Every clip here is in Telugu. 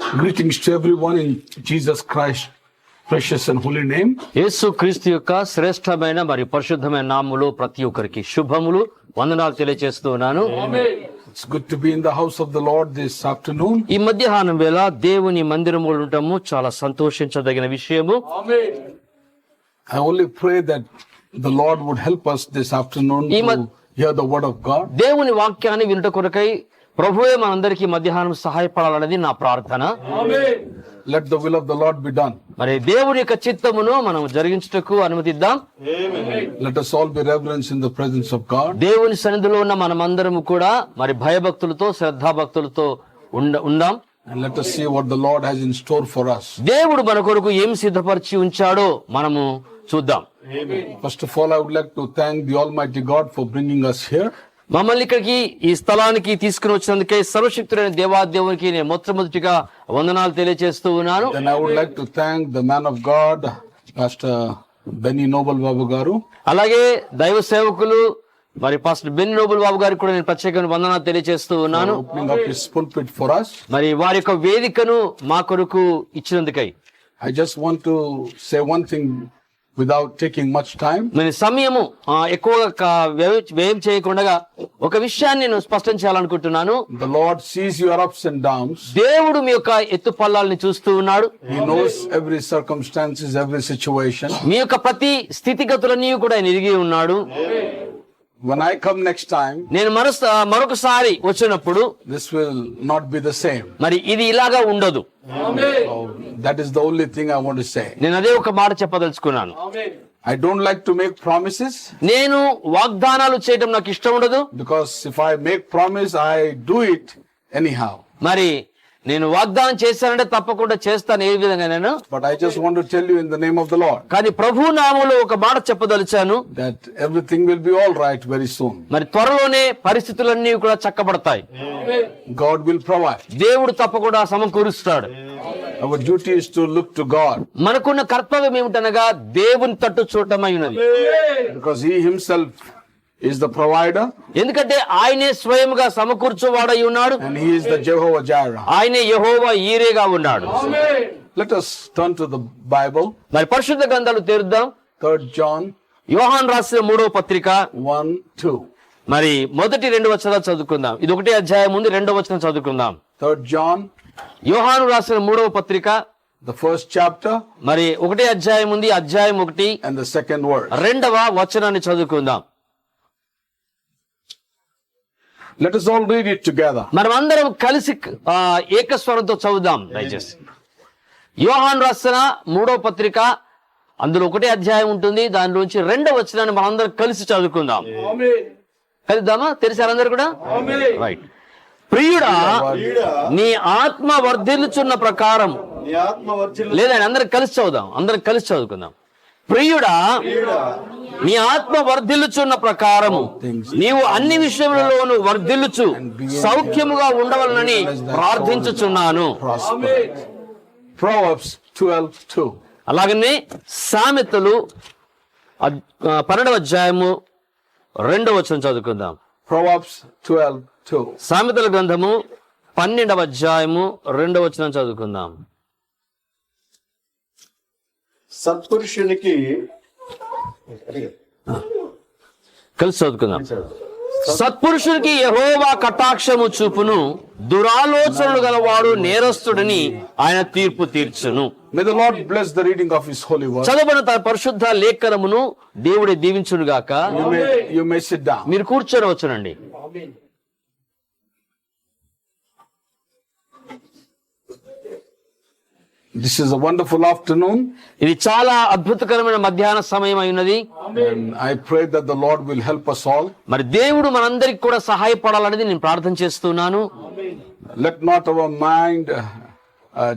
Greetings to everyone in Jesus Christ precious and holy name. యేసు క్రీస్తు యొక్క శ్రేష్టమైన మరియు పరిశుద్ధమైన నామములో ప్రతి ఒక్కరికి శుభములు వందనాలు తెలియజేస్తూ ఉన్నాను. It's good to be in the house of the Lord this afternoon. ఈ మధ్యాహ్నం వేళ దేవుని మందిరములో ఉండటము చాలా సంతోషించదగిన విషయము. I only pray that the Lord would help us this afternoon to hear the word of God. దేవుని వాక్యాన్ని వినుట కొరకై ప్రభువే మనందరికీ మధ్యాహ్నం సహాయపడాలనేది నా ప్రార్థన. Let the will of the Lord be done. మరి దేవుని యొక్క చిత్తమును మనం జరిగించుటకు అనుమతిద్దాం. Let us all be reverent in the presence of God. దేవుని సన్నిధిలో ఉన్న మనమందరము కూడా మరి భయభక్తులతో శ్రద్ధాభక్తులతో ఉందాం. And let us see what the Lord has in store for us. దేవుడు మన కొరకు ఏం సిద్ధపరిచి ఉంచాడో మనము చూద్దాం. First of all, I would like to thank the Almighty God for bringing us here. మమ్మల్ని ఇక్కడికి ఈ స్థలానికి తీసుకుని వచ్చినందుకే సర్వశక్తుడైన దేవాదేవునికి నేను మొట్టమొదటిగా వందనాలు తెలియజేస్తూ ఉన్నాను. Then I would like to thank the man of God, Pastor Benny Noble Babu Garu. అలాగే దైవ సేవకులు మరి పాస్టర్ బెన్నీ నోబుల్ బాబు గారికి కూడా నేను ప్రత్యేకమైన వందనాలు తెలియజేస్తూ ఉన్నాను. Opening up his pulpit for us. మరి వారి యొక్క వేదికను మా కొరకు ఇచ్చినందుకై I just want to say one thing without taking much time. మరి సమయము ఎక్కువగా వ్యయం చేయకుండా ఒక విషయాన్ని నేను స్పష్టం చేయాలనుకుంటున్నాను. The Lord sees your ups and downs. దేవుడు మీ యొక్క ఎత్తు పల్లాలని చూస్తూ ఉన్నాడు. He knows every circumstances, every situation. మీ యొక్క ప్రతి స్థితిగతులన్నీ కూడా ఆయన ఎరిగి ఉన్నాడు. When I come next time, నేను మరొకసారి వచ్చినప్పుడు this will not be the same. మరి ఇది ఇలాగా ఉండదు. So that is the only thing I want to say. నేను అదే ఒక మాట చెప్పదలుచుకున్నాను. I don't like to make promises. నేను వాగ్దానాలు చేయడం నాకు ఇష్టం ఉండదు. Because if I make promise, I do it anyhow. మరి నేను వాగ్దానం చేశానంటే తప్పకుండా చేస్తాను ఏ విధంగా నేను. But I just want to tell you in the name of the Lord. కానీ ప్రభు నామములో ఒక మాట చెప్పదలిచాను. That everything will be all right very soon. మరి త్వరలోనే పరిస్థితులన్నీ కూడా చక్కబడతాయి. God will provide. దేవుడు తప్పకుండా సమకూరుస్తాడు. Our duty is to look to God. మనకున్న కర్తవ్యం ఏమిటనగా దేవుని తట్టు చూడటమై ఉన్నది. Because He Himself is the provider. ఎందుకంటే ఆయనే స్వయముగా సమకూర్చువాడై ఉన్నాడు. And He is the Jehovah Jireh. ఆయనే యెహోవా ఈరేగా ఉన్నాడు. Let us turn to the Bible. మరి పరిశుద్ధ గ్రంథాలు తెరుద్దాం. 3 John యోహాను రాసిన 3వ పత్రిక 1-2. మరి మొదటి 2 వచనాలు చదువుకుందాం. ఇది 1వ అధ్యాయం ఉంది, 2వ వచనం చదువుకుందాం. 3 John, యోహాను రాసిన 3వ పత్రిక the first chapter. మరి 1వ అధ్యాయం ఉంది, అధ్యాయం 1 and the second verse. 2వ వచనాన్ని చదువుకుందాం. Let us all read it together. మనం అందరం కలిసి ఏకస్వరంతో చదువుదాం దయచేసి. యోహాను రాసిన 3వ పత్రిక, అందులో 1వ అధ్యాయం ఉంటుంది, దానిలోంచి 2వ వచనాన్ని మనందరం కలిసి చదువుకుందాం. కలుద్దామా? తెలిసారు అందరు కూడా? రైట్. ప్రియుడా, నీ ఆత్మ వర్ధిల్లుచున్న ప్రకారం, లేదా అందరం కలిసి చదువుదాం, అందరం కలిసి చదువుకుందాం. ప్రియుడా, నీ ఆత్మ వర్ధిల్లుచున్న ప్రకారము నీవు అన్ని విషయములలోనూ వర్ధిల్లుచు సౌఖ్యముగా ఉండవలనని ప్రార్థించుచున్నాను. Proverbs 12:2. అలాగనే సామెతలు 12వ అధ్యాయము 2వ వచనం చదువుకుందాం. Proverbs 12:2. సామెతల గ్రంథము 12వ అధ్యాయము 2వ వచనం చదువుకుందాం. సత్పురుషునికి కలిసి చదువుకుందాం. సత్పురుషునికి యెహోవా కటాక్షము చూపును, దురాలోచనలు గలవాడు నేరస్తుడని ఆయన తీర్పు తీర్చును. May the Lord bless the reading of His holy word. చదవబడిన తన పరిశుద్ధ లేఖనమును దేవుడే దీవించును గాక. You may sit down. మీరు కూర్చొని వచ్చునండి. This is a wonderful afternoon. ఇది చాలా అద్భుతకరమైన మధ్యాహ్న సమయం అయినది. And I pray that the Lord will help us all. మరి దేవుడు మనందరికి కూడా సహాయపడాలనేది నేను ప్రార్థన చేస్తున్నాను. Let not our mind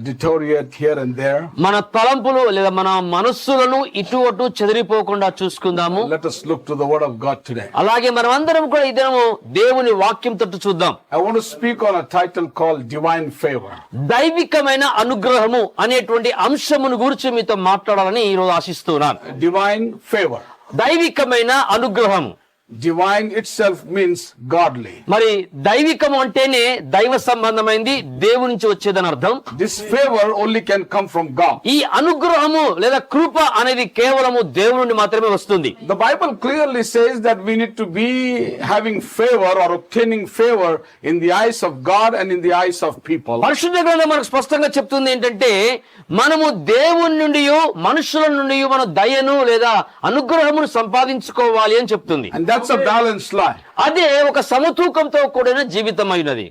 deteriorate here and there. మన తలంపులు లేదా మన మనస్సులను ఇటు అటు చెదిరిపోకుండా చూసుకుందాము. Let us look to the word of God today. అలాగే మనం అందరం కూడా ఈ దినము దేవుని వాక్యం తట్టు చూద్దాం. I want to speak on a title called Divine Favor. దైవికమైన అనుగ్రహము అనేటువంటి అంశమును గురించి మీతో మాట్లాడాలని ఈ రోజు ఆశిస్తున్నాను. Divine Favor. దైవికమైన అనుగ్రహం. Divine itself means godly. మరి దైవికం అంటేనే దైవ సంబంధమైంది, దేవుని నుంచి వచ్చేదని అర్థం. This favor only can come from God. ఈ అనుగ్రహము లేదా కృప అనేది కేవలము దేవుని నుండి మాత్రమే వస్తుంది. The Bible clearly says that we need to be having favor or obtaining favor in the eyes of God and in the eyes of people. పరిశుద్ధ గ్రంథం మనకు స్పష్టంగా చెప్తుంది ఏంటంటే మనము దేవుని నుండి మనుషుల నుండి మనం దయను లేదా అనుగ్రహమును సంపాదించుకోవాలి అని చెప్తుంది. And that's a balanced life. అదే ఒక సమతూకంతో కూడిన జీవితం అయినది.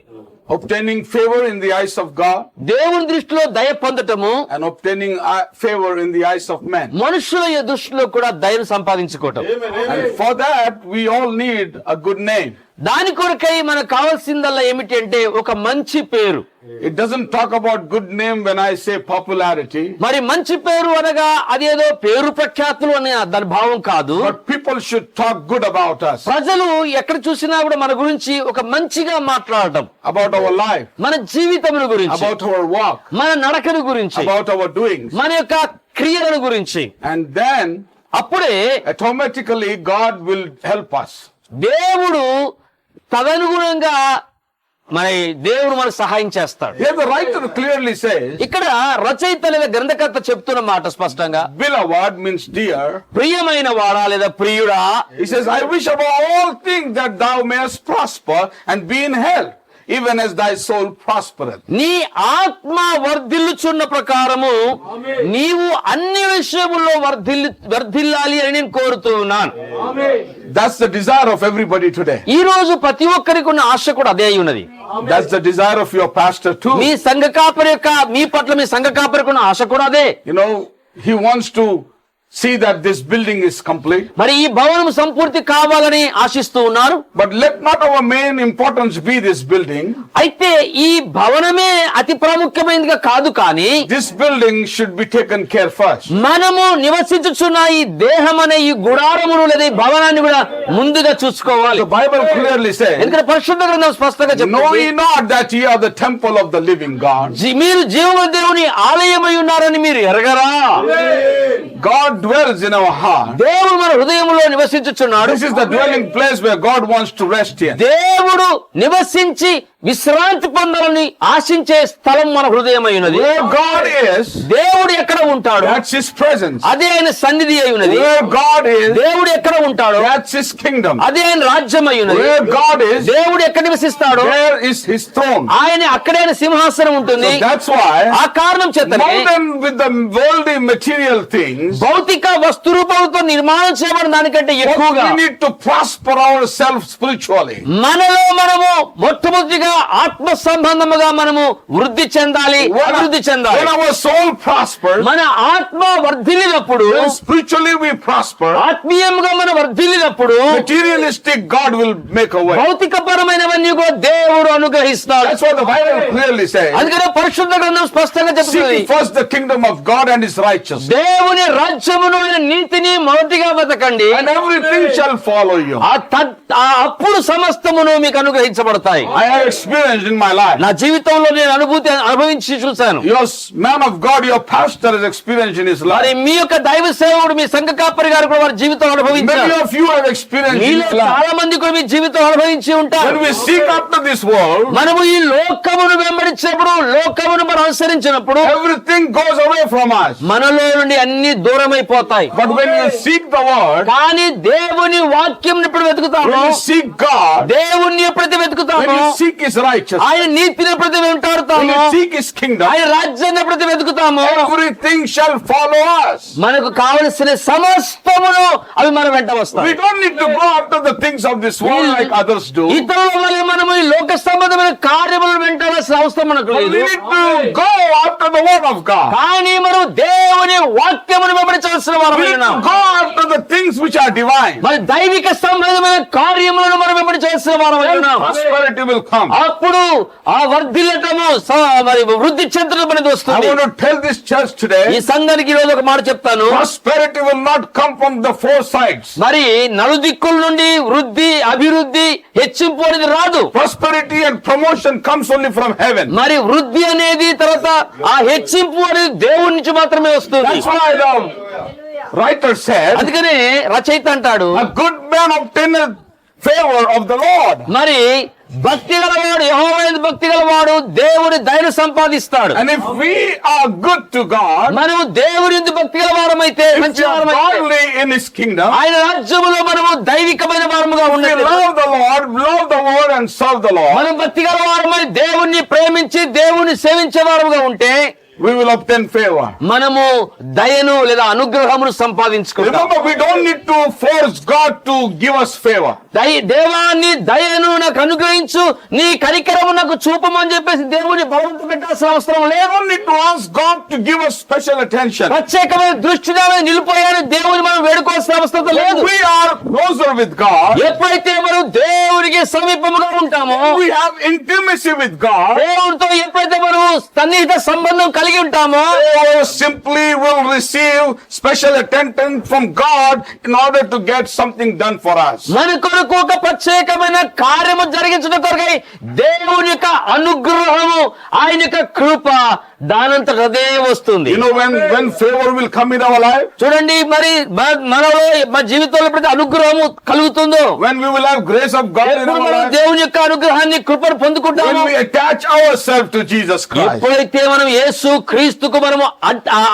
Obtaining favor in the eyes of God దేవుని దృష్టిలో దయ పొందటము and obtaining favor in the eyes of men. మనుషుల దృష్టిలో కూడా దయను సంపాదించుకోవటం. And for that we all need a good name. దాని కొరకై మనకు కావాల్సిందల్లా ఏమిటి అంటే ఒక మంచి పేరు. It doesn't talk about good name when I say popularity. మరి మంచి పేరు అనగా అదేదో పేరు ప్రఖ్యాతులు అనే దాని భావం కాదు. But people should talk good about us, ప్రజలు ఎక్కడ చూసినా కూడా మన గురించి ఒక మంచిగా మాట్లాడటం, about our life, మన జీవితముల గురించి, about our walk, మన నడకను గురించి, about our doings. మన యొక్క క్రియలను గురించి. And then అప్పుడే automatically God will help us. దేవుడు తదనుగుణంగా మరి దేవుడు మనకు సహాయం చేస్తాడు. Here the writer clearly says, ఇక్కడ రచయిత లేదా గ్రంథకర్త చెప్తున్న మాట స్పష్టంగా, beloved means dear. ప్రియమైన వాడా లేదా ప్రియుడా. He says, I wish above all things that thou mayest prosper and be in health, even as thy soul prospereth. నీ ఆత్మ వర్ధిల్లుచున్న ప్రకారము నీవు అన్ని విషయముల్లో వర్ధిల్లాలి అని నేను కోరుతూ ఉన్నాను. That's the desire of everybody today. ఈ రోజు ప్రతి ఒక్కరికి ఉన్న ఆశ కూడా అదే అయి ఉన్నది. That's the desire of your pastor too. మీ సంఘ కాపరి యొక్క మీ పట్ల మీ సంఘ కాపరికి ఉన్న ఆశ కూడా అదే. You know, he wants to see that this building is complete. మరి ఈ భవనం సంపూర్తి కావాలని ఆశిస్తూ ఉన్నారు. But let not our main importance be this building. అయితే ఈ భవనమే అతి ప్రాముఖ్యమైనదిగా కాదు, కానీ This building should be taken care first. మనము నివసించుచున్న ఈ దేహం అనే ఈ గుడారమును లేదా ఈ భవనాన్ని కూడా ముందుగా చూసుకోవాలి. The Bible clearly says, ఎందుకంటే పరిశుద్ధ గ్రంథం స్పష్టంగా know చెప్తుంది, ye not that ye are the temple of the living God. మీరు జీవన దేవుని ఆలయమై ఉన్నారని మీరు ఎరగరా? God dwells in our heart. దేవుడు మన హృదయంలో నివసించుచున్నాడు. This is the dwelling place where God wants to rest in. దేవుడు నివసించి విశ్రాంతి పొందాలని ఆశించే స్థలం మన హృదయమై ఉన్నది. Where God is, దేవుడు ఎక్కడ ఉంటాడు that's His presence. అదే ఆయన సన్నిధి అయి ఉన్నది. Where God is, దేవుడు ఎక్కడ ఉంటాడు that's His kingdom. అదే ఆయన రాజ్యం అయి ఉన్నది. Where God is, దేవుడు ఎక్కడ నివసిస్తాడు there is His throne. ఆయన అక్కడే ఆయన సింహాసనం ఉంటుంది. So that's why, ఆ కారణం చేతనే more than with the worldly material things, భౌతిక వస్తు రూపాలతో నిర్మాణం చేయబడిన దానికంటే ఎక్కువగా we need to prosper ourselves spiritually. మనలో మనము మొట్టమొదటిగా ఆత్మ సంబంధముగా మనము వృద్ధి చెందాలి, అభివృద్ధి చెందాలి. When our soul prospers, మన ఆత్మ వర్ధిల్లినప్పుడు, when spiritually we prosper, ఆత్మీయంగా మనం వర్ధిల్లినప్పుడు materialistic God will make a way. భౌతిక పరమైనవన్నీ కూడా దేవుడు అనుగ్రహిస్తాడు. That's what the Bible clearly says. అందుకనే పరిశుద్ధ గ్రంథం స్పష్టంగా చెప్తుంది, Seek first the kingdom of God and His righteousness, దేవుని రాజ్యమును ఆయన నీతిని మొదటిగా వెతకండి, and everything shall follow you. అప్పుడు సమస్తమును మీకు అనుగ్రహించబడతాయి. I have experienced in my life. నా జీవితంలో నేను అనుభవించి చూశాను. Your man of God, your pastor has experienced in his మరి life. మీ యొక్క దైవ సేవకుడు మీ సంఘ కాపరి గారు కూడా వారి జీవితం అనుభవించారు. Many of you have experienced in మీలో his life. చాలా మంది కూడా మీ జీవితం అనుభవించి ఉంటారు. When we seek after this world, మనము ఈ లోకమును వెంబడించినప్పుడు, లోకమును మనం అనుసరించినప్పుడు everything goes away from us. మనలో నుండి అన్ని దూరమైపోతాయి. But when you seek the word, కానీ దేవుని వాక్యం ఎప్పుడు వెతుకుతాము, when you seek God, దేవుణ్ణి ఎప్పుడైతే వెతుకుతాము, when you seek His righteousness, ఆయన నీతిని ఎప్పుడైతే when వెంటాడుతాము, you seek His kingdom, ఆయన రాజ్యాన్ని ఎప్పుడైతే వెతుకుతాము, everything shall follow us. మనకు కావలసిన సమస్తమును అవి మన వెంట We వస్తాయి. don't need to go after the things of this world like others do. ఇతరుల వల్ల మనము ఈ లోక సంబంధమైన కార్యములను వెంటాడాల్సిన అవసరం మనకు But we లేదు. need to go after the word of God. కానీ మనం దేవుని వాక్యమును వెంబడించాల్సిన We వారమై need to ఉన్నాం. go after the things which are divine. మరి దైవిక సంబంధమైన కార్యములను మనం వెంబడించాల్సిన వారమై Then ఉన్నాం. prosperity will come. అప్పుడు ఆ వర్ధిల్లటము మరి వృద్ధి చెందడం అనేది I వస్తుంది. want to tell this church ఈ today, సంఘానికి ఈ రోజు ఒక మాట చెప్తాను. prosperity will not come from the four sides. మరి నలుదిక్కుల నుండి వృద్ధి, అభివృద్ధి, హెచ్చింపు అనేది రాదు. Prosperity and promotion comes only from heaven. మరి వృద్ధి అనేది తర్వాత ఆ హెచ్చింపు అనేది దేవుడి నుంచి మాత్రమే వస్తుంది. That's why the writer said, అందుకనే రచయిత అంటాడు, a good man obtaineth favor of the Lord. మరి భక్తి గలవాడు, యెహోవా యందు భక్తి గలవాడు దేవుని దయను సంపాదిస్తాడు. And if we are good to God, మనము దేవుని యందు భక్తి గలవారమైతే, if we మంచి are వారమైతే, godly in His kingdom, ఆయన రాజ్యములో మనము దైవికమైన వారముగా we ఉన్నట్టు, love the Lord and serve the Lord, మనం భక్తి గలవారమై దేవుణ్ణి ప్రేమించి దేవుణ్ణి సేవించే వారముగా ఉంటే we will obtain favor. మనము దయను లేదా అనుగ్రహమును సంపాదించుకుంటాం. Remember, we don't need to force God to give us favor. దేవాన్ని దయను నాకు అనుగ్రహించు, నీ కనికరము నాకు చూపమని చెప్పేసి దేవుని బలవంత పెట్టాల్సిన అవసరం We లేదు. don't need to ask God to give us special attention. ప్రత్యేకమైన దృష్టిని నిలిపోయాని దేవుని మనం వేడుకోవాల్సిన అవసరం When లేదు. we are closer with God, ఎప్పుడైతే మనం దేవునికి సమీపముగా ఉంటామో, we have intimacy with God, దేవునితో ఎప్పుడైతే మనం సన్నిహిత సంబంధం కలిగి ఉంటామో, we simply will receive special attention from God in order to get something done for us. మన కొరకు ఒక ప్రత్యేకమైన కార్యము జరిగించడం కొరకై దేవుని యొక్క అనుగ్రహము, ఆయన యొక్క కృప దానంతట అదే వస్తుంది. You know when favor will come in our life? చూడండి, మరి మనలో మన జీవితంలో ఎప్పుడైతే అనుగ్రహము కలుగుతుందో, When we will have grace of God in ఎప్పుడు our మనం life? దేవుని యొక్క అనుగ్రహాన్ని కృపను పొందుకుంటాము, When we attach ourselves to Jesus Christ. ఎప్పుడైతే మనం యేసు క్రీస్తుకు మనము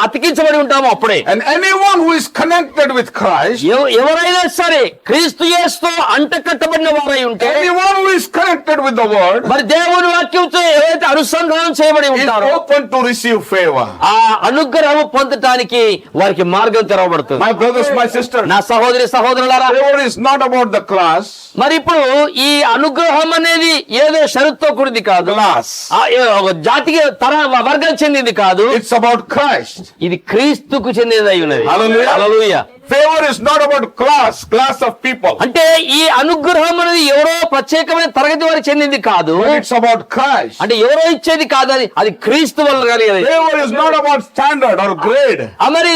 అతికించబడి ఉంటామో అప్పుడే. And anyone who is connected with Christ, ఎవరైనా సరే క్రీస్తు యేసుతో అంటకట్టబడిన వారై ఉంటే, anyone who is connected with the word, మరి దేవుని వాక్యంతో ఎవరైతే అనుసంధానం చేయబడి is ఉంటారో open to receive favor. ఆ అనుగ్రహం పొందటానికి వారికి మార్గం తెరవబడుతుంది. My brothers, my sisters, నా సహోదరి సహోదరులారా, favor is not about the class, మరి ఇప్పుడు ఈ అనుగ్రహం అనేది ఏదో షరతుతో కూడింది కాదు, class. ఒక జాతికి వర్గం చెందింది కాదు, It's about Christ. ఇది క్రీస్తుకు చెందినది అయి ఉన్నది. Hallelujah. Hallelujah. Favor is not about class of people. అంటే ఈ అనుగ్రహం అనేది ఎవరో ప్రత్యేకమైన తరగతి వారికి చెందింది కాదు, But it's about Christ. అంటే ఎవరో ఇచ్చేది కాదు, అది క్రీస్తు వల్ల కలిగేది. Favor is not about standard or grade. మరి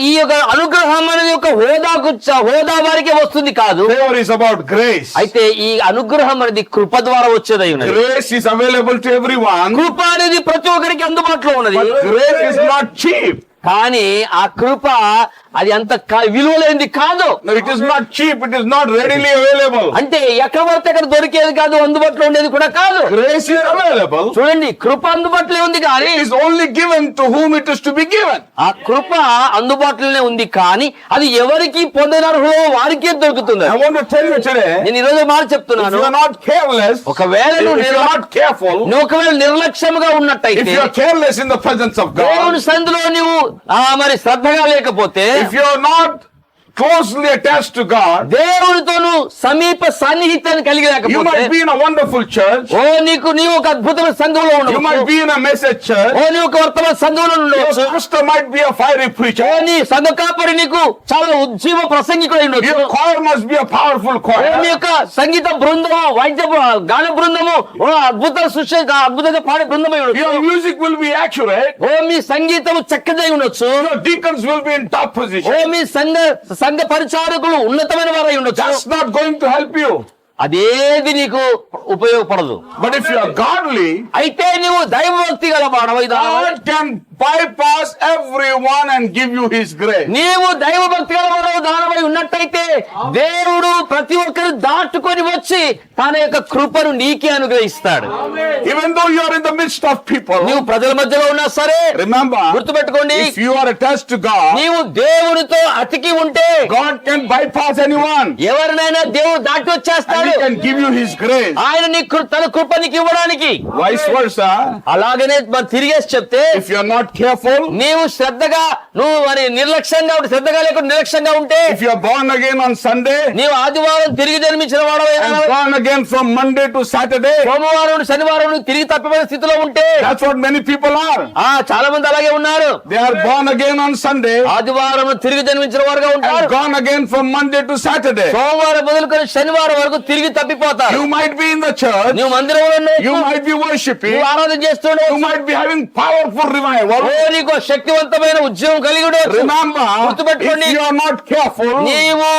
ఈ యొక్క అనుగ్రహం అనేది ఒక హోదా వారికి వస్తుంది కాదు, Favor is about grace. అయితే ఈ అనుగ్రహం అనేది కృప ద్వారా వచ్చేది అయి ఉన్నది. Grace is available to everyone. కృప అనేది ప్రతి ఒక్కరికి అందుబాటులో ఉన్నది. But grace is not cheap. కానీ ఆ కృప అది అంత విలువలేనిది కాదు. No, it is not cheap. It is not readily available. అంటే ఎక్కడ పడితే అక్కడ దొరికేది కాదు, అందుబాటులో ఉండేది కూడా కాదు. Grace is available. చూడండి, కృప అందుబాటులో ఉంది కానీ It is only given to whom it is to be given. ఆ కృప అందుబాటులోనే ఉంది కానీ అది ఎవరికి పొందనర్హులో వారికే దొరుకుతుంది. I want to tell you today, నేను ఈ రోజు మాట if చెప్తున్నాను, you are not careless, ఒకవేళ if you are not careful, నువ్వు ఒకవేళ నిర్లక్ష్యముగా if ఉన్నట్టయితే, you are careless in the presence of దేవుని God, సందులో నువ్వు మరి శ్రద్ధగా లేకపోతే, if you are not closely attached to God, దేవునితోను సమీప సన్నిహితాన్ని కలిగి you లేకపోతే, might be in a wonderful church, నీవు ఒక అద్భుతమైన సంఘంలో you ఉండవచ్చు, might be in a message church, నీవు ఒక వర్తమాన సంఘంలో your ఉండవచ్చు, pastor might be a fiery preacher, నీ సంఘ కాపరి నీకు చాలా ఉజ్జీవ ప్రసంగికుడు ఉండొచ్చు, your choir must be a powerful నీ choir, యొక్క సంగీత బృందము, గాన బృందము అద్భుత సృష్టి అద్భుతంగా పాడే బృందమై ఉండొచ్చు, your music will be accurate, మీ సంగీతము చక్కదై ఉండొచ్చు, your deacons will be in top position. మీ సంఘ పరిచారకులు ఉన్నతమైన వారై ఉండొచ్చు. That's not going to help you. అదేది నీకు ఉపయోగపడదు. But if you are godly, అయితే నీవు దైవభక్తి గల వాడవై, God can bypass everyone and give you His grace. నీవు దైవభక్తి గల వాడవు దానవై ఉన్నట్టయితే దేవుడు ప్రతి ఒక్కరు దాటుకొని వచ్చి తన యొక్క కృపను నీకే అనుగ్రహిస్తాడు. Even though you are in the midst of people, నీవు ప్రజల మధ్యలో ఉన్నా సరే remember, గుర్తుపెట్టుకోండి, if you are attached to God, నీవు దేవునితో అతికి ఉంటే God can bypass anyone ఎవరినైనా దేవుడు దాటి and వచ్చేస్తాడు. He can give you His grace. ఆయన నీ తన కృప నీకు ఇవ్వడానికి. Vice versa, అలాగనే మరి తిరిగేసి చెప్తే, if you are not careful, నీవు శ్రద్ధగా నువ్వు మరి నిర్లక్ష్యంగా ఉంటే, శ్రద్ధగా లేకుండా నిర్లక్ష్యంగా ఉంటే, if you are born again on Sunday నీవు ఆదివారం తిరిగి జన్మించిన వాడవైనా, and born again from Monday to Saturday, సోమవారం శనివారం నువ్వు తిరిగి తప్పిపోయిన స్థితిలో ఉంటే, that's what many people are. చాలా మంది అలాగే ఉన్నారు. They are born again on Sunday ఆదివారం తిరిగి జన్మించిన వారుగా ఉంటారు, and gone again from Monday to Saturday. సోమవారం మొదలుకొని శనివారం వరకు తిరిగి తప్పిపోతారు. You might be in the church, నువ్వు మందిరంలో ఉండొచ్చు, you might be worshiping, నువ్వు ఆరాధన చేస్తుండవచ్చు, you might be having powerful revival. నీకు శక్తివంతమైన ఉద్యోగం కలిగి ఉండవచ్చు. Remember, గుర్తుపెట్టుకోండి, if you are not careful, నీవు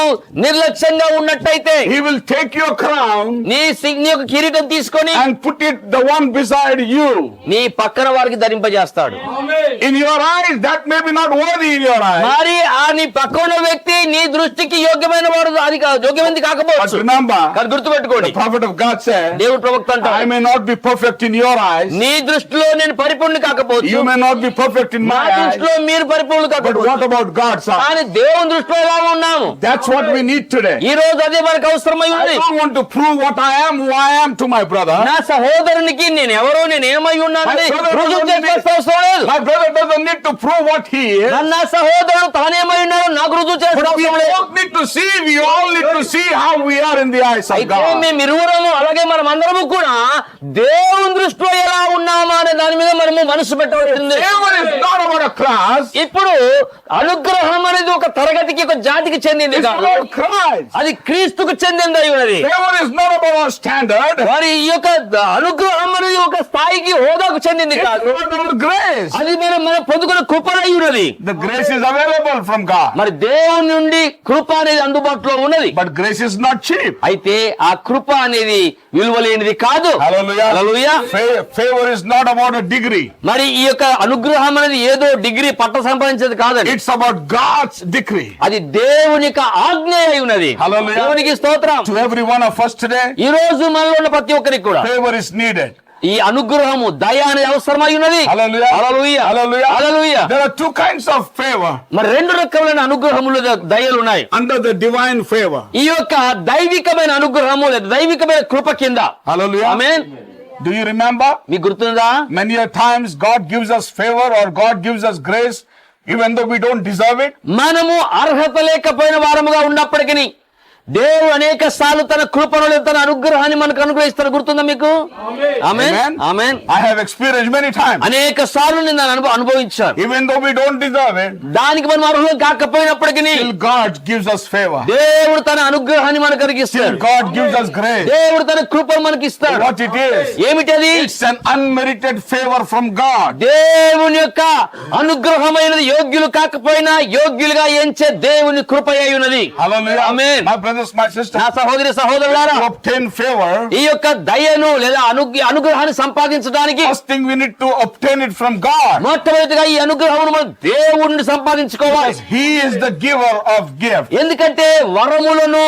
నిర్లక్ష్యంగా ఉన్నట్టయితే He will take your crown నీ యొక్క కిరీటం తీసుకొని and put it the one beside you. నీ పక్కన వారికి ధరింపజేస్తాడు. In your eyes, that may be not worthy in your eyes. మరి నీ పక్కన వ్యక్తి నీ దృష్టికి యోగ్యమైన వాడు, అది యోగ్యమైనది But కాకపోవచ్చు. remember, అది గుర్తుపెట్టుకోండి. the prophet of God said, దేవుడు ప్రవక్త I అంటాడు, may not be perfect in your eyes, నీ దృష్టిలో నేను పరిపూర్ణ కాకపోవచ్చు, you may not be perfect in నా my eyes, దృష్టిలో మీరు పరిపూర్ణ but what కాకపోవచ్చు, about God's eyes? కానీ దేవుని దృష్టిలో ఎలా ఉన్నాము? That's what we need today. ఈ రోజు అదే మనకు అవసరమై I ఉంది. don't want to prove what I am, who I am to my brother. నా సహోదరునికి నేను ఎవరో, నేను ఏమై ఉన్నానని రుజువు చేయాల్సిన అవసరం లేదు. My brother doesn't need to prove what he is. నా సహోదరుడు తానేమై ఉన్నాడో నాకు రుజువు చేయాల్సిన But we అవసరం లేదు. all need to see, we all need to see how we are in the eyes of అయితే God. మేము ఇరువురము అలాగే మనం అందరము కూడా దేవుని దృష్టిలో ఎలా ఉన్నామా అనే దాని మీద మనము మనసు పెట్టవలసింది. Favor is not about a class, ఇప్పుడు అనుగ్రహం అనేది ఒక తరగతికి, ఒక జాతికి చెందింది it's కాదు, about Christ. అది క్రీస్తుకు చెందింది అయి ఉన్నది. Favor is not about our standard, మరి ఈ యొక్క అనుగ్రహం అనేది ఒక స్థాయికి, హోదాకు చెందింది it's కాదు, not about grace. అది మనం పొందుకున్న కృప అయి ఉన్నది. The grace is available from God, మరి దేవుని నుండి కృప అనేది అందుబాటులో ఉన్నది. but grace is not cheap. అయితే ఆ కృప అనేది విలువలేనిది కాదు. Hallelujah. Hallelujah. Favor is not about a degree. మరి ఈ యొక్క అనుగ్రహం అనేది ఏదో డిగ్రీ పట్ట సంపాదించేది కాదండి. It's about God's decree. అది దేవుని యొక్క ఆజ్ఞ అయి ఉన్నది. Hallelujah. దేవునికి స్తోత్రం. To every one of us today, ఈ రోజు మనలో ఉన్న ప్రతి ఒక్కరికి కూడా favor is needed. ఈ అనుగ్రహము, దయ అనేది అవసరమై ఉన్నది. Hallelujah. Hallelujah. Hallelujah. Hallelujah. There are two kinds of favor మరి రెండు రకములైన అనుగ్రహములు, దయలు ఉన్నాయి. under the divine favor. ఈ యొక్క దైవికమైన అనుగ్రహము లేదా దైవికమైన కృప కింద. Hallelujah. Amen. Do you remember? మీకు గుర్తుందా? Many a times God gives us favor or God gives us grace even though we don't deserve it. మనము అర్హత లేకపోయిన వారముగా ఉన్నప్పటికీ దేవుడు అనేక సార్లు తన కృపను లేదా తన అనుగ్రహాన్ని మనకు అనుగ్రహిస్తాడు. గుర్తుందా మీకు? ఆమేన్. Amen. Amen. I have experienced many times. అనేక సార్లు నేను దాన్ని అనుభవించాను. Even though we don't deserve it, దానికి మనం అర్హులం కాకపోయినప్పటికీ still God gives us favor. దేవుడు తన అనుగ్రహాన్ని మనకు Still కలిగిస్తాడు. God gives us grace. దేవుడు తన కృపను మనకి ఇస్తాడు. What it is? ఏమిటది? It's an unmerited favor from God. దేవుని యొక్క అనుగ్రహమైనది, యోగ్యులు కాకపోయినా యోగ్యులుగా ఎంచే దేవుని కృప అయి ఉన్నది. Hallelujah. Amen. My brothers, my sisters, నా సహోదరి సహోదరులారా, to obtain favor, ఈ యొక్క దయను లేదా అనుగ్రహాన్ని సంపాదించడానికి first thing we need to obtain it from God. మొట్టమొదటిగా ఈ అనుగ్రహమును మనం దేవుణ్ణి సంపాదించుకోవాలి. Because He is the giver of gift. ఎందుకంటే వరములను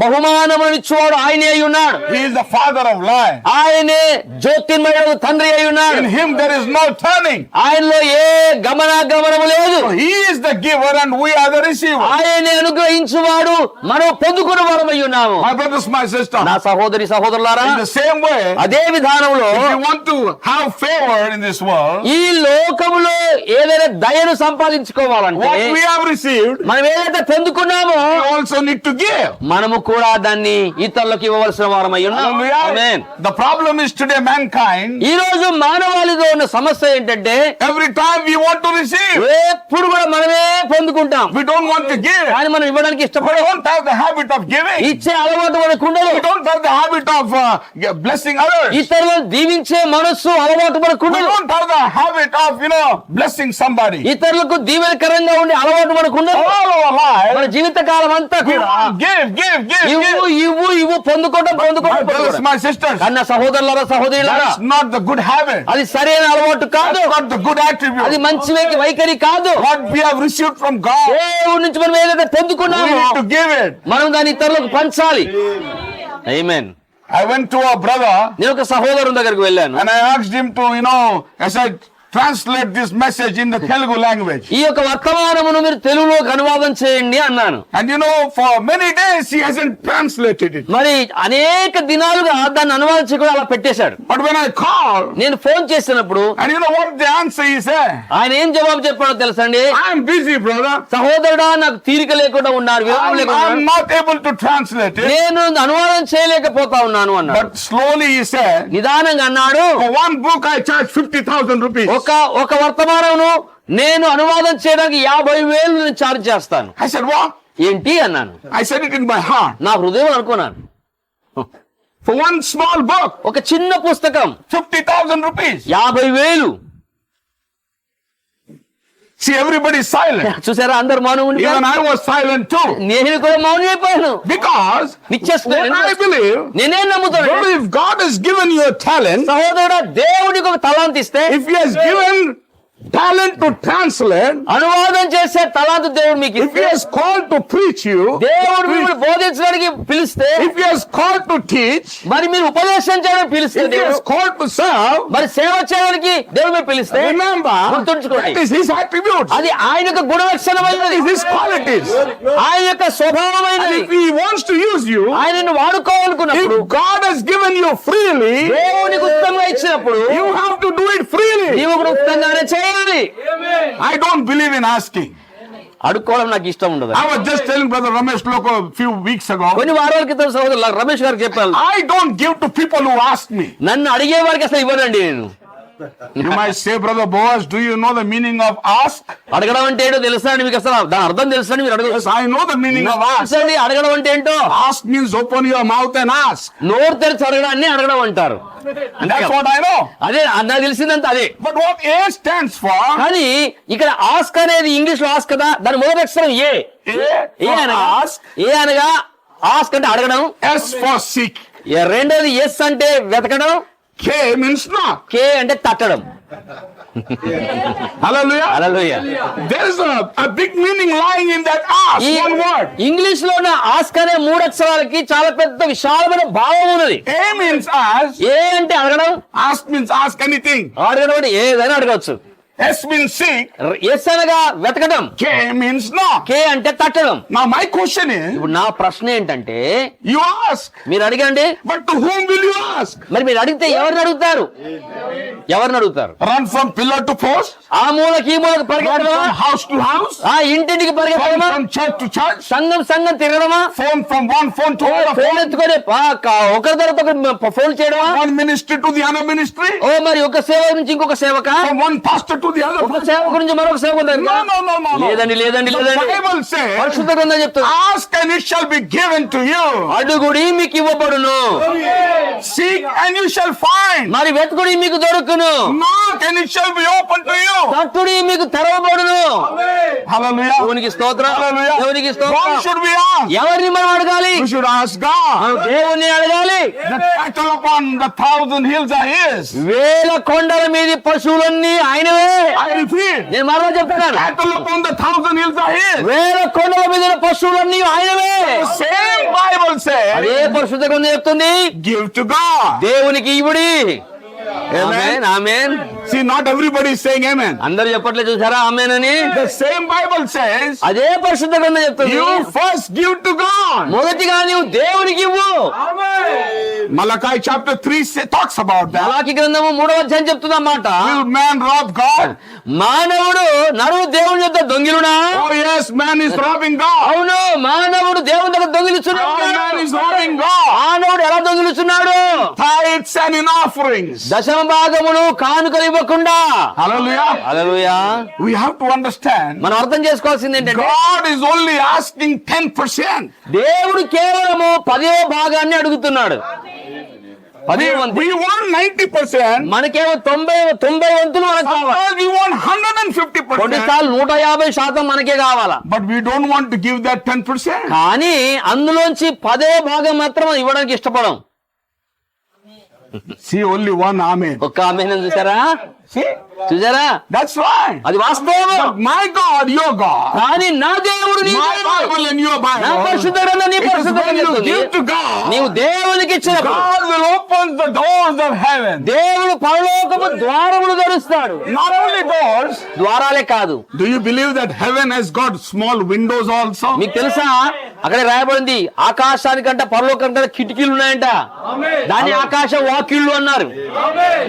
బహుమానములను ఇచ్చేవాడు ఆయనే అయి ఉన్నాడు. He is the father of life. ఆయనే జ్యోతిర్మయుడు తండ్రి అయి ఉన్నాడు. In Him there is no turning. ఆయనలో ఏ గమనాగమనము లేదు. So He is the giver and we are the receiver. ఆయనే అనుగ్రహించువాడు, మనం పొందుకున్న వారమై ఉన్నాము. My brothers, my sisters, నా సహోదరి సహోదరులారా, in the same way, అదే విధానంలో if you want to have favor in this world, ఈ లోకములో ఏదైనా దయను సంపాదించుకోవాలంటే what we have received, మనం ఏదైతే పొందుకున్నామో we also need to give. మనము కూడా దాన్ని ఇతరులకు ఇవ్వవలసిన వారమై ఉన్నాం. Hallelujah. Amen. The problem is today mankind, ఈ రోజు మానవాళిలో ఉన్న సమస్య ఏంటంటే every time we want to receive, ఎప్పుడు కూడా మనమే పొందుకుంటాం, we don't want to give. కానీ మనం ఇవ్వడానికి We ఇష్టపడం. don't have the habit of giving. ఇచ్చే అలవాటు మనకు ఉండదు. We don't have the habit of blessing others. ఇతరులను దీవించే మనస్సు అలవాటు మనకు We ఉండదు. don't have the habit of, blessing somebody. ఇతరులకు దీవెనకరంగా ఉండే అలవాటు మనకు ఉండదు. All our మన life, జీవిత కాలం అంతా we కూడా want give, give, give, ఇవ్వు give. ఇవ్వు ఇవ్వు పొందుకోవడం My brothers, పొందుకోవడం. my sisters, అన్న సహోదరులారా సహోదరులారా, that's not the good habit. అది సరైన అలవాటు కాదు. That's not the good అది attribute. మంచి వైఖరి కాదు. What we have received from God, దేవుడి నుంచి మనం ఏదైతే we పొందుకున్నామో need to give it. మనం దాన్ని ఇతరులకు పంచాలి. ఆమేన్. I went to a brother నేను ఒక సహోదరుని దగ్గరికి వెళ్ళాను. and I asked him to, as I translate this message in the Telugu language. ఈ యొక్క వర్తమానమును మీరు తెలుగులోకి అనువాదం చేయండి అన్నాను. And for many days he hasn't translated it. మరి అనేక దినాలుగా దాన్ని అనువాదం చేయకుండా అలా పెట్టేశాడు. But when I called, నేను ఫోన్ చేసినప్పుడు and you know what the answer he said? ఆయన ఏం జవాబు చెప్పాడో తెలుసండి? I am busy, brother. సహోదరుడా, నాకు తీరిక లేకుండా ఉన్నారు, విరామం లేకుండా I'm ఉన్నారు. not able to translate it. నేను అనువాదం చేయలేకపోతా ఉన్నాను అన్నాడు. But slowly he said, నిదానంగా అన్నాడు, for one book I charge 50,000 rupees. ఒక వర్తమానమును నేను అనువాదం చేయడానికి 50,000 నేను ఛార్జ్ చేస్తాను. I said, what? ఏంటి అన్నాను. I said it in my heart. నా హృదయం అనుకున్నాను. For one small book, ఒక చిన్న పుస్తకం 50,000 rupees. 50,000. See, everybody is silent. చూసారా, అందరు మౌనం Even ఉండిపోయారు. I was silent too. నేను కూడా మౌనం అయిపోయాను. Because what I believe, నేనేం నమ్ముతాను, brother, if God has given you a talent, సహోదరుడా, దేవుడికి ఒక తలాంత్ ఇస్తే if He has given talent to translate, అనువాదం చేసే తలాంతు దేవుడు మీకు if he ఇస్తే, has called to preach you, దేవుడు మిమ్మల్ని బోధించడానికి పిలిస్తే, if he has called to teach, మరి మీరు ఉపదేశం చేయడానికి పిలిస్తే, if he has దేవుడు called to serve, మరి సేవ చేయడానికి దేవుడు మీరు పిలిస్తే, remember, గుర్తుంచుకోండి, that is his attributes, అది ఆయన యొక్క గుణలక్షణమైనది, his qualities. ఆయన యొక్క And స్వభావమైనది. if he wants to use you, ఆయనను వాడుకోవాలనుకున్నప్పుడు, if God has given you freely, దేవునికి ఉచితంగా ఇచ్చినప్పుడు you have to do it freely. నీవు కూడా ఉచితంగానే చేయాలి. I don't believe in asking. అడుక్కోవడం నాకు ఇష్టం ఉండదు. I was just telling Brother Ramesh Loko a few weeks ago, కొన్ని వారాల క్రితం సహోదరు రమేష్ గారికి చెప్పాను, I don't give to people who ask me. నన్ను అడిగే వారికి అసలు ఇవ్వనండి నేను. You might say, Brother Boaz, do you know the meaning of ask? అడగడం అంటే ఏంటో తెలుసా అండి మీకు? అసలు దాని అర్థం తెలుసా అండి? మీరు Yes, అడగచ్చు I know the meaning of ask. అండి. అడగడం అంటే ఏంటో, Ask means open your mouth and ask. నోరు తెరిచి అడగడాన్ని అడగడం అంటారు. That's what I know. అదే నాకు తెలిసిందంత అదే. But what A stands for? కానీ ఇక్కడ ఆస్క్ అనేది ఇంగ్లీష్ లో ఆస్క్ కదా, దాని మొదటి అక్షరం ఏ. ఏ for అనగా ask. ఏ అనగా ఆస్క్ అంటే అడగడం. S for seek. రెండోది ఎస్ అంటే వెతకడం. K means knock. కే అంటే తట్టడం. Hallelujah. Hallelujah. There is a big meaning lying in that ask. ఈ One word. ఇంగ్లీష్ లో ఉన్న ఆస్క్ అనే మూడు అక్షరాలకి చాలా పెద్ద విశాలమైన భావం ఉన్నది. A means ask. ఏ అంటే అడగడం. Ask means ask anything. అడగడం అంటే ఏదైనా అడగవచ్చు. S means seek. ఎస్ అనగా వెతకడం. K means knock. కే అంటే తట్టడం. Now my question is, ఇప్పుడు నా ప్రశ్న ఏంటంటే, you ask, మీరు అడిగండి, but to whom will you ask? మరి మీరు అడిగితే ఎవరిని అడుగుతారు? ఎవరిని అడుగుతారు? Run from pillar to post? ఆ మూలకి ఈ మూలకి Run పరిగెత్తడమా? from house to house? ఆ ఇంటింటికి Run పరిగెత్తడమా? from church to church? సంఘం తిరగడమా? Phone from one phone to another phone phone? ఎత్తుకొని ఒకరి తర్వాత ఒకరు ఫోన్ చేయడమా? One ministry to the other ministry? ఓ మరి ఒక సేవ నుంచి ఇంకొక సేవక, From one pastor to the other ఒక pastor? సేవ గురించి మరొక సేవ No, no. లేదండి. The Bible says, పరిశుద్ధ గ్రంథం చెప్తుంది, ask and it shall be given to you. అడుగుడి మీకు ఇవ్వబడును, Seek and you shall find. మరి వెతుకుడి మీకు దొరుకును, Knock and it shall be open to you. తట్టుడి మీకు తెరవబడును. Hallelujah. దేవునికి స్తోత్రం. Hallelujah. దేవునికి Whom స్తోత్రం. should we ask? ఎవరిని మనం అడగాలి? We should ask God. దేవుణ్ణి అడగాలి. The cattle upon the 1,000 hills are His. వేల కొండల మీద పశువులన్నీ ఆయనవే. I repeat, నేను మరలా చెప్తున్నాను, cattle upon the 1,000 hills are His. వేల కొండల మీద పశువులన్నీ ఆయనవే. The same Bible అదే says, పరిశుద్ధ గ్రంథం చెప్తుంది, give to God. దేవునికి ఇవుడి. Amen. Amen. See, not everybody is saying amen. అందరూ చెప్పట్లే, చూసారా ఆమేన్ అని? The same Bible says, అదే పరిశుద్ధ గ్రంథం చెప్తుంది, you first give to God. మొదటిగా నీవు దేవునికి ఇవ్వు. Malachi chapter 3 talks about that. మలాకి గ్రంథము 3వ అధ్యాయం చెప్తుంది అన్నమాట. Will man rob God? మానవుడు నరుడు దేవుని యొక్క దొంగిలునా? Oh yes, man is robbing God. అవును, మానవుడు దేవుని దగ్గర దొంగిలిస్తున్నాడు. Oh, man is robbing God. మానవుడు ఎలా దొంగిలిస్తున్నాడు? Tithes and in offerings. దశమ భాగమును కానుకలు ఇవ్వకుండా. Hallelujah. Hallelujah. We have to understand, మనం అర్థం చేసుకోవాల్సింది ఏంటంటే, God is only asking 10%. దేవుడు కేవలము 10వ భాగాన్ని అడుగుతున్నాడు. 10వ వంతు. We want 90%. మనకేమో 90 వంతులు మనకు కావాలి. Sometimes we want 150%. కొన్నిసార్లు 150% మనకే కావాలా. But we don't want to give that 10%. కానీ అందులోంచి 10వ భాగం మాత్రం ఇవ్వడానికి ఇష్టపడం. See, only one amen. ఒక్క ఆమేన్ చూసారా? See? చూసారా? That's right. అది వాస్తవం. But my God, your God, కానీ నా దేవుడు నీ my దేవుడు. Bible and your నా Bible, పరిశుద్ధ గ్రంథం నీ it is పరిశుద్ధ when you గ్రంథం give to God, నీవు దేవునికి ఇచ్చినప్పుడు God will open the doors of heaven. దేవుడు పరలోకపు ద్వారములు తెరుస్తాడు. Not only doors. ద్వారాలే కాదు. Do you believe that heaven has got small windows also? మీకు తెలుసా, అక్కడ రాయబడింది ఆకాశానికంట పరలోకంట కిటికీలు ఉన్నాయంట. దాన్ని ఆకాశ వాకిళ్ళు అన్నారు.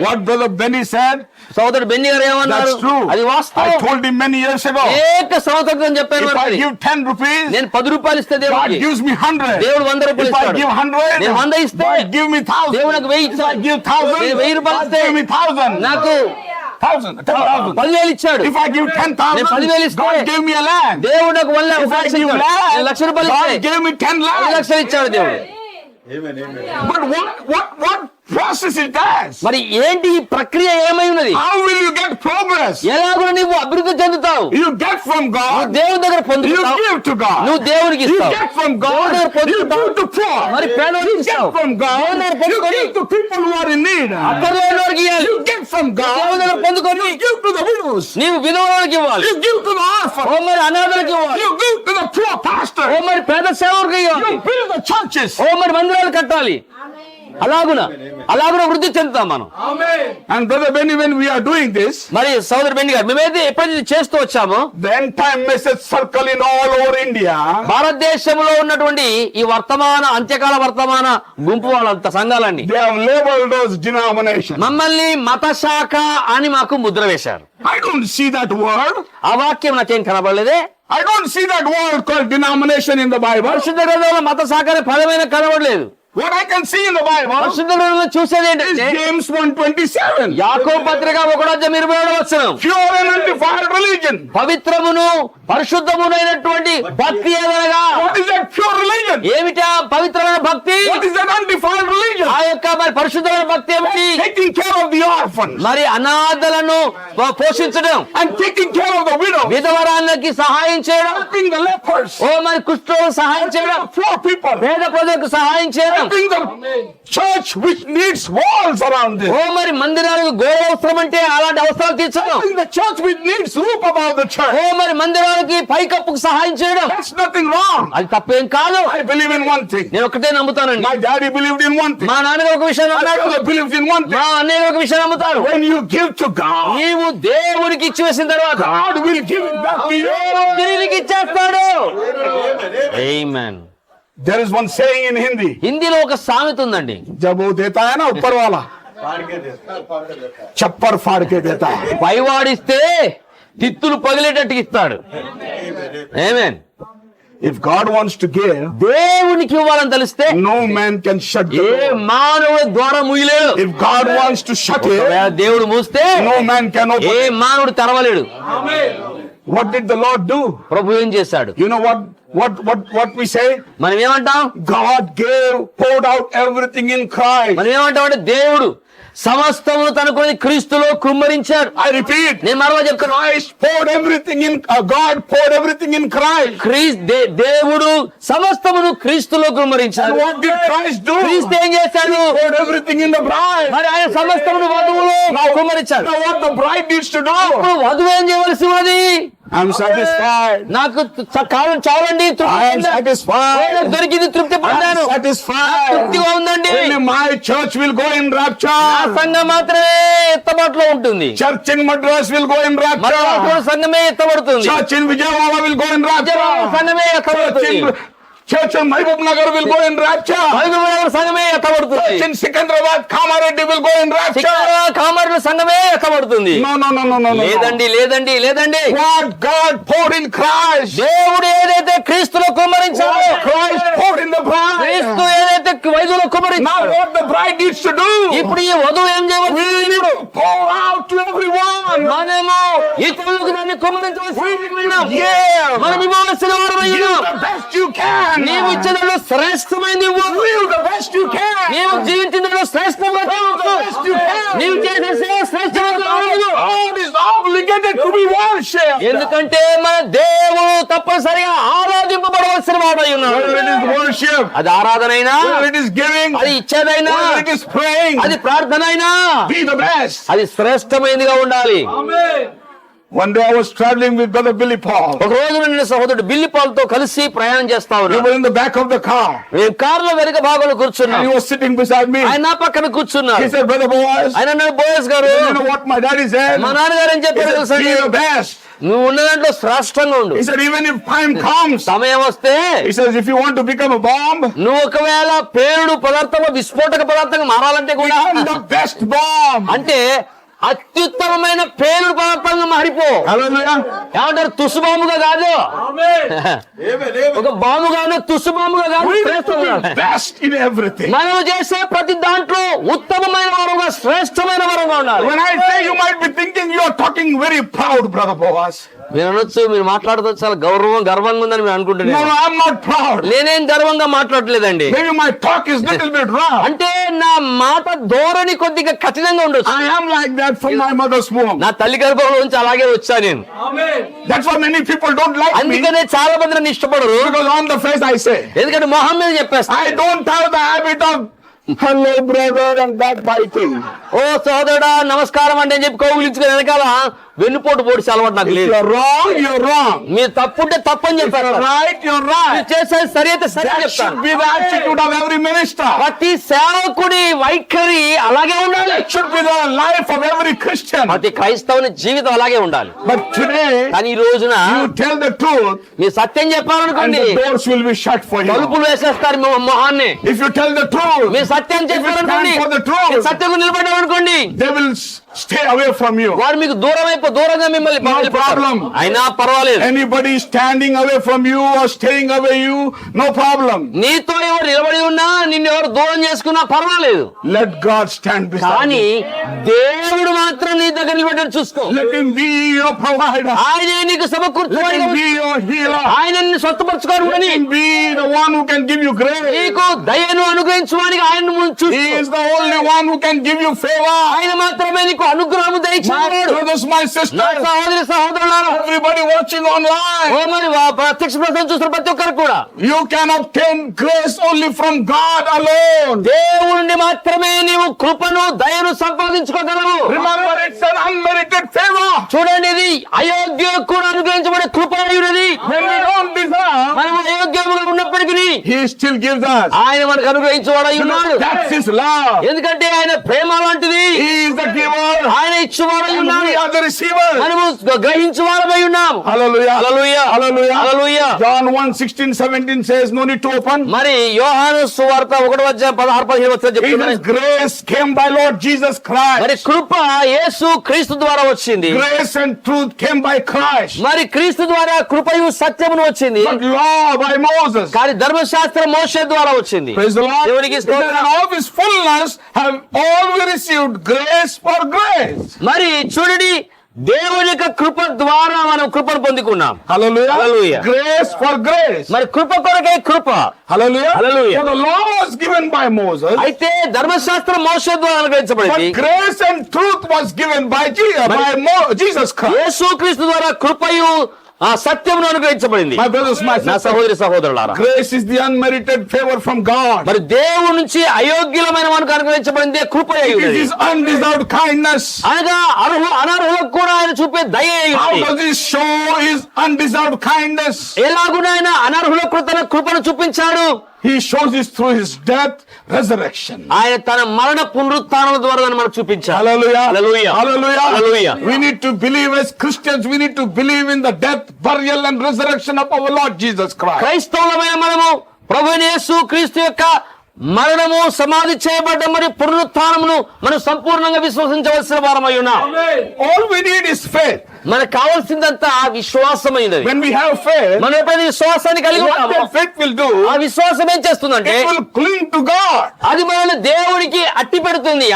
What Brother Benny said? సోదరుడు బెన్ని గారు ఏమన్నారు? That's true. అది I వాస్తవం. told him many years ago. ఏక సంవత్సరం చెప్పాను. If I give 10 rupees, నేను 10 రూపాయలు ఇస్తే God దేవుడికి, gives me 100. దేవుడు 100 రూపాయలు If I ఇస్తాడు. give 100, నేను 100 ఇస్తే God give me 1,000. దేవుడు నాకు 1000 If I ఇస్తాడు. give 1,000, నేను 1000 రూపాయలు God ఇస్తే give me 1,000. నాకు 10,000. 10,000 ఇచ్చాడు. If I give 10,000, నేను 10,000 ఇస్తే God gave me a land. దేవుడు నాకు 1 If I give నేను land, 1,00,000 రూపాయలు God ఇస్తే gave me 10 10 lakhs. లక్షలు ఇచ్చాడు దేవుడు. But what process it has? మరి ఏంటి ఈ ప్రక్రియ ఏమై ఉన్నది? How will you get progress? progress. ఎలాగో నువ్వు అభివృద్ధి చెందుతావు. You get from God. దేవుని దగ్గర You పొందుతావు. give to God. నువ్వు దేవునికి You ఇస్తావు. get from దేవుని దగ్గర God. You పొందుతావు. give to poor. మరి పేదవాడికి You get ఇస్తావు. from God. దేవుని దగ్గర You పొందుకొని give to people who are in need. అక్కర్లో ఉన్నవారికి ఇవ్వాలి. You get from దేవుని దగ్గర God. పొందుకొని You give to the widows. నీవు విధవలకు ఇవ్వాలి. You give to the oh orphans. మరి అనాథలకు ఇవ్వాలి. You give to the poor oh pastor. మరి పేద సేవకులకు ఇవ్వాలి. You build the churches. ఓ మరి మందిరాలు కట్టాలి. అలాగున వృద్ధి చెందుతాం మనం. And Brother Benny, when we are doing this, మరి సోదరు బెన్ని గారు మేమైతే ఎప్పుడైతే ఇది చేస్తూ వచ్చామో the end time message circle in all over India. భారతదేశంలో ఉన్నటువంటి ఈ అంత్యకాల వర్తమాన గుంపు వాళ్ళంత సంఘాలన్నీ They have labeled those denominations. మమ్మల్ని మత శాఖ అని మాకు ముద్ర వేశారు. I don't see that word. ఆ వాక్యం నాకేం కనబడలేదే. I don't see that word called denomination in the Bible. పరిశుద్ధ గ్రంథంలో మత శాఖ అనే పదమైన కనబడలేదు. What I can see in the Bible పరిశుద్ధ గ్రంథంలో చూసేది is ఏంటంటే James 1:27. యాకోబు పత్రిక 1:27 Pure and undefiled religion. పవిత్రమును పరిశుద్ధమునైనటువంటి భక్తి ఏదనగా. What is that pure religion? ఏమిటా పవిత్రమైన భక్తి? What is that undefiled religion? ఆ యొక్క మరి పరిశుద్ధమైన భక్తి ఏమిటి? Taking care of the orphans మరి అనాథలను పోషించడం, and taking care of the widow, విధవరాళ్ళకి సహాయం చేయడం, helping the lepers, ఓ మరి కుష్ఠరోగులకు సహాయం చేయడం, poor people, పేద ప్రజలకు సహాయం చేయడం, helping the church which needs walls around it, ఓ మరి మందిరాలకు గోడ అవసరం అంటే అలాంటి అవసరాలు తీర్చడం, helping the church which needs roof above the church. ఓ మరి మందిరాలకి పైకప్పుకు సహాయం చేయడం. That's nothing wrong. అది తప్పేం కాదు. I believe in one thing. నేను ఒకటే నమ్ముతానండి. My daddy believed in one thing. మా నాన్నగారు ఒక విషయం My నమ్ముతాడు. brother believed in one thing. మా అన్నయ్య ఒక విషయం నమ్ముతారు. When you give to God, నీవు దేవునికి ఇచ్చి వేసిన తర్వాత God will give it back to you. తిరిగి ఇచ్చేస్తాడు. ఆమేన్. There is one saying in Hindi. హిందీలో ఒక సామెత ఉందండి. जब वो देता है ना ऊपर वाला, छप्पर फाड़ के देता है. పైవాడిస్తే తిత్తులు పగిలేటట్టు ఇస్తాడు. ఆమేన్. If God wants to give, దేవునికి ఇవ్వాలని తెలిస్తే no man can shut the A door. మానవుడు ద్వారం మూయలేడు. If God wants to shut it, ఒకవేళ దేవుడు మూస్తే no man can open A it. మానవుడు తెరవలేడు. What did the Lord do? ప్రభు ఏం చేశాడు? You know what we say? మనం ఏమంటాం? God poured out everything in Christ. మనం ఏమంటాం అంటే దేవుడు సమస్తము తనకుని క్రీస్తులో కుమ్మరించాడు. I repeat, నేను మరలా చెప్తాను. Christ poured everything in, God poured everything in Christ. దేవుడు సమస్తమును క్రీస్తులో కుమ్మరించాడు. And what did Christ do? క్రీస్తు ఏం చేశాడు? Poured everything in the bride. మరి ఆయన సమస్తమును వధువులో కుమ్మరించాడు. Now what the bride needs to do? ఇప్పుడు వధువు ఏం చేయవలసి ఉన్నది? I'm satisfied. నాకు కాలం చాలండి, I am satisfied. దొరికింది, తృప్తి I పొందాను, am satisfied. తృప్తిగా ఉందండి. Only my church will go in ఆ rapture. సంఘం మాత్రమే ఎత్తబాటులో ఉంటుంది. Church in Madras will go in rapture. మరొక సంఘమే ఎత్తబడుతుంది. Church in Vijayawada will go in rapture. సంఘమే ఎత్తబడుతుంది. Church in Mahbub Nagar will go in rapture. సంఘమే ఎత్తబడుతుంది. Church in Secunderabad, Kamareddy will go in rapture. Kamareddy సంఘమే ఎత్తబడుతుంది. No. లేదండి, లేదండి, లేదండి. What God poured in Christ, దేవుడు ఏదైతే క్రీస్తులో కుమ్మరించాడో, Christ poured in the bride. క్రీస్తు ఏదైతే వైద్యులో Now కుమ్మరించాడో, what the bride needs to do? ఇప్పుడు ఈ వధువు ఏం We చేయవచ్చు? need to pour out to everyone. మనము ఇతరులకు దాన్ని కుమ్మరించవలసి Yeah. మనం ఇవ్వవలసిన వారమయ్యాం. Give the best you can. నీవు ఇచ్చేదానిలో శ్రేష్టమైనది ఇవ్వు. Live the best you can. నీవు జీవించిన శ్రేష్టంగా జీవించు. నీవు చేసే సేవ శ్రేష్టంగా ఉండదు. God is obligated to be worshipped. ఎందుకంటే మన దేవుడు తప్పనిసరిగా ఆరాధింపబడవలసిన వాడై ఉన్నాడు. Whether it is worship, అది ఆరాధనైనా, whether it is giving, అది ఇచ్చేదైనా, whether it is praying, అది ప్రార్థన అయినా, be the best. అది శ్రేష్టమైనదిగా ఉండాలి. One day I was traveling with Brother Billy Paul. ఒక రోజు నేను సహోదరుడు బిల్లి పాల్ తో కలిసి ప్రయాణం చేస్తా We ఉన్నాను. were in the back of the car. మేము కారులో వెనుక భాగంలో And కూర్చున్నాం. he was sitting beside me. ఆయన నా పక్కన కూర్చున్నారు. He said, Brother Boaz, ఆయన అన్నాడు, బోయస్ గారు, you know what my daddy said? మా నాన్నగారు ఏం He చెప్పారు said, తెలుసా? be the best. నువ్వు ఉన్న దాంట్లో శ్రేష్టంగా ఉండు. He said, even if time comes, సమయం వస్తే he says, if you want to become a bomb, నువ్వు ఒకవేళ పేలుడు పదార్థంగా విస్ఫోటక పదార్థంగా మారాలంటే కూడా become the best bomb. అంటే అత్యుత్తమమైన పేలుడు పదార్థంగా మారిపో. Hallelujah. ఏమంటారు? తుసుబాముగా కాదు, ఒక బాముగాను తుసుబాముగా కాదు, We need to శ్రేష్టంగా. be best in everything. మనం చేసే ప్రతి దాంట్లో ఉత్తమమైన వరంగా, శ్రేష్టమైన వరంగా ఉండాలి. When I say, you might be thinking you are talking very proud, Brother Boaz. మీరు అనొచ్చు, మీరు మాట్లాడుతూ చాలా గర్వంగా ఉందని మీరు No, అనుకుంటున్నారు. no, I'm not proud. నేనేం గర్వంగా మాట్లాడలేదండి. Maybe my talk is little bit rough. అంటే నా మాట ధోరణి కొద్దిగా కఠినంగా ఉండొచ్చు. I am like that from my mother's womb. నా తల్లి గర్భంలో నుంచి అలాగే వచ్చా నేను. That's why many people don't like me. అందుకనే చాలా మంది నన్ను ఇష్టపడరు. Because on the face I say, ఎందుకంటే మొహం మీద చెప్పేస్తా, I don't have the habit of hello brother and backbiting. ఓ సోదరుడా నమస్కారం అంటే అని చెప్పి కౌగిలించుకుని వెనకాల వెన్నుపోటు పొడిచి అలవాటు నాకు If లేదు. you're wrong, you're wrong. మీరు తప్పుంటే తప్పని If చెప్పారు. you're right, you're right. చేసేది సరి అయితే సరి That చెప్తాను. should be the attitude of every minister. ప్రతి సేవకుడి వైఖరి అలాగే ఉండాలి. That should be the life of every Christian. ప్రతి క్రైస్తవుని జీవితం అలాగే ఉండాలి. But today, కానీ ఈ రోజున you tell the truth మీరు సత్యం and చెప్పాలనుకోండి, the doors will be shut for you. తలుపులు వేసేస్తారు మీ మొహాన్ని. If you tell the truth, మీరు సత్యం చెప్పాలనుకోండి, for the truth, మీరు సత్యం నిలబడ్డారనుకోండి, they will stay away from you. వారు మీకు దూరంగా మిమ్మల్ని No వెళ్ళిపోతారు. problem. అయినా పర్వాలేదు. Anybody standing away from you or staying away you, no problem. నీతో ఎవరు నిలబడి ఉన్నా, నిన్ను ఎవరు దూరం చేసుకున్నా పర్వాలేదు. Let God stand beside కానీ you. దేవుడు మాత్రం నీ దగ్గర నిలబడ్డాడు చూసుకో. Let him be your provider. ఆయన నీకు Let సమకూర్చువాడు, him be your healer. ఆయన నిన్ను స్వస్థపరచుకోడు Let అని him be the one who can give you grace. నీకు దయను అనుగ్రహించువానికి ఆయన ముందు He చూసుకో. is the only one who can give you favor. ఆయన మాత్రమే నీకు అనుగ్రహము My దయచేవాడు. brothers, my నా sisters, సహోదరి సహోదరులారా, everybody watching online, ఓ మరి ప్రత్యక్ష ప్రసంగం చూస్తున్న ప్రతి ఒక్కరు కూడా you can obtain grace only from God alone. దేవుని మాత్రమే నీవు కృపను దయను సంపాదించుకోగలవు. Remember, it's an unmerited favor. చూడండి, ఇది అయోగ్యులకు కూడా అనుగ్రహించబడే కృప అయ్యున్నది. When we don't deserve, మనం అయోగ్యముగా ఉన్నప్పటికీ He still gives us. ఆయన మనకు అనుగ్రహించేవాడు అయి ఉన్నాడు. That's His love. ఎందుకంటే ఆయన ప్రేమ లాంటిది. He is the giver. ఆయన ఇచ్చేవాడు అయి And ఉన్నాడు. we are the receiver. మనము గ్రహించేవారమై ఉన్నాం. Hallelujah. Hallelujah. Hallelujah. Hallelujah. John 1:16-17 says, no need to open. మరి యోహాను సువార్త 1:16-17 It చెప్తున్నాడు. is grace came by Lord Jesus మరి Christ. కృప యేసు క్రీస్తు ద్వారా వచ్చింది. Grace and truth came by Christ. మరి క్రీస్తు ద్వారా కృపయు సత్యమును వచ్చింది. But law by Moses. కానీ ధర్మశాస్త్రం మోషే ద్వారా వచ్చింది. Praise the Lord. దేవునికి It says, and of His fullness have all we received grace for grace. మరి చూడండి, దేవుని యొక్క కృప ద్వారా మనం కృపను పొందుకున్నాం. Hallelujah. Hallelujah. Grace for grace. మరి కృప కొరకే కృప. Hallelujah. Hallelujah. So the law was given by Moses, అయితే ధర్మశాస్త్రం మోషే ద్వారా but అనుగ్రహించబడింది. grace and truth was given by Jesus Christ. యేసు క్రీస్తు ద్వారా కృపయు ఆ సత్యమును అనుగ్రహించబడింది. My brothers, my నా sisters, సహోదరి సహోదరులారా, grace is the unmerited favor from God. మరి దేవుడి నుంచి అయోగ్యులమైన మనకు అనుగ్రహించబడింది కృప అయి It ఉన్నది. is undeserved kindness. అనగా అనర్హులకు కూడా ఆయన చూపే దయ అయి How ఉన్నది. does He show His undeserved kindness? ఎలాగునైన అనర్హులకు తన కృపను చూపించాడు. He shows it through His death, resurrection. ఆయన తన మరణ పునరుత్థానం ద్వారా దాన్ని మనకు చూపించాడు. Hallelujah. Hallelujah. Hallelujah. Hallelujah. We need to believe as Christians, we need to believe in the death, burial and resurrection of our Lord Jesus Christ. క్రైస్తవులమైన మనము ప్రభువైన యేసు క్రీస్తు యొక్క మరణము, సమాధి చేయబడ్డ మరియు పునరుత్థానమును మనం సంపూర్ణంగా విశ్వసించవలసిన వారమై ఉన్నాం. All we need is faith. మనకు కావాల్సిందంతా విశ్వాసమైనది. When we have faith, మనం ఎప్పుడైతే విశ్వాసాన్ని కలిగి what ఉంటామో, that faith will do, ఆ విశ్వాసం ఏం చేస్తుందంటే it will cling to God. అది మనల్ని దేవుడికి అంటి పెడుతుంది.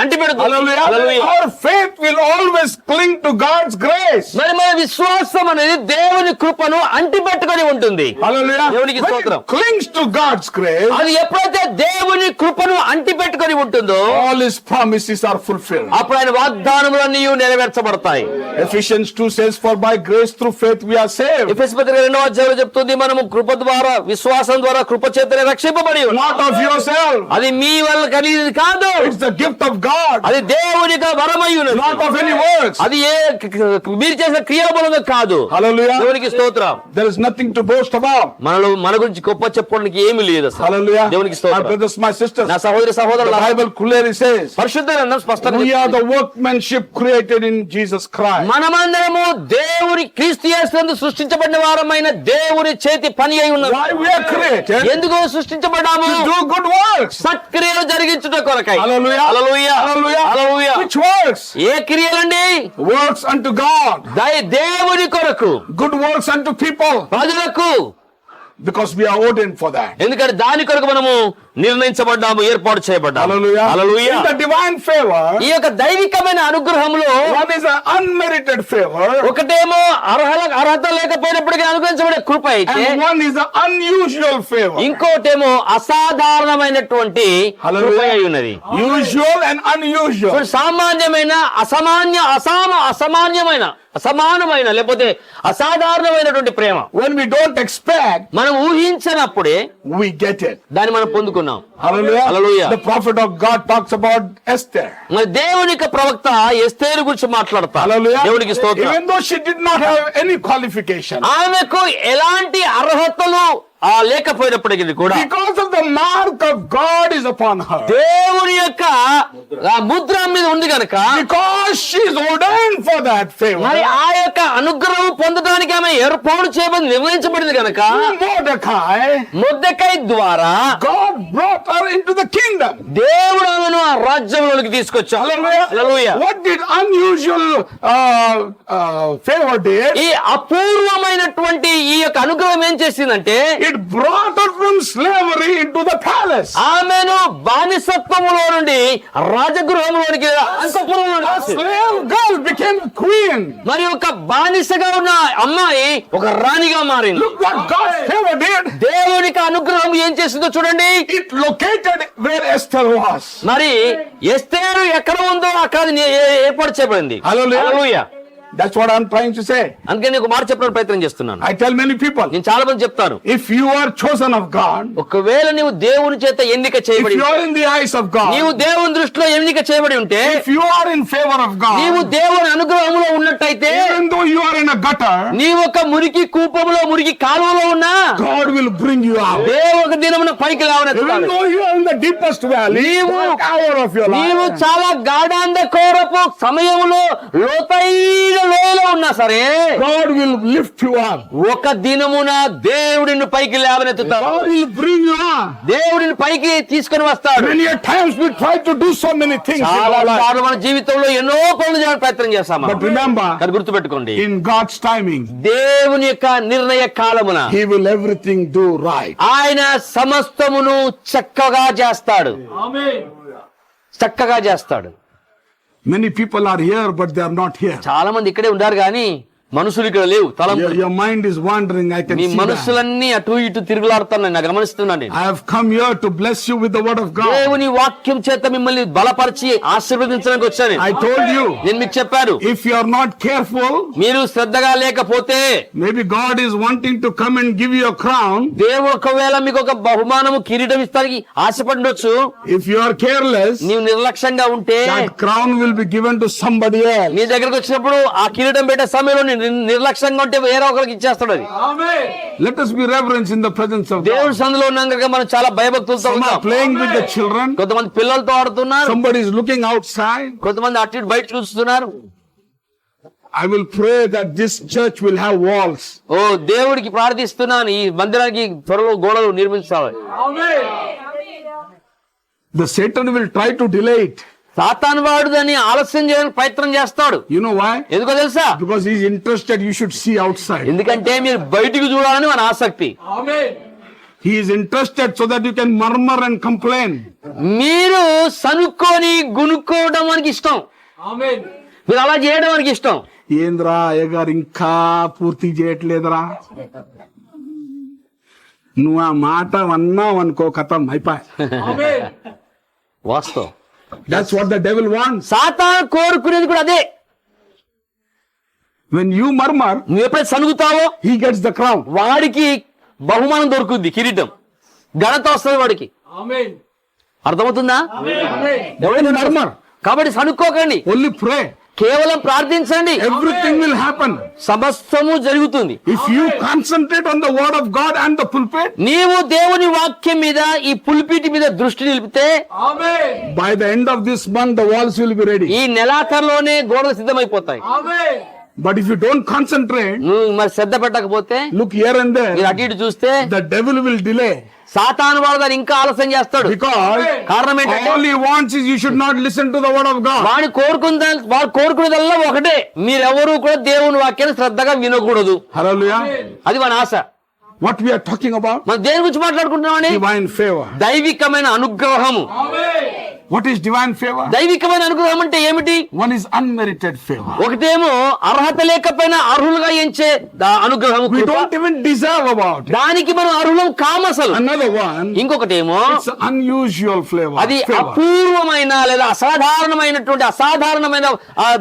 Hallelujah. Our faith will always cling to God's grace. మరి మన విశ్వాసం అనేది దేవుని కృపను అంటి పెట్టుకొని ఉంటుంది. Hallelujah. దేవునికి When స్తోత్రం. it clings to God's grace, అది ఎప్పుడైతే దేవుని కృపను అంటి పెట్టుకొని ఉంటుందో all His promises are fulfilled. అప్పుడు ఆయన వాగ్దానములన్నీ నెరవేర్చబడతాయి. Ephesians 2 says, for by grace through faith we are saved. ఎఫెసీ పత్రిక 2వ చెప్తుంది, మనము కృప ద్వారా, విశ్వాసం ద్వారా కృప చేతనే రక్షింపబడి ఉన్నాం. Not of yourself. అది మీ వల్ల కలిగింది కాదు, It's the gift of God. అది దేవుని యొక్క వరమై ఉన్నది. Not of any works. అది మీరు చేసిన క్రియాబలంగా కాదు. Hallelujah. దేవునికి స్తోత్రం. There is nothing to boast about. మన గురించి గొప్ప చెప్పుకోవడానికి ఏమీ లేదు అసలు. Hallelujah. దేవునికి My స్తోత్రం. brothers, my sisters, నా సహోదరి the సహోదరుల Bible clearly says, పరిశుద్ధ గ్రంథం స్పష్టంగా we are చెప్తుంది, the workmanship created in Jesus Christ. మనమందరము దేవుని క్రీస్తు యేసునందు సృష్టించబడిన వారమైన దేవుని చేతి పని అయి ఉన్నాము. Why we are created? ఎందుకు సృష్టించబడ్డాము? To do good works. సత్క్రియలు జరిగించుట కొరకై. Hallelujah. Hallelujah. Hallelujah. Hallelujah. Which works? A క్రియలండి? Works unto God. దేవుని కొరకు, Good works unto people. ప్రజలకు. Because we are ordained for that. ఎందుకంటే దాని కొరకు మనము నిర్ణయించబడ్డాము, ఏర్పాటు చేయబడ్డాము. Hallelujah. Hallelujah. In the divine favor, ఈ యొక్క దైవికమైన అనుగ్రహంలో one is an unmerited favor, ఒకటేమో అర్హత లేకపోయినప్పటికీ అనుగ్రహించబడే కృప అయితే, and one is an unusual favor. ఇంకోటేమో అసాధారణమైనటువంటి Hallelujah. కృప అయి ఉన్నది. Usual and unusual. ఇప్పుడు సామాన్యమైన అసమానమైన లేకపోతే అసాధారణమైనటువంటి ప్రేమ When we don't expect, మనం ఊహించినప్పుడే we get it. దాన్ని మనం పొందుకున్నాం. Hallelujah. Hallelujah. The prophet of God talks about Esther. మరి దేవుని యొక్క ప్రవక్త ఎస్తేరు గురించి మాట్లాడతారు. Hallelujah. దేవునికి స్తోత్రం. Even though she did not have any qualification, ఆమెకు ఎలాంటి అర్హతలు లేకపోయినప్పటికీ కూడా, because of the mark of God is upon her, దేవుని యొక్క ముద్ర మీద ఉంది కనుక, because she is ordained for that favor, మరి ఆ యొక్క అనుగ్రహం పొందడానికి ఆమె ఏర్పాటు చేయబడి నిర్ణయించబడింది కనుక, మొర్దెకై ద్వారా God brought her into the kingdom. దేవుడు ఆమెను ఆ రాజ్యంలోకి తీసుకొచ్చాడు. హల్లెలూయా. What did unusual favor did? ఈ అపూర్వమైనటువంటి ఈ యొక్క అనుగ్రహం ఏం చేసిందంటే, It brought her from slavery into the palace. ఆమెను బానిసత్వములో నుండి రాజగృహంలోనికి, అంతఃపురంలోనికి A slave girl became queen. మరి ఒక బానిసగా ఉన్న అమ్మాయి ఒక రాణిగా మారింది. Look what God's favor did. దేవునికి అనుగ్రహం ఏం చేసిందో చూడండి. It located where Esther was. మరి ఎస్తేరు ఎక్కడ ఉందో అక్కడ అది ఏర్పాటు చేయబడింది. Hallelujah. Hallelujah. That's what I'm trying to say. అందుకే నేను ఒక మాట చెప్పడానికి ప్రయత్నం చేస్తున్నాను. I tell many people, నేను చాలా మంది చెప్తాను, if you are chosen of God, ఒకవేళ నీవు దేవుని చేత ఎన్నిక if చేయబడి, you are in the eyes of నీవు God, దేవుని దృష్టిలో ఎన్నిక చేయబడి ఉంటే, if you are in favor of నీవు God, దేవుని అనుగ్రహంలో ఉన్నట్టయితే, even though you are in a gutter, నీవు ఒక మురికి కూపంలో, మురికి కాలువలో ఉన్నా, God will bring you out. దేవుడు ఒక దినమున పైకి Even లేవనెత్తుతాడు. though you are in the deepest valley, నీవు- hour of your నీవు life, చాలా గాఢాంధకారపు సమయంలో లోతైన లోయలో ఉన్నా సరే, God will lift you up. ఒక దినమున దేవుడిని పైకి లేవనెత్తుతాడు. God will bring you up. దేవుడిని పైకి తీసుకొని వస్తాడు. Many a times we try to do so many things in చాలా our life. సార్లు మన జీవితంలో ఎన్నో పనులు చేయడానికి ప్రయత్నం చేస్తాము. But remember, కానీ గుర్తుపెట్టుకోండి, in God's timing, దేవుని యొక్క నిర్ణయ కాలమున He will everything do right. ఆయన సమస్తమును చక్కగా చేస్తాడు. చక్కగా చేస్తాడు. Many people are here, but they are not here. చాలా మంది ఇక్కడే ఉండారు కానీ మనుషులు ఇక్కడ లేవు. Your mind is wandering. I can me see that. మనసులన్నీ అటు ఇటు తిరుగులాడుతున్నాయి. నేను గమనిస్తున్నాను. I have come here to bless you with the word of God. దేవుని వాక్యం చేత మిమ్మల్ని బలపరిచి ఆశీర్వదించడానికి వచ్చాను. I told you, నేను మీకు చెప్పాను, if you are not careful, మీరు శ్రద్ధగా లేకపోతే maybe God is wanting to come and give you a crown. దేవుడు ఒకవేళ మీకు ఒక బహుమానము, కిరీటం ఇస్తానికి ఆశపడవచ్చు. If you are careless, నీవు నిర్లక్ష్యంగా ఉంటే that crown will be given to somebody else. నీ దగ్గరకు వచ్చినప్పుడు ఆ కిరీటం పెట్టే సమయంలో నిర్లక్ష్యంగా ఉంటే వేరే ఒకరికి ఇచ్చేస్తాడు. అది Let us be reverent in the presence of God. దేవుడి సందులో ఉన్నాం కనుక మనం చాలా భయభక్తులతో Some are ఉన్నాం. playing with the children. కొంతమంది పిల్లలతో ఆడుతున్నారు, Somebody is looking outside. కొంతమంది అటు ఇటు బయట చూస్తున్నారు. I will pray that this church will have walls. ఓ దేవుడికి ప్రార్థిస్తున్నాను, ఈ మందిరానికి త్వరలో గోడలు నిర్మించాలి. The Satan will try to delay it. సాతాను వాడు దాన్ని ఆలస్యం చేయడానికి ప్రయత్నం చేస్తాడు. You know why? ఎందుకో తెలుసా? Because he is interested you should see outside. ఎందుకంటే మీరు బయటికి చూడాలని మన ఆసక్తి. He is interested so that you can murmur and complain. మీరు సనుక్కొని గునుక్కోవడం మనకి ఇష్టం. మీరు అలా చేయడం మనకి ఇష్టం. ఏంద్రా అయ్యగారు ఇంకా పూర్తి చేయట్లేదురా, నువ్వు ఆ మాట అన్నావు అనుకో, కథం అయిపోయి. వాస్తవం. That's what the devil wants. సాతాను కోరుకునేది కూడా అదే. When you murmur, నువ్వు ఎప్పుడైతే సనుగుతావో he gets the crown. వాడికి బహుమానం దొరుకుద్ది, కిరీటం, ఘనత వస్తుంది వాడికి. అర్థమవుతుందా? Don't murmur. కాబట్టి సనుక్కోకండి, Only pray. కేవలం ప్రార్థించండి. Everything will happen. సమస్తము జరుగుతుంది. If you concentrate on the word of God and the pulpit, నీవు దేవుని వాక్యం మీద, ఈ పుల్పిటి మీద దృష్టి నిలిపితే, by the end of this month the walls will be ready. ఈ నెలాఖరులోనే గోడలు సిద్ధమైపోతాయి. But if you don't concentrate, నువ్వు మరి శ్రద్ధ పెట్టకపోతే, look here and మీరు there, అటు ఇటు చూస్తే, the devil will delay. సాతాను వాడు దాన్ని ఇంకా ఆలస్యం చేస్తాడు. Because కారణం ఏంటంటే, all he wants is you should not listen to the word of God. వాడు కోరుకునేదల్లా ఒకటే, మీరెవరూ కూడా దేవుని వాక్యాన్ని శ్రద్ధగా వినకూడదు. Hallelujah. అది వాని ఆశ. What we are talking about? మనం దేని గురించి మాట్లాడుకుంటున్నామని? Divine favor. దైవికమైన అనుగ్రహము. What is divine favor? దైవికమైన అనుగ్రహం అంటే ఏమిటి? One is unmerited favor. ఒకటేమో అర్హత లేకపోయినా అర్హులుగా ఎంచే అనుగ్రహం. We don't even deserve about it. దానికి మనం అర్హులం కాము అసలు. Another one, ఇంకొకటేమో it's unusual favor. అది అపూర్వమైన లేదా అసాధారణమైన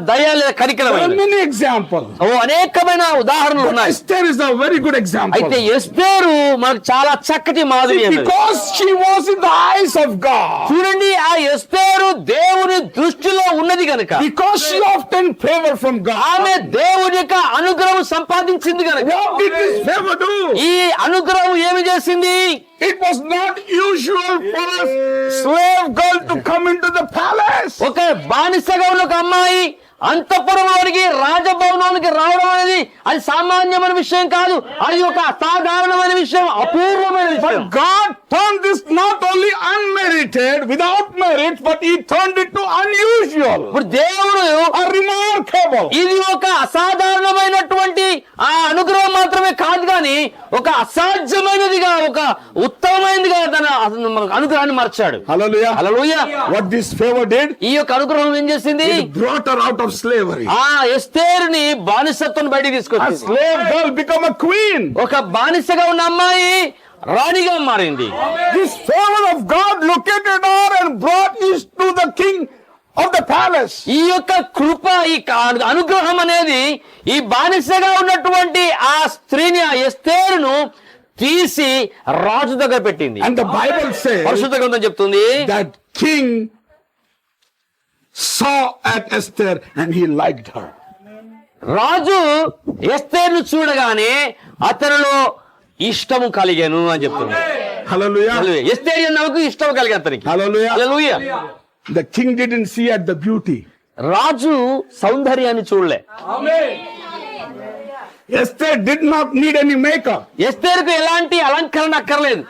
దయ లేదా There are కనికరమైన. many examples. అనేకమైన ఉదాహరణలు But ఉన్నాయి. Esther is a very good example. అయితే ఎస్తేరు మనకు చాలా చక్కటి మాదిరి అన్నది. Because she was in the eyes of God. చూడండి, ఆ ఎస్తేరు దేవుని దృష్టిలో ఉన్నది గనుక, Because she obtained favor from God. ఆమె దేవుని యొక్క అనుగ్రహం సంపాదించింది గనుక, What did this favor do? ఈ అనుగ్రహం ఏమి చేసింది? It was not usual for a slave girl to come into the palace. ఒక బానిసగా ఉన్న ఒక అమ్మాయి అంతఃపురంలోనికి రాజభవనానికి రావడం అనేది అది సామాన్యమైన విషయం కాదు. అది ఒక అసాధారణమైన విషయం, అపూర్వమైన విషయం. But God turned this not only unmerited, without merit, but He turned it to unusual, ఇప్పుడు దేవుడు or remarkable. ఇది ఒక అసాధారణమైనటువంటి ఆ అనుగ్రహం మాత్రమే కాదు, కానీ ఒక అసాధ్యమైనదిగా, ఒక ఉత్తమమైనదిగా తన అనుగ్రహాన్ని మార్చాడు. Hallelujah. Hallelujah. What this favor did? ఈ యొక్క అనుగ్రహం ఏం చేసింది? It brought her out of slavery. ఆ ఎస్తేరుని బానిసత్వం బయటికి A తీసుకొచ్చింది. slave girl become a queen. ఒక బానిసగా ఉన్న అమ్మాయి రాణిగా మారింది. This favor of God located her and brought this to the king of the palace. ఈ యొక్క కృప, ఈ అనుగ్రహం అనేది ఈ బానిసగా ఉన్నటువంటి ఆ స్త్రీని, ఆ ఎస్తేరును తీసి రాజు దగ్గర పెట్టింది. And the Bible says పరిశుద్ధ గ్రంథం చెప్తుంది, that king saw at Esther and he liked her. రాజు ఎస్తేరును చూడగానే అతనిలో ఇష్టము కలిగాను అని చెప్తుంది. Hallelujah. హల్లెలూయా. ఎస్తేరు అన్నకు ఇష్టం కలిగి అతనికి. Hallelujah. Hallelujah. The king didn't see at the beauty. రాజు సౌందర్యాన్ని చూడలే. Esther did not need any makeup. ఎస్తేరుకు ఎలాంటి అలంకరణ అక్కర్లేదు.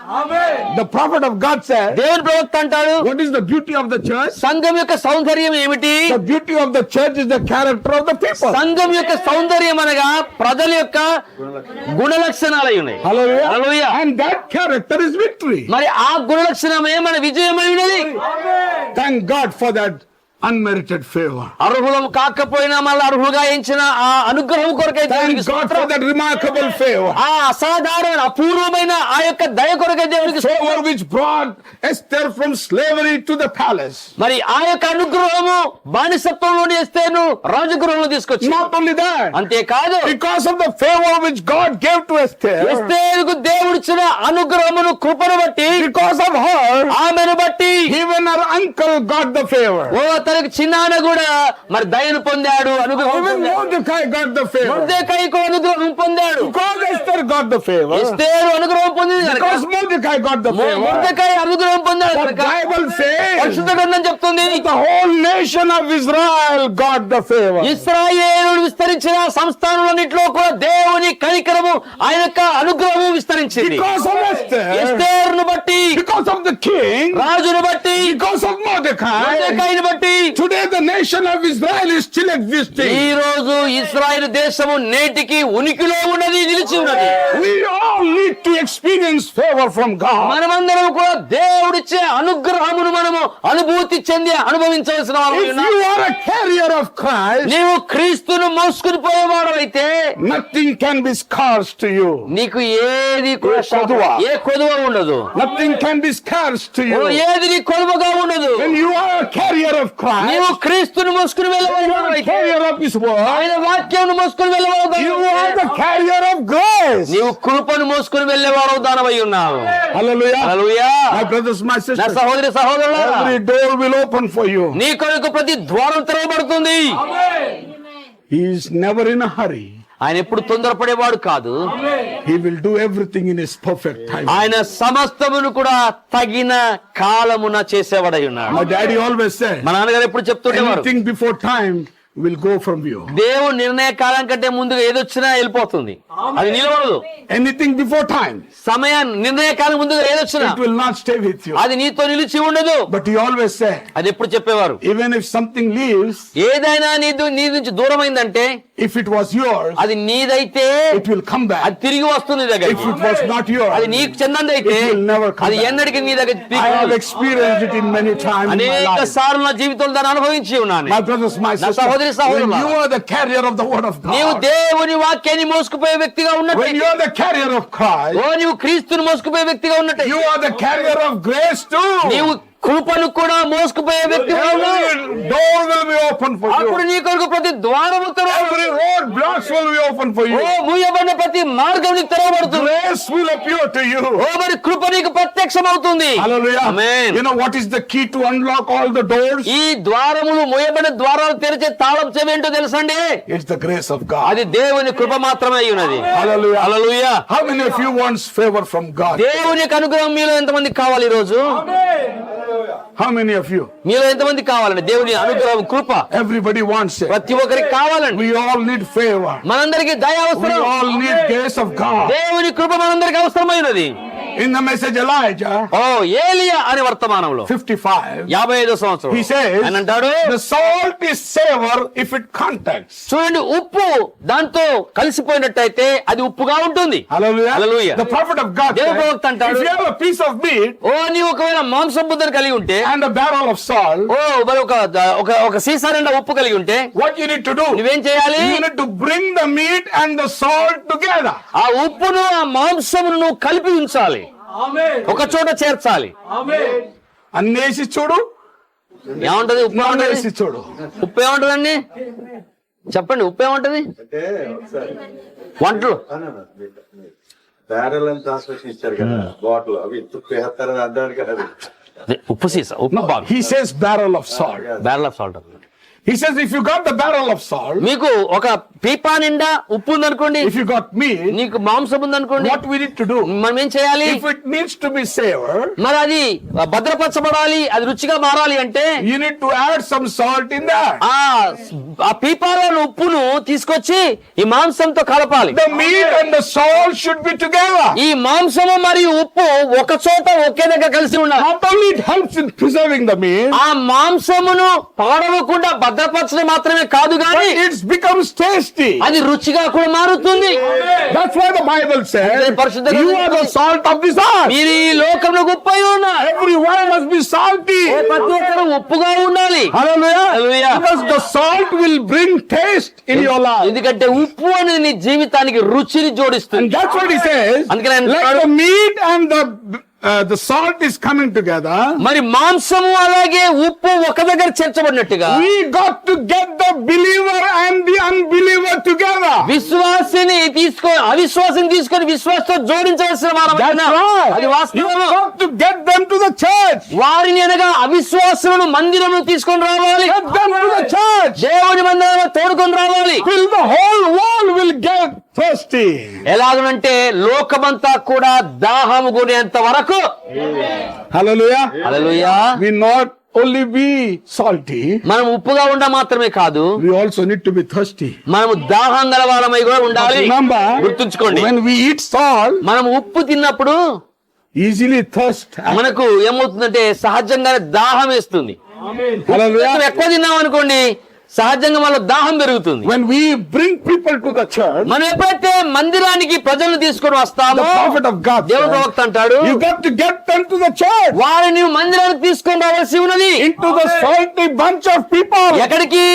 The prophet of God said, దేవుని ప్రవక్త అంటాడు, what is the beauty of the church? సంఘం యొక్క సౌందర్యం ఏమిటి? The beauty of the church is the character of the people. సంఘం యొక్క సౌందర్యం అనగా ప్రజల యొక్క గుణ లక్షణాలు ఉన్నాయి. Hallelujah. Hallelujah. And that character is victory. మరి ఆ గుణ లక్షణమే మన విజయమై ఉన్నది. Thank God for that unmerited favor. అర్హులం కాకపోయినా మళ్ళీ అర్హులుగా ఎంచిన ఆ అనుగ్రహం కొరకై Thank దేవునికి God స్తోత్రం. for that remarkable favor. ఆ అసాధారణ అపూర్వమైన ఆ యొక్క దయ కొరకై దేవునికి స్తోత్రం. Favor which brought Esther from slavery to the palace. మరి ఆ యొక్క అనుగ్రహము బానిసత్వంలోని ఎస్తేరును రాజగృహంలో తీసుకొచ్చి, Not only that, అంతేకాదు because of the favor which God gave to Esther, ఎస్తేరుకు దేవుడిచ్చిన అనుగ్రహమును కృపను బట్టి, because of her, ఆమెను బట్టి even her uncle got the favor. తనకు చిన్నాన్న కూడా మరి దయను పొందాడు, అనుగ్రహం Even పొందాడు. Mordecai got the favor. మొర్దెకైకు అనుగ్రహం పొందాడు. Because Esther got the favor. ఎస్తేరు అనుగ్రహం పొందింది కనుక, Because Mordecai got the favor. Mordecai అనుగ్రహం పొందాడు The కనుక Bible says పరిశుద్ధ గ్రంథం చెప్తుంది, the whole nation of Israel got the favor. ఇశ్రాయేలు విస్తరించిన సంస్థానాలన్నింటిలో కూడా దేవుని కనికరము, ఆయన యొక్క అనుగ్రహము విస్తరించింది. Because of Esther, ఎస్తేరును బట్టి, because of the king, రాజును బట్టి, because of Mordecai, మొర్దెకైని బట్టి, today the nation of Israel is still existing. ఈ రోజు ఇశ్రాయేలు దేశము నేటికి ఉనికిలో ఉన్నది, నిలిచి ఉన్నది. We all need to experience favor from God. మనమందరం కూడా దేవుడిచ్చే అనుగ్రహమును మనము అనుభూతి చెంది అనుభవించవలసిన వారమై If ఉన్నాం. you are a carrier of Christ, నీవు క్రీస్తును మోసుకుని పోయేవాడవైతే nothing can be scarce to you. నీకు ఏది కూడా కొదువ. ఏ కొదువ ఉండదు. Nothing can be scarce to you. ఏది నీ కొలువుగా ఉండదు. When you are a carrier of నీవు Christ, క్రీస్తును మోసుకుని you are a వెళ్ళవాడవైతే, carrier of His word. ఆయన వాక్యాన్ని మోసుకుని You are వెళ్ళవాడు. the carrier of grace. నీవు కృపను మోసుకుని వెళ్ళేవాడు దానవై ఉన్నావు. Hallelujah. Hallelujah. My brothers, my నా sisters, సహోదరి సహోదరులారా, every door will open for you. నీ కొరకు ప్రతి ద్వారం తెరవబడుతుంది. He is never in a hurry. ఆయన ఎప్పుడు తొందరపడేవాడు కాదు. He will do everything in His perfect time. ఆయన సమస్తమును కూడా తగిన కాలమున చేసేవాడై ఉన్నాడు. My daddy always said, మా నాన్నగారు ఎప్పుడు చెప్తుండేవారు, anything before time will go from you. దేవుడు నిర్ణయ కాలం కంటే ముందుగా ఏదొచ్చినా వెళ్ళిపోతుంది, అది నిలవదు. Anything before time, సమయం నిర్ణయ కాలం ముందుగా ఏదొచ్చినా it will not stay with you. అది నీతో నిలిచి ఉండదు. But he always said, అది ఎప్పుడు చెప్పేవారు, even if something leaves, ఏదైనా నీ నుంచి దూరమైందంటే if it was yours, అది నీదైతే it will come back. అది తిరిగి వస్తుంది దగ్గర. If it was not yours, అది నీకు చెందందైతే it will never come అది back. ఎన్నటికీ నీ దగ్గర I తిరిగి have రాదు. experienced it in many times in my అనేక life. సార్లు నా జీవితంలో దాన్ని అనుభవించి ఉన్నాను. My brothers, my నా sisters, సహోదరి, when సహోదరులారా, you are the carrier of the word of నీవు God, దేవుని వాక్యాన్ని మోసుకుపోయే వ్యక్తిగా when ఉన్నట్టు, you are the carrier of Christ, నీవు క్రీస్తుని మోసుకుపోయే వ్యక్తిగా ఉన్నట్టు, you are the carrier of grace too. నీవు కృపను కూడా మోసుకుపోయే వ్యక్తిగా ఉన్నావు. Every door will be open for అప్పుడు you. నీ కొరకు ప్రతి ద్వారము Every తెరవబడుతుంది. road blocks will be open for you. మూయబడిన ప్రతి మార్గం నీకు తెరవబడుతుంది. Grace will appear to you. మరి కృప నీకు ప్రత్యక్షమవుతుంది. Hallelujah. Amen. You know what is the key to unlock all the doors? ఈ ద్వారములు మూయబడిన ద్వారాలు తెరిచే తాళం చెవి ఏంటో తెలుసండి? It's the grace of God. అది దేవుని కృప మాత్రమే అయి ఉన్నది. Hallelujah. Hallelujah. How many of you wants favor from God? దేవుని యొక్క అనుగ్రహం మీలో ఎంతమందికి కావాలి ఈ రోజు? How many of you? మీలో ఎంతమందికి కావాలండి దేవుని అనుగ్రహం, కృప? Everybody wants it. ప్రతి ఒక్కరికి కావాలండి. We all need favor. మనందరికి దయ We అవసరం. all need grace of God. దేవుని కృప మనందరికి అవసరమైనది. In the message Elijah ఏలియా అనే వర్తమానంలో 55, 55వ సంవత్సరం he says, ఆయన అంటాడు, the salt is savor if it contacts. చూడండి, ఉప్పు దాంతో కలిసిపోయినట్టయితే అది ఉప్పుగా ఉంటుంది. Hallelujah. Hallelujah. The prophet of God దేవుని said, ప్రవక్త అంటాడు, if you have a piece of meat నీవు ఒకవేళ మాంసం ముద్దను కలిగి ఉంటే, and a barrel of salt, మరి ఒక సీసా నిండా ఉప్పు కలిగి ఉంటే, what you need to do? నువ్వేం చేయాలి? You need to bring the meat and the salt together. ఆ ఉప్పును ఆ మాంసమును నువ్వు కలిపి ఉంచాలి, ఒక చోట చేర్చాలి. అన్నేసి చూడు, ఏమంటది ఉప్పు? అన్నేసి చూడు. ఉప్పు ఏమంటదండి? చెప్పండి, ఉప్పు ఏమంటది? అంటే ఒకసారి వంటలు బ్యారెల్ అని ట్రాన్స్లేషన్ ఇచ్చారు కదా, బాటిల్ అవి తుప్పు వేస్తారని అర్థానికి కాదు. ఉప్పు సీసా, ఉప్పు బాగా, He says barrel of salt. Barrel of salt. He says if you got the barrel of salt, మీకు ఒక పీపా నిండా ఉప్పు ఉందనుకోండి, if you got meat, నీకు మాంసం ఉందనుకోండి, what we need to do? మనం ఏం చేయాలి? If it needs to be savored, మరి అది భద్రపరచబడాలి, అది రుచిగా మారాలి అంటే you need to add some salt in there. ఆ పీపాలో ఉప్పును తీసుకొచ్చి ఈ మాంసంతో కలపాలి. The meat and the salt should be together. ఈ మాంసము మరియు ఉప్పు ఒక చోట ఒకే దగ్గర కలిసి ఉండాలి. Not only it helps in preserving the meat, ఆ మాంసమును పాడవకుండా భద్రపరచడం మాత్రమే కాదు but గాని it becomes tasty. అది రుచిగా కూడా మారుతుంది. That's why the Bible says, పరిశుద్ధ you are the salt of this earth. మీరు ఈ లోకంలో ఉప్పై ఉన్నారు. Everyone must be salty. ప్రతి ఒక్కరు ఉప్పుగా ఉండాలి. Hallelujah. Hallelujah. Because the salt will bring taste in your life. ఎందుకంటే ఉప్పు అనేది నీ జీవితానికి రుచిని జోడిస్తుంది. And that's what he says. అందుకని ఆయన Like the meat and the salt is coming together. మరి మాంసము అలాగే ఉప్పు ఒక దగ్గర చేర్చబడినట్టుగా We got to get the believer and the unbeliever together. విశ్వాసిని అవిశ్వాసిని తీసుకొని విశ్వాసంతో జోడించవలసిన వారం. That's right. అది You వాస్తవం. got to get them to the church. వారిని అనగా అవిశ్వాసులను మందిరము తీసుకొని రావాలి. Get them to the church. దేవుని మందిరంలో తోడుకొని రావాలి. Till the whole world will get thirsty. ఎలాగనంటే లోకమంతా కూడా దాహము కొనేంత వరకు. Hallelujah. Hallelujah. We not only be salty, మనం ఉప్పుగా ఉండ మాత్రమే కాదు, we also need to be thirsty. మనము దాహం గలవారమై కూడా ఉండాలి. Remember, గుర్తుంచుకోండి, when we eat salt, మనం ఉప్పు తిన్నప్పుడు easily thirst. మనకు ఏమవుతుందంటే సహజంగానే దాహం వేస్తుంది. Hallelujah. ఎక్కువ తిన్నాం అనుకోండి, సహజంగా మన దాహం పెరుగుతుంది. When we bring people to the church, మనం ఎప్పుడైతే మందిరానికి ప్రజలను తీసుకొని the వస్తామో, prophet of God దేవుడు said, ప్రవక్త అంటాడు, you got to get them to the church, వారిని మందిరానికి తీసుకొని రావాల్సి ఉన్నది. into the salty bunch of people. ఎక్కడికి?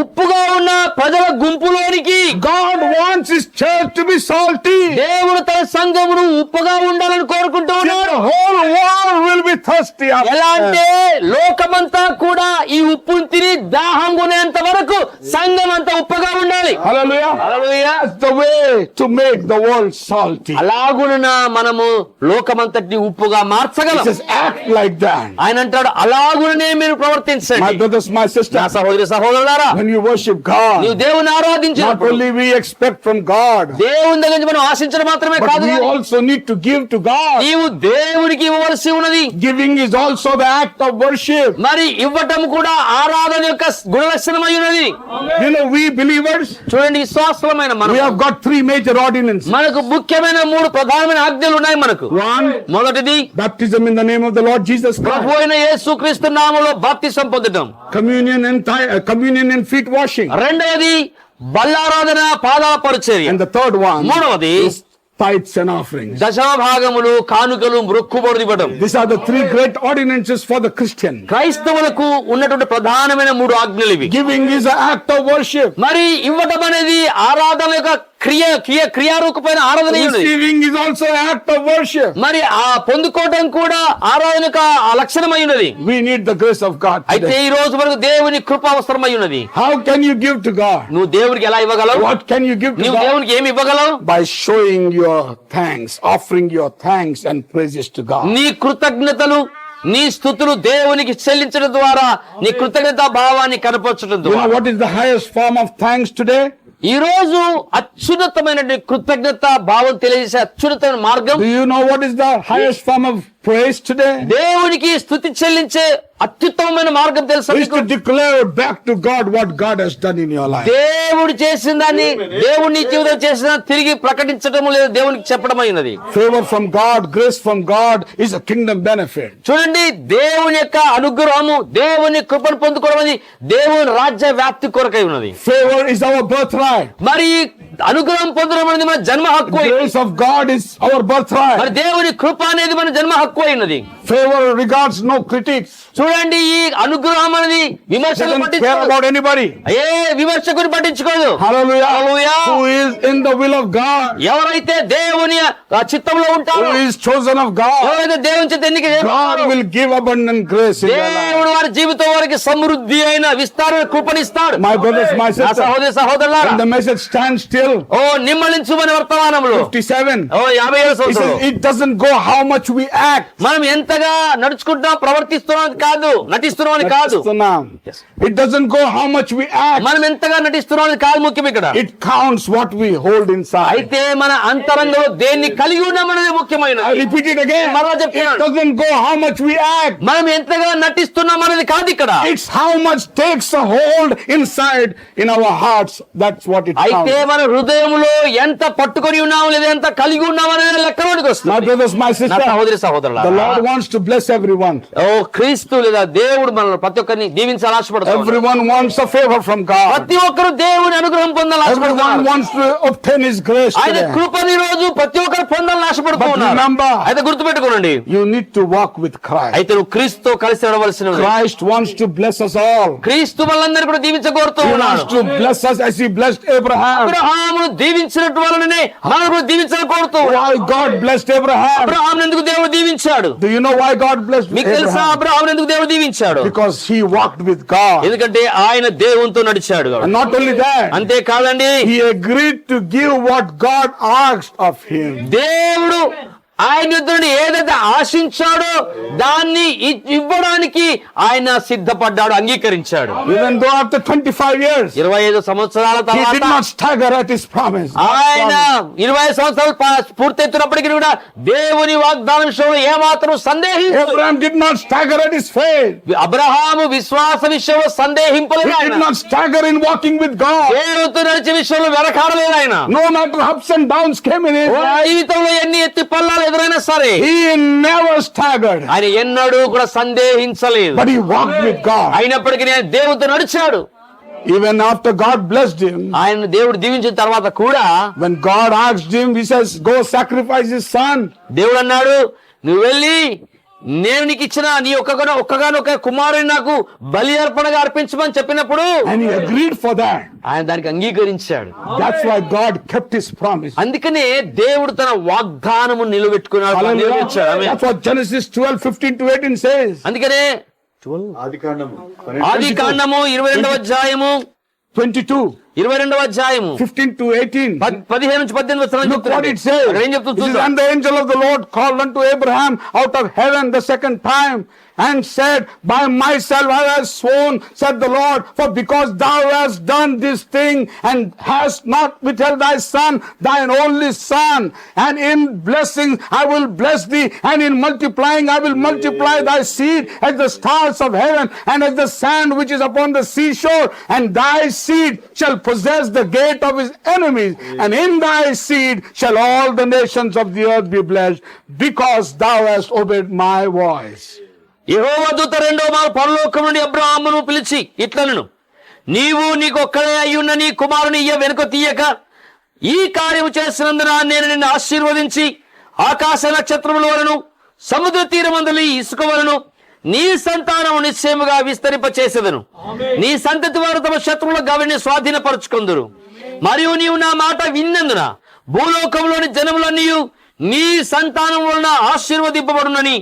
ఉప్పుగా ఉన్న ప్రజల గుంపులోనికి. God wants his church to be salty. దేవుడు తన సంఘమును ఉప్పుగా ఉండాలని కోరుకుంటూ Till ఉన్నాడు. the whole world will be thirsty after ఎలా అంటే that. లోకమంతా కూడా ఈ ఉప్పును తిని దాహం కొనేంత వరకు సంఘం అంతా ఉప్పుగా ఉండాలి. Hallelujah. Hallelujah. That's the way to make the world salty. అలాగున మనము లోకమంతటిని ఉప్పుగా మార్చగలం. It says act like that. ఆయన అంటాడు, అలాగునే మీరు My ప్రవర్తించండి. brothers, my నా sisters, సహోదరి సహోదరులారా, when you worship నీవు God, దేవుని not ఆరాధించినప్పుడు only we expect from God, దేవుని దగ్గర నుంచి మనం ఆశించడం మాత్రమే but కాదు, we కానీ also need to give to God. నీవు దేవునికి ఇవ్వవలసి ఉన్నది. Giving is also the act of worship. మరి ఇవ్వటం కూడా ఆరాధన యొక్క గుణలక్షణం లక్షణమై ఉన్నది. You know, we believers, చూడండి, విశ్వాసమైన మనం we have got 3 major ordinances. మనకు ముఖ్యమైన 3 ప్రధానమైన ఆజ్ఞలు ఉన్నాయి మనకు. One, మొదటిది baptism in the name of the Lord Jesus Prabhu Christ. అయిన యేసుక్రీస్తు నామములో బాప్తిసం పొందడం. Communion and feet washing. రెండవది బల్లారాధన, పాదాల పరిచర్య. And the third one మూడవది is tithes and offerings. దశమభాగములు, కానుకలు, మొక్కుబడులు ఇవ్వడం. These are the 3 great ordinances for the Christian. క్రైస్తవులకు ఉన్నటువంటి ప్రధానమైన 3 ఆజ్ఞలు ఇవి. Giving is an act of worship. మరి ఇవ్వడం అనేది ఆరాధన యొక్క క్రియారూపమైన ఆరాధన. Receiving is also an act of worship. మరి ఆ పొందుకోవడం కూడా ఆరాధన యొక్క లక్షణమై ఉన్నది. We need the grace of God అయితే today. ఈ రోజు మనకు దేవుని కృప అవసరమై ఉన్నది. How can you give to God? నువ్వు దేవునికి ఎలా ఇవ్వగలవు? What can you give to నువ్వు God? దేవునికి ఏమి ఇవ్వగలవు? By showing your thanks, offering your thanks and praises to God. నీ కృతజ్ఞతలు, నీ స్తుతులు దేవునికి చెల్లించడం ద్వారా, నీ కృతజ్ఞతా భావాన్ని కనపరచడం You know ద్వారా. what is the highest form of thanks today? ఈ రోజు అత్యున్నతమైన కృతజ్ఞత భావం తెలియజేసే అత్యున్నతమైన మార్గం. Do you know what is the highest form of praise today? దేవునికి స్తుతి చెల్లించే అత్యుత్తమమైన మార్గం తెలుసా Is మీకు? to declare back to God what God has done in your life. దేవుడు చేసిన దాన్ని, దేవుడు నీ జీవితం చేసిన దాన్ని తిరిగి ప్రకటించడం లేదా దేవునికి చెప్పడమైనది. Favor from God, grace from God is a kingdom benefit. చూడండి, దేవుని యొక్క అనుగ్రహము, దేవుని కృపను పొందుకోవడం అనేది దేవుని రాజ్య వ్యాప్తి కొరకై ఉన్నది. Favor is our birthright. మరి అనుగ్రహం పొందడం అనేది మన జన్మ హక్కు. Grace of God is our birthright. మరి దేవుని కృప అనేది మన జన్మ హక్కు అయినది. Favor regards no critics. చూడండి, ఈ అనుగ్రహం అనేది విమర్శలు Doesn't care పట్టించుకోదు. about anybody. ఏ విమర్శకుని పట్టించుకోదు. Hallelujah. Hallelujah. Who is in the will of God. ఎవరైతే దేవుని చిత్తంలో ఉంటారో, Who is chosen of God. ఎవరైతే దేవుని చేత ఎన్నిక God చేయబడతారో, will give abundant grace in their life. దేవుడు వారి జీవితం వారికి సమృద్ధి అయిన విస్తారమైన కృపనిస్తాడు. My brothers, my నా sisters, సహోదరి సహోదరులారా, when the message stands still, ఓ నిమ్మళించుమని వర్తమానంలో 57, ఓ 57 he సంవత్సరాలు says, it doesn't go how much we act. మనం ఎంతగా నడుచుకుంటున్నాం, ప్రవర్తిస్తున్నాం కాదు, నటిస్తున్నాం అని కాదు. It doesn't go how much we act. మనం ఎంతగా నటిస్తున్నాం అని కాదు ముఖ్యం ఇక్కడ. It counts what we hold inside. అయితే మన అంతరంగంలో దేన్ని కలిగి ఉన్నామనేది ముఖ్యమైనది. I repeat it again. మరలా It చెప్తున్నాను, doesn't go how much we act. మనం ఎంతగా నటిస్తున్నాం అనేది కాదు ఇక్కడ. It's how much takes a hold inside in our hearts. That's what it అయితే counts. మన హృదయంలో ఎంత పట్టుకొని ఉన్నాము లేదా ఎంత కలిగి ఉన్నాము అనేది లెక్కలోనికి My వస్తుంది. brothers, my నా sisters, సహోదరి the సహోదరులారా, Lord wants to bless everyone. ఓ క్రీస్తు లేదా దేవుడు మనల్ని ప్రతి ఒక్కరిని దీవించాలని ఆశపడతాడు. Everyone wants a favor from God. ప్రతి ఒక్కరు దేవుని అనుగ్రహం పొందాలని Everyone ఆశపడుతున్నారు. wants to obtain His grace ఆయన today. కృపని రోజు ప్రతి ఒక్కరు పొందాలని ఆశపడుతూ But ఉన్నారు. remember, అయితే గుర్తుపెట్టుకోనండి, you need to walk with Christ. అయితే నువ్వు క్రీస్తుతో కలిసి నడవలసిన Christ wants to bless us all. క్రీస్తు వాళ్ళందరూ కూడా దీవించగోరుతూ He ఉన్నాడు. wants to bless us as He blessed Abraham. అబ్రహామును దీవించినట్టు వాళ్ళనే మనం కూడా దీవించాలని కోరుతూ ఉన్నాడు. Why God blessed Abraham? అబ్రహామును ఎందుకు దేవుడు దీవించాడు? Do you know why God blessed మీకు తెలుసా Abraham? అబ్రహామును ఎందుకు దేవుడు దీవించాడు? Because he walked with God. ఎందుకంటే ఆయన దేవునితో నడిచాడు కాబట్టి. And not only that, అంతే కాదండి, he agreed to give what God asked of him. దేవుడు ఆయన యుద్ధ నుండి ఏదైతే ఆశించాడో దాన్ని ఇవ్వడానికి ఆయన సిద్ధపడ్డాడు, అంగీకరించాడు. Even though after 25 years, 25 సంవత్సరాల he did తర్వాత not stagger at his promise. ఆయన 25 సంవత్సరాలు పూర్తయితున్నప్పటికీ కూడా దేవుని వాగ్దానం విషయంలో ఏమాత్రం సందేహించలేదు. Abraham did not stagger at his faith. Abraham విశ్వాస విషయంలో సందేహింపలేదు. He did ఆయన not stagger in walking with God. దేవునితో నడిచే విషయంలో వెనకాడలేదు. ఆయన No matter ups and downs came in his life, జీవితంలో ఎన్ని ఎత్తి పల్లాలు ఎదురైనా సరే he never staggered. ఆయన ఎన్నడూ కూడా సందేహించలేదు. But he walked with God. అయినప్పటికీ ఆయన దేవునితో నడిచాడు. Even after God blessed him, ఆయన దేవుడు దీవించిన తర్వాత కూడా when God asked him, he says, go sacrifice his son. దేవుడు అన్నాడు, నువ్వు వెళ్ళి నేను నీకు ఇచ్చిన నీ ఒక్కగానొక్క కుమారుని నాకు బలి అర్పణగా అర్పించమని చెప్పినప్పుడు And he agreed for that. ఆయన దానికి అంగీకరించాడు. That's why God kept his promise. అందుకనే దేవుడు తన వాగ్దానము నిలబెట్టుకున్నాడు, Hallelujah. నెరవేర్చాడు. Amen. That's what Genesis 12:15-18 says. అందుకనే ఆదికాండము ఆది కాండము 22వ అధ్యాయము 22, 22వ అధ్యాయము 15-18. 15 నుంచి 18 వచనాలు Look what చెప్తున్నాడు. it says. అక్కడ ఏం చెప్తుంది It says, చూద్దాం. and the angel of the Lord called unto Abraham out of heaven the second time and said, by myself I have sworn, said the Lord, for because thou hast done this thing and hast not withheld thy son, thine only son, and in blessing I will bless thee, and in multiplying I will multiply thy seed as the stars of heaven and as the sand which is upon the seashore, and thy seed shall possess the gate of his enemies, and in thy seed shall all the nations of the earth be blessed, because thou hast obeyed my voice. యెహోవా దూత రెండో మారు పరలోకం నుండి అబ్రాహామును పిలిచి ఇట్లనెను, నీవు నీకొక్కడే అయ్యున్న నీ కుమారుని ఇయ్య వెనుక తీయక ఈ కార్యము చేసినందున నేను నిన్ను ఆశీర్వదించి ఆకాశ నక్షత్రముల వలను సముద్ర తీరమందలి ఇసుక వలను నీ సంతానము నిశ్చయముగా విస్తరింపచేసేదను. నీ సంతతి వారు తమ శత్రువుల గవిని స్వాధీనపరుచుకొందురు. మరియు నీవు నా మాట విన్నందున భూలోకంలోని జనములన్నీ నీ సంతానం వలన ఆశీర్వదింపబడునని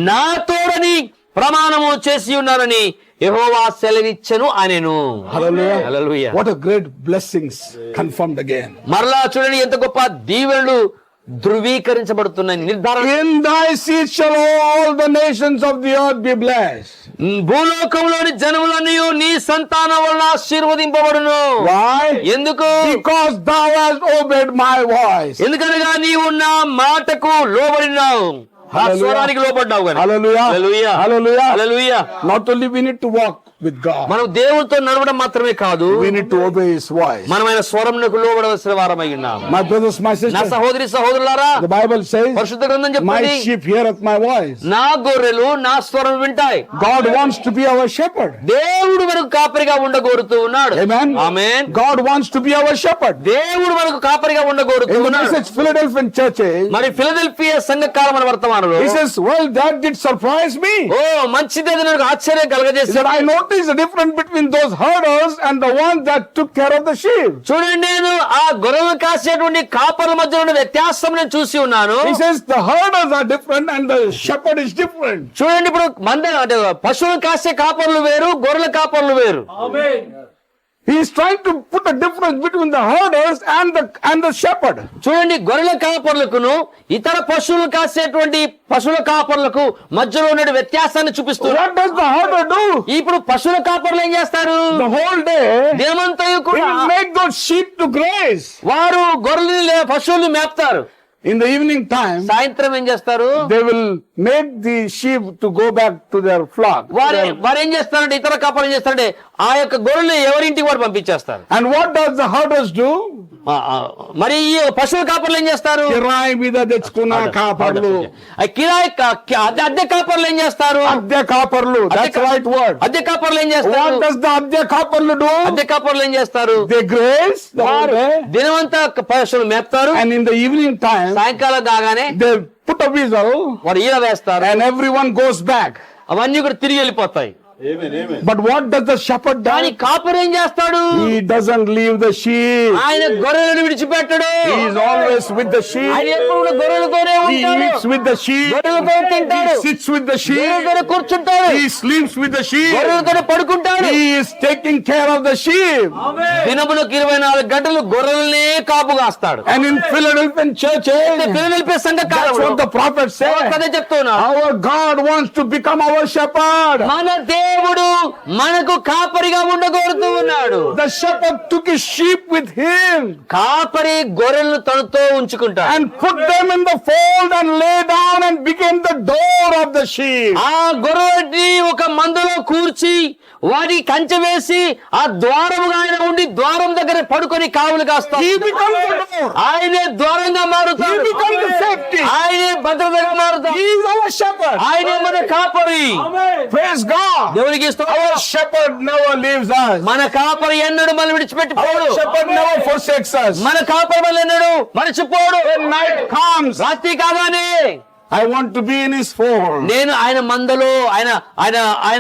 నా తోడని ప్రమాణము చేసి ఉన్నారని యెహోవా సెలవిచ్చెను అనెను. Hallelujah. Hallelujah. What a great blessings confirmed again. మరలా చూడండి ఎంత గొప్ప దీవెనలు ధృవీకరించబడుతున్నాయి, నిర్ధారణ. In thy seed shall all the nations of the earth be blessed. భూలోకంలోని జనములన్నీ నీ సంతానం వలన ఆశీర్వదింపబడును. Why? ఎందుకు? Because thou hast obeyed my voice. ఎందుకనగా నీవు నా మాటకు లోబడినావు, ఆ స్వరానికి లోబడ్డావు గనుక. Hallelujah. Hallelujah. Hallelujah. Hallelujah. Not only we need to walk with God, మనం దేవునితో నడవడం మాత్రమే కాదు, we need to obey his voice. మనం ఆయన స్వరమునకు లోబడవలసిన వారమై ఉన్నాము. My brothers, my నా sisters, సహోదరి సహోదరులారా, the Bible says, పరిశుద్ధ గ్రంథం my చెప్తుంది, sheep heareth my voice. నా గొర్రెలు నా స్వరం వింటాయి. God wants to be our shepherd. దేవుడు మనకు కాపరిగా ఉండగోరుతూ ఉన్నాడు. Amen. Amen. God wants to be our shepherd. దేవుడు మనకు కాపరిగా ఉండగోరుతూ In the ఉన్నాడు. message Philadelphian churches, మరి ఫిలదెల్ఫియా సంఘకాలమైన వర్తమానంలో he says, well, that did surprise me. ఓ మంచిది, అది నాకు ఆశ్చర్యం He కలగజేసింది. said, I noticed the difference between those herders and the ones that took care of the sheep. చూడండి, నేను ఆ గొర్రెలు కాసేటువంటి కాపర్ల మధ్య ఉన్న వ్యత్యాసం నేను చూసి ఉన్నాను. He says the herders are different and the shepherd is different. చూడండి, ఇప్పుడు మంద అంటే పశువులు కాసే కాపర్లు వేరు, గొర్రెల కాపర్లు వేరు. He is trying to put a difference between the herders and the shepherd. చూడండి, గొర్రెల కాపర్లకును ఇతర పశువులు కాసేటువంటి పశువుల కాపర్లకు మధ్యలో ఉన్న వ్యత్యాసాన్ని చూపిస్తున్నారు. What does the herder do? ఇప్పుడు పశువుల కాపర్లు ఏం చేస్తారు? The whole day, దినమంతయు he కూడా will make those sheep to graze. వారు గొర్రెలు పశువులు మేపుతారు. In the evening time, సాయంత్రం ఏం చేస్తారు? they will make the sheep to go back to their flock. వారు ఏం చేస్తారంటే, ఇతర కాపర్లు ఏం చేస్తారంటే ఆ యొక్క గొర్రెలు ఎవరింటికి వారు పంపించేస్తారు. And what does the herders do? మరి ఈ పశువుల కాపర్లు ఏం చేస్తారు? కిరాయి మీద తెచ్చుకున్న కాపర్లు, అద్దె కాపర్లు ఏం చేస్తారు? అద్దె కాపర్లు, that's the right word. అద్దె కాపర్లు ఏం చేస్తారు? What does the అద్దె కాపర్లు do? అద్దె కాపర్లు ఏం చేస్తారు? They graze the whole day, దినమంతా పశువులు మేపుతారు. and in the evening time సాయంకాలం కాగానే they put a whistle వారు ఈల వేస్తారు. and everyone goes back. అవన్నీ కూడా తిరిగి వెళ్ళిపోతాయి. Amen, amen. But what does the shepherd కానీ do? కాపరి ఏం చేస్తాడు? He doesn't leave the sheep. ఆయన గొర్రెలను విడిచిపెట్టడు. He is always with the sheep. ఆయన ఎప్పుడు కూడా గొర్రెలతోనే He ఉంటాడు. eats with the sheep. గొర్రెలతో తింటాడు. He sits with the sheep. గొర్రెలతోనే కూర్చుంటాడు. He sleeps with the sheep. గొర్రెలతోనే పడుకుంటాడు. He is taking care of the sheep. దినములకు 24 గంటలు గొర్రెలనే కాపు కాస్తాడు. And in Philadelphian churches, Philadelphia సంఘ that's కాలంలో what the prophet said. అదే చెప్తున్నా, Our God wants to become our shepherd. మన దేవుడు మనకు కాపరిగా ఉండగోరుతూ ఉన్నాడు. The shepherd took his sheep with him కాపరి గొర్రెలను తనతో ఉంచుకుంటాడు. and put them in the fold and lay down and became the door of the sheep. ఆ గొర్రెని ఒక మందలో కూర్చి వాటి కంచె వేసి ఆ ద్వారముగా ఆయన ఉండి ద్వారం దగ్గర పడుకొని కావులు కాస్తాడు. He becomes the door. ఆయనే ద్వారంగా మారుతాడు. He becomes the safety. ఆయనే భద్రతగా మారుతాడు. He is our shepherd. ఆయనే మన కాపరి. Praise God. దేవునికి స్తోత్రం. Our shepherd never leaves us. మన కాపరి ఎన్నడూ మనల్ని విడిచిపెట్టి Our పోడు. shepherd never forsakes us. మన కాపరి మనల్ని ఎన్నడూ మరచిపోడు. When night comes, రాత్రి కాగానే I want to be in his fold. నేను ఆయన మందలో ఆయన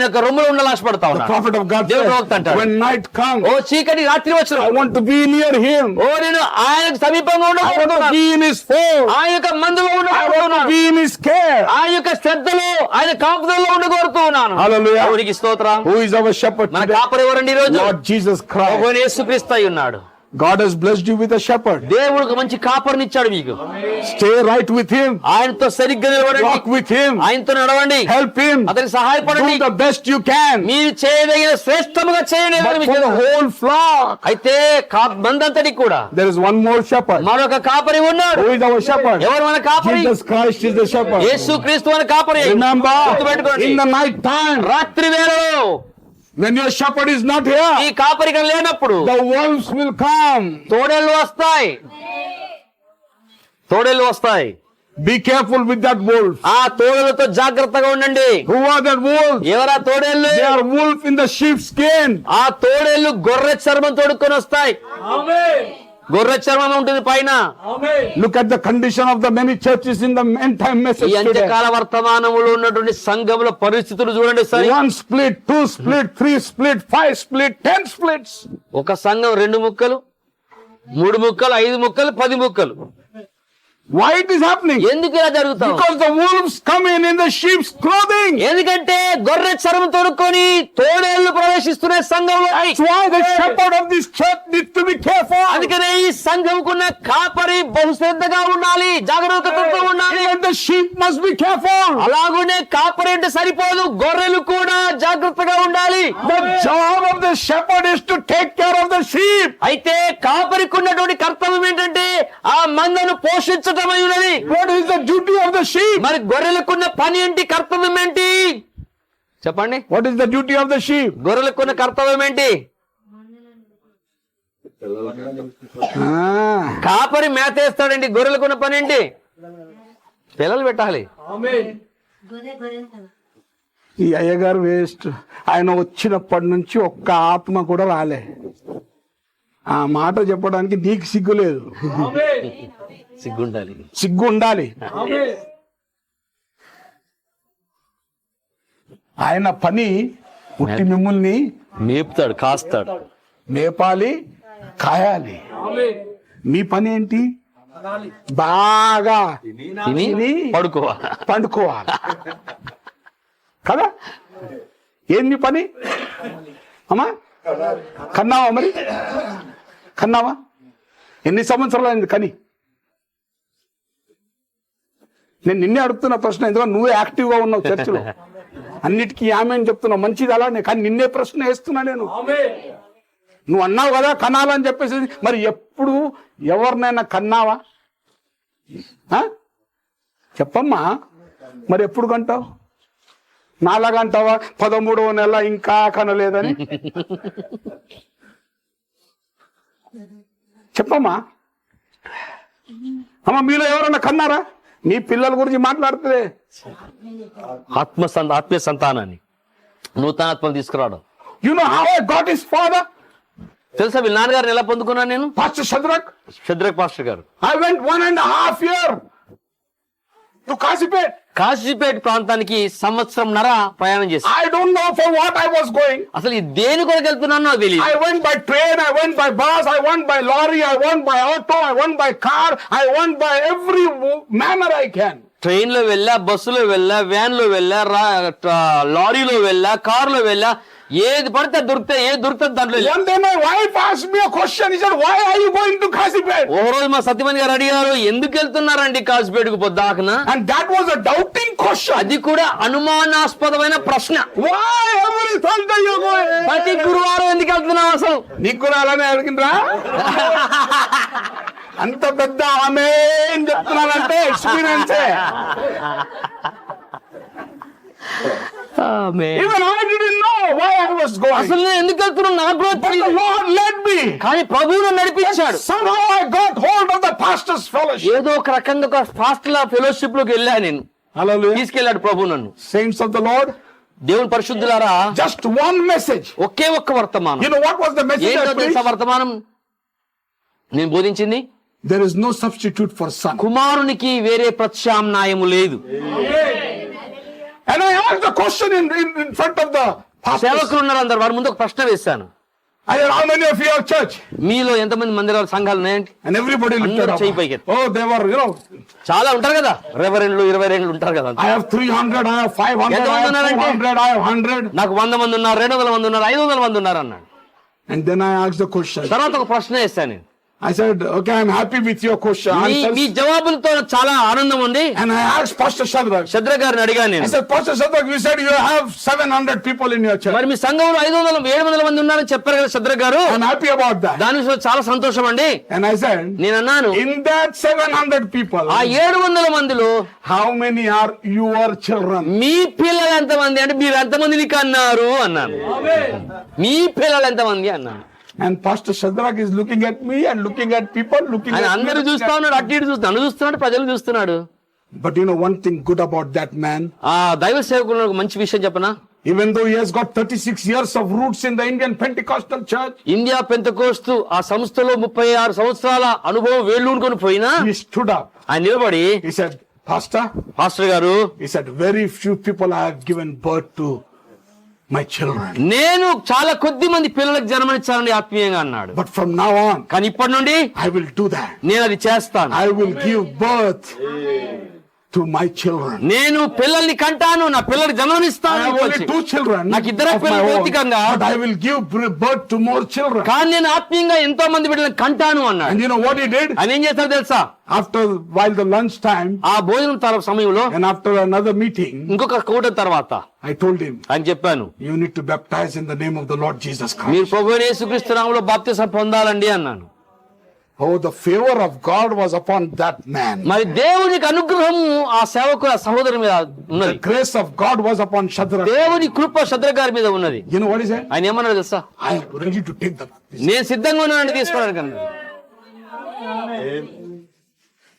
యొక్క రొమ్ములో ఉండాలని ఆశపడతా The ఉన్నాను. prophet of God దేవుడు says, ప్రవక్త అంటాడు, when night comes, ఓ చీకటి రాత్రి వచ్చిన I want to be near him. ఓ నేను ఆయనకు సమీపంగా I want to ఉండకూడదు. be in his fold. ఆయన యొక్క మందులో I want to ఉండకూడదు. be in his care. ఆయన యొక్క శ్రద్ధలో ఆయన కాపుదలలో ఉండగోరుతూ ఉన్నాను. Hallelujah. దేవునికి స్తోత్రం. Who is our shepherd మన today? కాపరి ఎవరండి ఈ రోజు? Lord Jesus Christ. ప్రభువైన యేసుక్రీస్తు అయి ఉన్నాడు. God has blessed you with a shepherd. దేవుడు ఒక మంచి కాపరినిచ్చాడు మీకు. Stay right with him. ఆయనతో సరిగ్గా నిలబడండి. Walk with him. ఆయనతో నడవండి. Help him. అతనికి సహాయపడండి. Do the best you can. మీరు చేయదగిన శ్రేష్టముగా చేయండి. But for the whole flock, అయితే మందంతటికి కూడా there is one more shepherd. మరొక కాపరి ఉన్నాడు. Who is our shepherd? ఎవరు మన కాపరి? Jesus Christ is the shepherd. యేసుక్రీస్తు మన కాపరి. Remember, గుర్తుపెట్టుకోండి. in the night time, రాత్రి వేళలో when your shepherd is not here, ఈ కాపరిగా లేనప్పుడు the wolves will come. తోడేళ్ళు వస్తాయి. తోడేళ్ళు వస్తాయి. Be careful with that wolf. ఆ తోడేళ్లతో జాగ్రత్తగా ఉండండి. Who are that wolves? ఎవరా తోడేళ్ళు? They are wolf in the sheep's skin. ఆ తోడేళ్ళు గొర్రె చర్మం తోడుకొని వస్తాయి. గొర్రె చర్మం ఉంటుంది పైన. Look at the condition of the many churches in the end time ఈ message today. అంత్యకాల వర్తమానములో ఉన్నటువంటి సంఘముల పరిస్థితులు చూడండి sir. 1 split, 2 split, 3 split, 5 split, 10 splits. ఒక సంఘం 2 ముక్కలు, 3 ముక్కలు, 5 ముక్కలు, 10 ముక్కలు. Why it is happening? ఎందుకు ఇలా జరుగుతాం? Because the wolves come in the sheep's clothing. ఎందుకంటే గొర్రె చర్మం తోడుకొని తోడేళ్లు ప్రవేశిస్తున్నాయి సంఘంలో. That's why the shepherd of this church needs to be careful. అందుకనే ఈ సంఘంకున్న కాపరి బహుశ్రద్ధగా ఉండాలి, జాగ్రత్తతో ఉండాలి. Even the sheep must be careful. అలాగునే కాపరి అంటే సరిపోదు, గొర్రెలు కూడా జాగ్రత్తగా ఉండాలి. The job of the shepherd is to take care of the sheep. అయితే కాపరికి ఉన్నటువంటి కర్తవ్యం ఏంటంటే ఆ మందను పోషించటమై ఉన్నది. What is the duty of the sheep? మరి గొర్రెలకున్న పని ఏంటి, కర్తవ్యం ఏంటి చెప్పండి? What is the duty of the sheep? గొర్రెలకున్న కర్తవ్యం ఏంటి? కాపరి మేతేస్తాడండి. గొర్రెలకున్న పని ఏంటి? పిల్లలు పెట్టాలి. ఈ అయ్యగారు వేస్ట్. ఆయన వచ్చినప్పటి నుంచి ఒక్క ఆత్మ కూడా రాలే. ఆ మాట చెప్పడానికి నీకు సిగ్గు లేదు, సిగ్గుండాలి. సిగ్గు ఉండాలి. ఆయన పని పుట్టి మిమ్మల్ని మేపుతాడు, కాస్తాడు. మేపాలి, కాయాలి. మీ పని ఏంటి? బాగా తిని పడుకోవాలి, పండుకోవాలి కదా. ఏంది పని? అమ్మా కన్నావా? మరి కన్నావా? ఎన్ని సంవత్సరాలు అయింది కని? నేను నిన్నే అడుగుతున్న ప్రశ్న, ఎందుకంటే నువ్వే యాక్టివ్గా ఉన్నావు చర్చిలో, అన్నిటికీ ఆమె అని చెప్తున్నావు, మంచిది అలానే. కానీ నిన్నే ప్రశ్న వేస్తున్నా నేను. నువ్వు అన్నావు కదా కనాలని చెప్పేసి, మరి ఎప్పుడు ఎవరినైనా కన్నావా? చెప్పమ్మా, మరి ఎప్పుడు కంటావు? నాలాగా అంటావా 13వ నెల ఇంకా కనలేదని? చెప్పమ్మా. అమ్మ, మీలో ఎవరన్నా కన్నారా? నీ పిల్లల గురించి మాట్లాడుతుంది. ఆత్మీయ సంతానాన్ని, నూతనాత్మలు తీసుకురావడం. You know how I got his father? తెలుసా వీళ్ళ నాన్నగారిని ఎలా పొందుకున్నాను నేను? Pastor షద్రక్ పాస్టర్ గారు. I went 1.5 years to Kazipet. Kasipet ప్రాంతానికి సంవత్సరంన్నర ప్రయాణం చేసి, I don't know for what I was going. అసలు ఈ దేని కొరకు వెళ్తున్నానో నాకు తెలియదు. I went by train, I went by bus, I went by lorry, I went by auto, I went by car, I went by every manner I can. Train లో వెళ్ళా, బస్సులో వెళ్ళా, వ్యాన్ లో వెళ్ళా, లారీలో వెళ్ళా, కార్ లో వెళ్ళా, ఏది పడితే దొరికితే, ఏది దొరుకుతుంది దాంట్లో. One day my wife asked me a question. He said, why are you going to Kazipet? ఓ రోజు మా సత్యమణి గారు అడిగారు, ఎందుకు వెళ్తున్నారండి కాశీపేటకు పొద్దాకన? And that was a doubting question. అది కూడా అనుమానాస్పదమైన ప్రశ్న. Why every Sunday you going? ప్రతి గురువారం ఎందుకు వెళ్తున్నావు అసలు? నీకు కూడా అలానే అడిగినరా? అంత పెద్ద ఆమె ఏం చెప్తున్నానంటే ఎక్స్పీరియన్సే. Even I didn't know why I was going. అసలు నేను ఎందుకు వెళ్తున్నాను నాకు కూడా But the తెలియదు. Lord led me. కానీ ప్రభువు నన్ను నడిపించాడు. Somehow I got hold of the pastor's fellowship. ఏదో ఒక రకంగా ఒక ఫాస్ట్ల ఫెలోషిప్ లోకి వెళ్ళా నేను. Hallelujah. తీసుకెళ్ళాడు ప్రభు నన్ను. Saints of the Lord, దేవుని పరిశుద్ధులారా, just one message. ఒకే ఒక్క వర్తమానం. You know what was the message ఏంటో I తెలుసా preached? వర్తమానం నేను బోధించింది? There is no substitute for son. కుమారునికి వేరే ప్రత్యామ్నాయము లేదు. And I asked the question in front of the pastors. సేవకులు ఉన్నారు అందరు, వారి ముందు ఒక ప్రశ్న వేశాను. I said, how many of you have church? మీలో ఎంతమంది మందిరాలు, సంఘాలు ఉన్నాయండి? And everybody lifted అందరూ up. చేయి పైకెత్తి. Oh, they were, చాలా ఉంటారు కదా, 22 ఉంటారు కదా. I have 300, I have 500, I have 200, I have 100. నాకు 100 మంది ఉన్నారు, 200 మంది ఉన్నారు, 500 మంది ఉన్నారు అన్నాడు. And then I asked the question. తర్వాత ఒక ప్రశ్న వేస్తాను. I said, okay, I'm happy with your question. మీ జవాబులతో చాలా ఆనందం ఉంది. And I asked Pastor Shadrach. శద్ర గారిని అడిగాను నేను. I said, Pastor Shadrach, you said you have 700 people in your church. మరి మీ సంఘంలో 700 మంది ఉన్నారని చెప్పారు కదా శద్ర గారు. I'm happy about that. దాని విషయంలో చాలా సంతోషం అండి. And I said, నేను అన్నాను, in that 700 people, ఆ 700 మందిలో how many are your children? మీ పిల్లలు ఎంతమంది అంటే మీరు ఎంతమందిని కన్నారు అన్నాను. మీ పిల్లలు ఎంతమంది అన్నాను. And Pastor Shadrach is looking at me and looking at people, looking ఆయన at అందరూ me. చూస్తా ఉన్నాడు, అటు ఇటు చూస్తున్నాడు, నన్ను చూస్తున్నాడు, ప్రజలు చూస్తున్నాడు. But you know one thing good about that man? ఆ దైవ సేవకులకు మంచి విషయం చెప్పనా? Even though he has got 36 years of roots in the Indian Pentecostal church, India Pentecost ఆ సంస్థలో 36 సంవత్సరాల అనుభవం వేళ్ళూనుకొని పోయినా he stood up. ఆయన నిలబడి, He said, Pastor, పాస్టర్ గారు, he said, very few people I have given birth to my children. నేను చాలా కొద్ది మంది పిల్లలకు జన్మనిచ్చానని ఆత్మీయంగా అన్నాడు. But from now on, కానీ ఇప్పటి నుండి I will do that. నేను అది చేస్తాను. I will give birth to my children. నేను పిల్లల్ని కంటాను, నా పిల్లలకి I జన్మనిస్తాను. have only 2 children నాకు ఇద్దరే of my పిల్లలు own, భౌతికంగా, but I will give birth to more children. కానీ నేను ఆత్మీయంగా ఎంతో మంది బిడ్డలను కంటాను అన్నాడు. And you know what he did? ఆయన ఏం చేస్తాడు తెలుసా? While the lunch time ఆ భోజనం సమయంలో and after another meeting, ఇంకొక కూటమి తర్వాత I told him, ఆయన చెప్పాను, you need to baptize in the name of the Lord Jesus మీరు Christ. ప్రభువైన యేసుక్రీస్తు నామములో బాప్తిసం పొందాలండి అన్నాను. Oh, the favor of God was upon that man. మరి దేవునికి అనుగ్రహము ఆ సేవకుల సహోదరు మీద The ఉన్నది. grace of God was upon Shadrach. దేవుని కృప శద్ర గారి మీద ఉన్నది. You know what he said? ఆయన ఏమన్నాడు తెలుసా? I am ready to take the baptism. నేను సిద్ధంగా ఉన్నానని తీసుకోవడానికి అన్నాడు.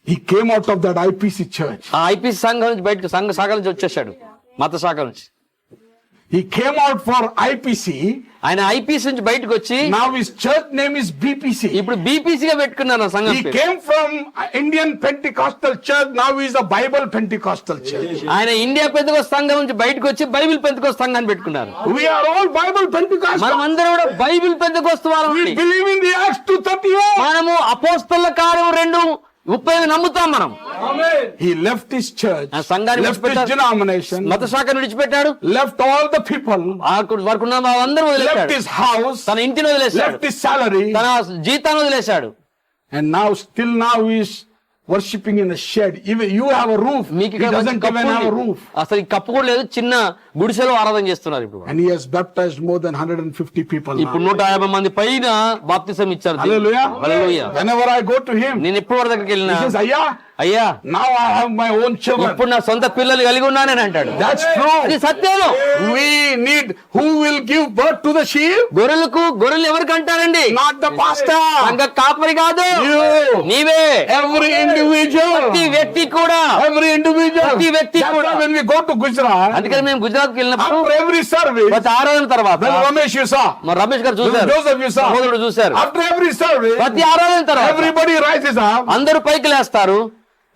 He came out of that IPC church. ఆ ఐపీసీ సంఘం నుంచి బయటకు సంఘ శాఖ నుంచి వచ్చేసాడు, మత శాఖ నుంచి. He came out for IPC. ఆయన ఐపీసీ నుంచి బయటకు వచ్చి Now his church name is BPC. ఇప్పుడు బీపీసీగా పెట్టుకున్నాను ఆ సంఘం He పేరు. came from Indian Pentecostal church. Now he is a Bible Pentecostal church. ఆయన ఇండియా పెంతెకోస్తు సంఘం నుంచి బయటకు వచ్చి బైబిల్ పెంతెకోస్తు సంఘాన్ని పెట్టుకున్నారు. We are all Bible Pentecostal. మనం అందరం కూడా బైబిల్ పెంతెకోస్తు వారం. We believe in the Acts 2:31. మనము అపోస్తలుల కార్యం 2:30 నమ్ముతాం మనం. He left his church, ఆ సంఘాన్ని left his విడిచిపెట్టాడు, denomination, మత శాఖను విడిచిపెట్టాడు, left all the people, వరకు ఉన్న వాళ్ళందరూ left వదిలేశాడు, his house, తన ఇంటిని వదిలేశాడు, left his salary, తన జీతాన్ని వదిలేశాడు. and still now he is worshipping in a shed. Even you have a roof. He మీకు ఇక్కడ మంచి doesn't cup even have a ఉంది. roof. అసలు ఈ కప్పు కూడా లేదు, చిన్న గుడిసెలో ఆరాధన చేస్తున్నారు ఇప్పుడు. And he has baptized more than 150 people now. ఇప్పుడు 150 మంది పైన బాప్తిసం ఇచ్చారు. Hallelujah. Hallelujah. Whenever I go to him, నేను ఎప్పుడు వారి దగ్గరికి he వెళ్ళినా, says, Ayya, అయ్యా now I have my own children. ఇప్పుడు నా సొంత పిల్లలు కలిగి ఉన్నానని అంటాడు. That's true. అది సత్యం. We need who will give birth to the sheep? గొర్రెలు ఎవరికి అంటారండి? Not the pastor. సంఘ కాపరి కాదు, You. నీవే. Every individual. ప్రతి వ్యక్తి కూడా, Every individual. ప్రతి వ్యక్తి That's కూడా. why when we go to Gujarat, అందుకని మేము గుజరాత్ కి వెళ్ళినప్పుడు after every service, ప్రతి ఆరాధన తర్వాత Brother Ramesh you saw, మరి రమేష్ గారు Brother చూశారు, Joseph you saw, సహోదరుడు చూశారు. after every service, ప్రతి ఆరాధన తర్వాత everybody rises up, అందరూ పైకి లేస్తారు.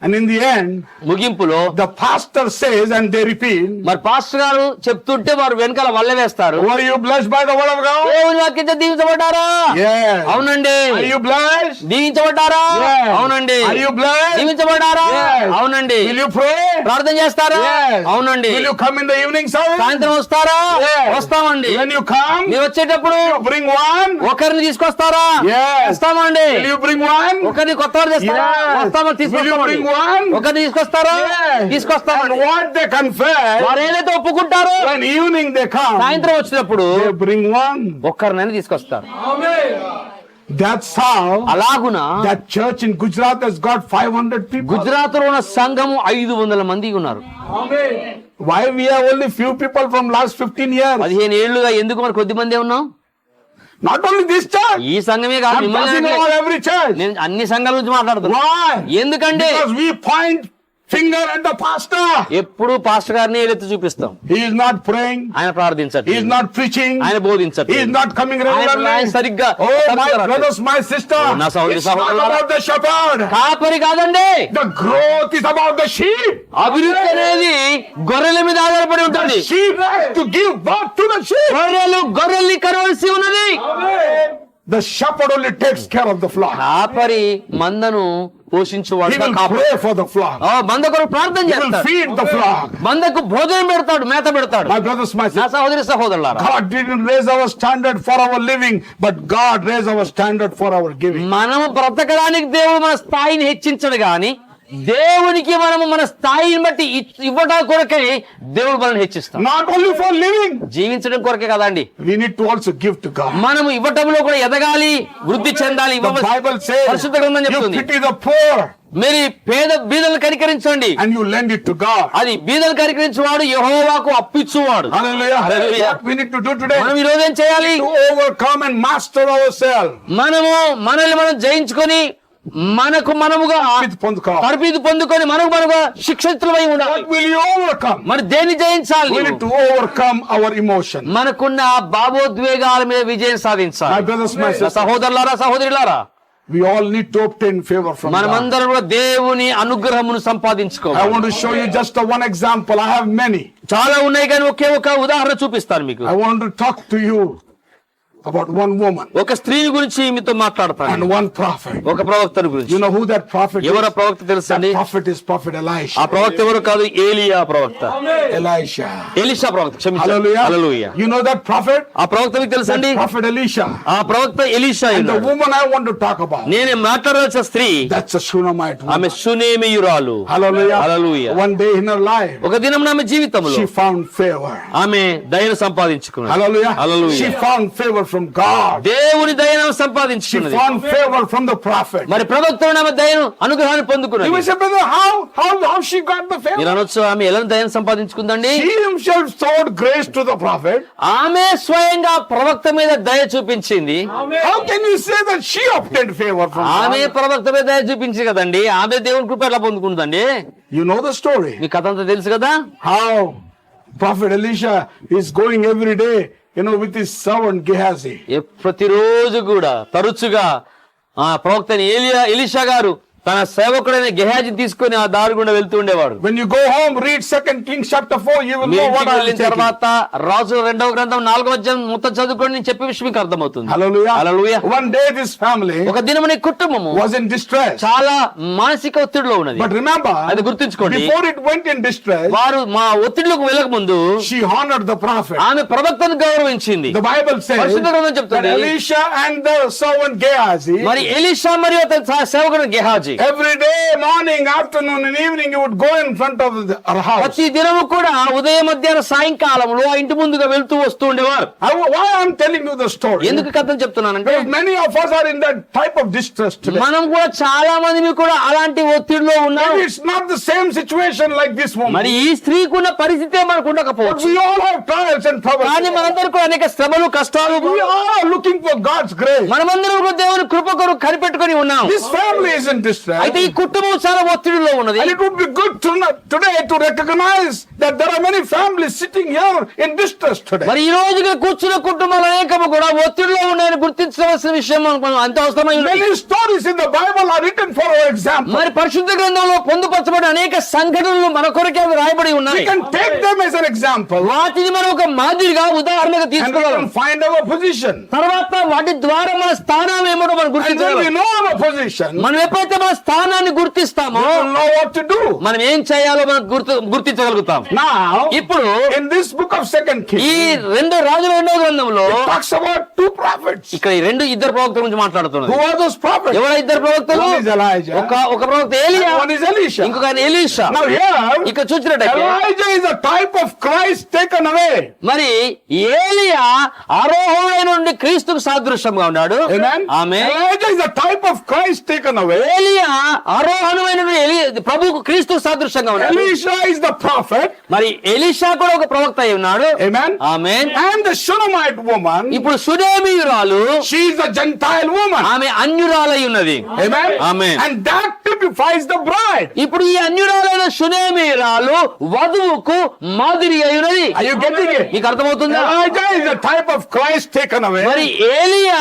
and in the end, ముగింపులో the pastor says, and they repeat, మరి పాస్టర్ గారు చెప్తుంటే వారు వెనకాల వల్ల వేస్తారు. were you blessed by the word of God? దేవుని వాక్యంతో దీవించబడ్డారా? Yes. అవునండి. Are you blessed? దీవించబడ్డారా? Yes. అవునండి. Are you blessed? దీవించబడ్డారా? Yes. అవునండి. Will you pray? ప్రార్థన చేస్తారా? Yes. అవునండి. Will you come in the evening service? సాయంత్రం వస్తారా? Yes. వస్తామండి. When you come, మీరు వచ్చేటప్పుడు you bring one. ఒకరిని తీసుకొస్తారా? Yes. వస్తామండి. Will you bring one? ఒకరిని కొత్తవారు తెస్తారా? Yes. వస్తామని Will you తీసుకొస్తామండి. bring one? ఒకరిని తీసుకొస్తారా? Yes. తీసుకొస్తామండి. And what they confess, వారు ఏదైతే ఒప్పుకుంటారో when evening they come, సాయంత్రం వచ్చినప్పుడు they bring one. ఒక్కరినైనా తీసుకొస్తారు. That's how అలాగున that church in Gujarat has got 500 people. Gujarat లో ఉన్న సంఘము 500 మంది ఉన్నారు. Why we have only few people from last 15 years? 15 ఏళ్లుగా ఎందుకు మరి కొద్ది మంది ఉన్నాం? Not only this church. ఈ సంఘమే కాదు, I'm మిమ్మల్ని talking అనట్లేదు. about every church. నేను అన్ని సంఘాల గురించి మాట్లాడుతున్నా. Why? ఎందుకంటే Because we point finger at the pastor. ఎప్పుడు పాస్టర్ గారిని ఏలెత్తి చూపిస్తాం. He is not praying. ఆయన ప్రార్థించట్లేదు, He is not preaching. ఆయన He బోధించట్లేదు, is not coming ఆయన regularly. సరిగ్గా Oh, my brothers, my sister. నా సహోదరి It's not సహోదరులారా, about the shepherd. కాపరి కాదండి. The growth is about the sheep. అభివృద్ధి అనేది గొర్రెల మీద ఆధారపడి The ఉంటుంది. sheep has to give birth to the sheep. గొర్రెల్ని కరవలసి ఉన్నది. The shepherd only takes care of the flock. కాపరి మందను He పోషించువాడు will pray for the flock. మంద కొరకు ప్రార్థన He will చేస్తాడు, feed the flock. మందకు భోజనం పెడతాడు, మేత పెడతాడు. My brothers, my నా sisters, సహోదరి సహోదరులారా, God didn't raise our standard for our living, but God raised our standard for our giving. మనము బ్రతకడానికి దేవుడు మన స్థాయిని హెచ్చించడు గాని దేవునికి మనము మన స్థాయిని బట్టి ఇవ్వడం కొరకే దేవుడు మనల్ని హెచ్చిస్తాడు. Not only for living, జీవించడం కొరకే కదండి, we need to also give to God. మనము ఇవ్వటంలో కూడా ఎదగాలి, వృద్ధి చెందాలి. The Bible says, పరిశుద్ధ గ్రంథం you చెప్తుంది, pity the poor మీరు బీదలను కనికరించండి, and you lend it to God. అది బీదలు కనికరించువాడు యెహోవాకు అప్పిచ్చువాడు. Hallelujah. Hallelujah. What we need to do today? మనం ఈ రోజు ఏం చేయాలి? To overcome and master ourselves. మనము మనల్ని మనం జయించుకొని మనకు మనముగా తరబీదు పొందుకొని మనముగా శిక్షితులమై ఉండాలి. What will you overcome? మరి దేన్ని జయించాలి? We need to overcome our emotion. మనకున్న భావోద్వేగాల మీద విజయం My సాధించాలి. brothers, my sisters, సహోదరులారా సహోదరులారా, we all need to obtain favor from God. మనమందరం కూడా దేవుని అనుగ్రహమును I సంపాదించుకోవాలి. want to show you just one example. I have many. చాలా ఉన్నాయి కానీ ఒకే ఒక ఉదాహరణ చూపిస్తాను మీకు. I want to talk to you about one woman ఒక స్త్రీని గురించి మీతో మాట్లాడతాను, and one prophet. ఒక ప్రవక్తని గురించి. You know who that prophet is? ఎవరో ప్రవక్త తెలుసండి? That prophet is Prophet ఆ Elisha. ప్రవక్త ఎవరు కాదు, ఏలియా ప్రవక్త. Elisha. ఎలీషా ప్రవక్త, క్షమించండి. Hallelujah. Hallelujah. You know that prophet? ఆ ప్రవక్త మీకు తెలుసండి? That prophet Elisha. ఆ ప్రవక్త Elisha. And the woman I want to talk about, నేను మాట్లాడాల్సిన స్త్రీ that's a Shunammite woman. ఆమె సునేమియురాలు. Hallelujah. Hallelujah. One day in her life, ఒక దినం ఆమె జీవితంలో she found favor. ఆమె దయను సంపాదించుకున్నది. Hallelujah. Hallelujah. She found favor from God. దేవుని దయను She సంపాదించుకున్నది. found favor from the prophet. మరి ప్రవక్త ఆమె దయను అనుగ్రహాన్ని You పొందుకున్నది. will say, brother, how she got the మీరు favor? అనొచ్చు, ఆమె ఎలా దయను సంపాదించుకుందండి? She himself showed grace to the prophet. ఆమె స్వయంగా ప్రవక్త మీద దయ చూపించింది. How can you say that she obtained favor from ఆమె God? ప్రవక్త మీద దయ చూపించింది కదండి, ఆమె దేవుని కృప ఎలా పొందుకుందండి? You know the story. మీ కథ అంతా తెలుసు కదా. How Prophet Elisha is going every day, with his servant Gehazi. ప్రతిరోజు కూడా తరచుగా ఆ ప్రవక్త ఎలీషా గారు తన సేవకుడైన గెహాజీ తీసుకొని ఆ దారి గుండా వెళ్తూ ఉండేవాడు. When you go home, read 2 Kings chapter 4, you will me know what ఇంటికి I వెళ్ళిన will tell you. తర్వాత రాజు 2వ గ్రంథం 4వ అధ్యాయం మొత్తం చదువుకొని నేను చెప్పే విషయం మీకు అర్థమవుతుంది. Hallelujah. Hallelujah. One day this family ఒక దినమున కుటుంబము was in distress. చాలా మానసిక ఒత్తిడిలో ఉన్నది. But remember, అది గుర్తుంచుకోండి, before it went in distress, వారు మా ఒత్తిడిలోకి వెళ్ళక ముందు she honored the prophet. ఆమె ప్రవక్తను గౌరవించింది. The Bible says పరిశుద్ధ గ్రంథం that చెప్తుంది, Elisha and the servant Gehazi, మరి ఎలీషా మరియు అతని సేవకుడు Gehazi every day, morning, afternoon and evening, he would go in front of our house. ప్రతి దినము కూడా ఉదయం మధ్యాహ్నం సాయంకాలంలో ఆ ఇంటి ముందుగా వెళ్తూ వస్తూ ఉండేవారు. Why I'm telling you the story? ఎందుకు కథను చెప్తున్నానంటే, Because many of us are in that type of distress today. మనం కూడా చాలా మంది కూడా అలాంటి ఒత్తిడిలో ఉన్నాం. Maybe it's not the same situation like this woman. మరి ఈ స్త్రీకున్న పరిస్థితే మనకు But ఉండకపోవచ్చు. we all have trials and troubles. కానీ మనందరూ కూడా అనేక శ్రమలు కష్టాలు, We are looking for God's grace. మనమందరం కూడా దేవుని కృప కొరకు కనిపెట్టుకొని ఉన్నాం. This family is in distress. అయితే ఈ కుటుంబం చాలా ఒత్తిడిలో ఉన్నది. And it would be good today to recognize that there are many families sitting here in distress today. మరి ఈ రోజుగా కూర్చున్న కుటుంబాలు అనేకము కూడా ఒత్తిడిలో ఉన్నాయని గుర్తించవలసిన విషయం మనకు అంత అవసరమై ఉన్నది. Many stories in the Bible are written for our example. మరి పరిశుద్ధ గ్రంథంలో పొందుపరచబడిన అనేక సంఘటనలు మన కొరకే అవి రాయబడి We ఉన్నాయి. can take them as an example వాటిని మనం ఒక మాదిరిగా ఉదాహరణగా and we తీసుకోగలం. can find our position. తర్వాత వాటి ద్వారా మన స్థానాలు ఏమో మనం And when we గుర్తించగలం. know our position, మనం ఎప్పుడైతే మన స్థానాన్ని గుర్తిస్తామో we will know what to do. మనం ఏం చేయాలో మనం గుర్తించగలుగుతాం. Now, ఇప్పుడు in this book of 2 ఈ Kings, రాజుల 2వ గ్రంథంలో talks about 2 prophets. ఇక్కడ ఈ ఇద్దరు ప్రవక్తల గురించి మాట్లాడుతున్నారు. Who are those prophets? ఎవరు ఇద్దరు ప్రవక్తలు? One is Elijah. ఒక ప్రవక్త ఏలియా, And one is Elisha. ఇంకొక ఆయన ఎలీషా. Now here, ఇక్కడ చూసినట్టయితే Elijah is a type of Christ taken away. మరి ఏలియా ఆరోహణమైన నుండి క్రీస్తుకు సాదృశ్యంగా ఉన్నాడు. Amen. Amen. Elijah is a type of Christ taken away. ఏలియా ఆరోహణమైన నుండి ప్రభువుకు క్రీస్తుకు సాదృశ్యంగా ఉన్నాడు. Elisha is the prophet. మరి ఎలీషా కూడా ఒక ప్రవక్త అయి ఉన్నాడు. Amen. Amen. And the Shunammite woman, ఇప్పుడు సునేమియురాలు, she is a Gentile woman. ఆమె అన్యురాలై ఉన్నది. Amen. Amen. And that typifies the bride. ఇప్పుడు ఈ అన్యురాలైన సునేమియురాలు వధువుకు మాదిరి అయి ఉన్నది. Are you getting it? మీకు అర్థమవుతుందా? Elijah is a type of Christ taken away. మరి ఏలియా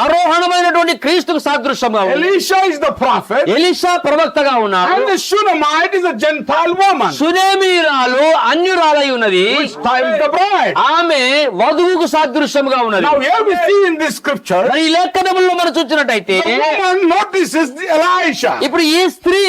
ఆరోహణమైనటువంటి క్రీస్తుకు సాదృశ్యంగా ఉంది. Elisha is the prophet. Elisha ప్రవక్తగా ఉన్నాడు. And the the Shunammite is a Gentile woman. సునేమీరాలు అన్యురాలై ఉన్నది, Which times the bride. ఆమె వధువుకు సాదృశ్యముగా ఉన్నది. Now here we see in this scripture, మరి ఈ లేఖనములో మనం చూసినట్టయితే the woman notices the Elisha. ఇప్పుడు ఈ స్త్రీ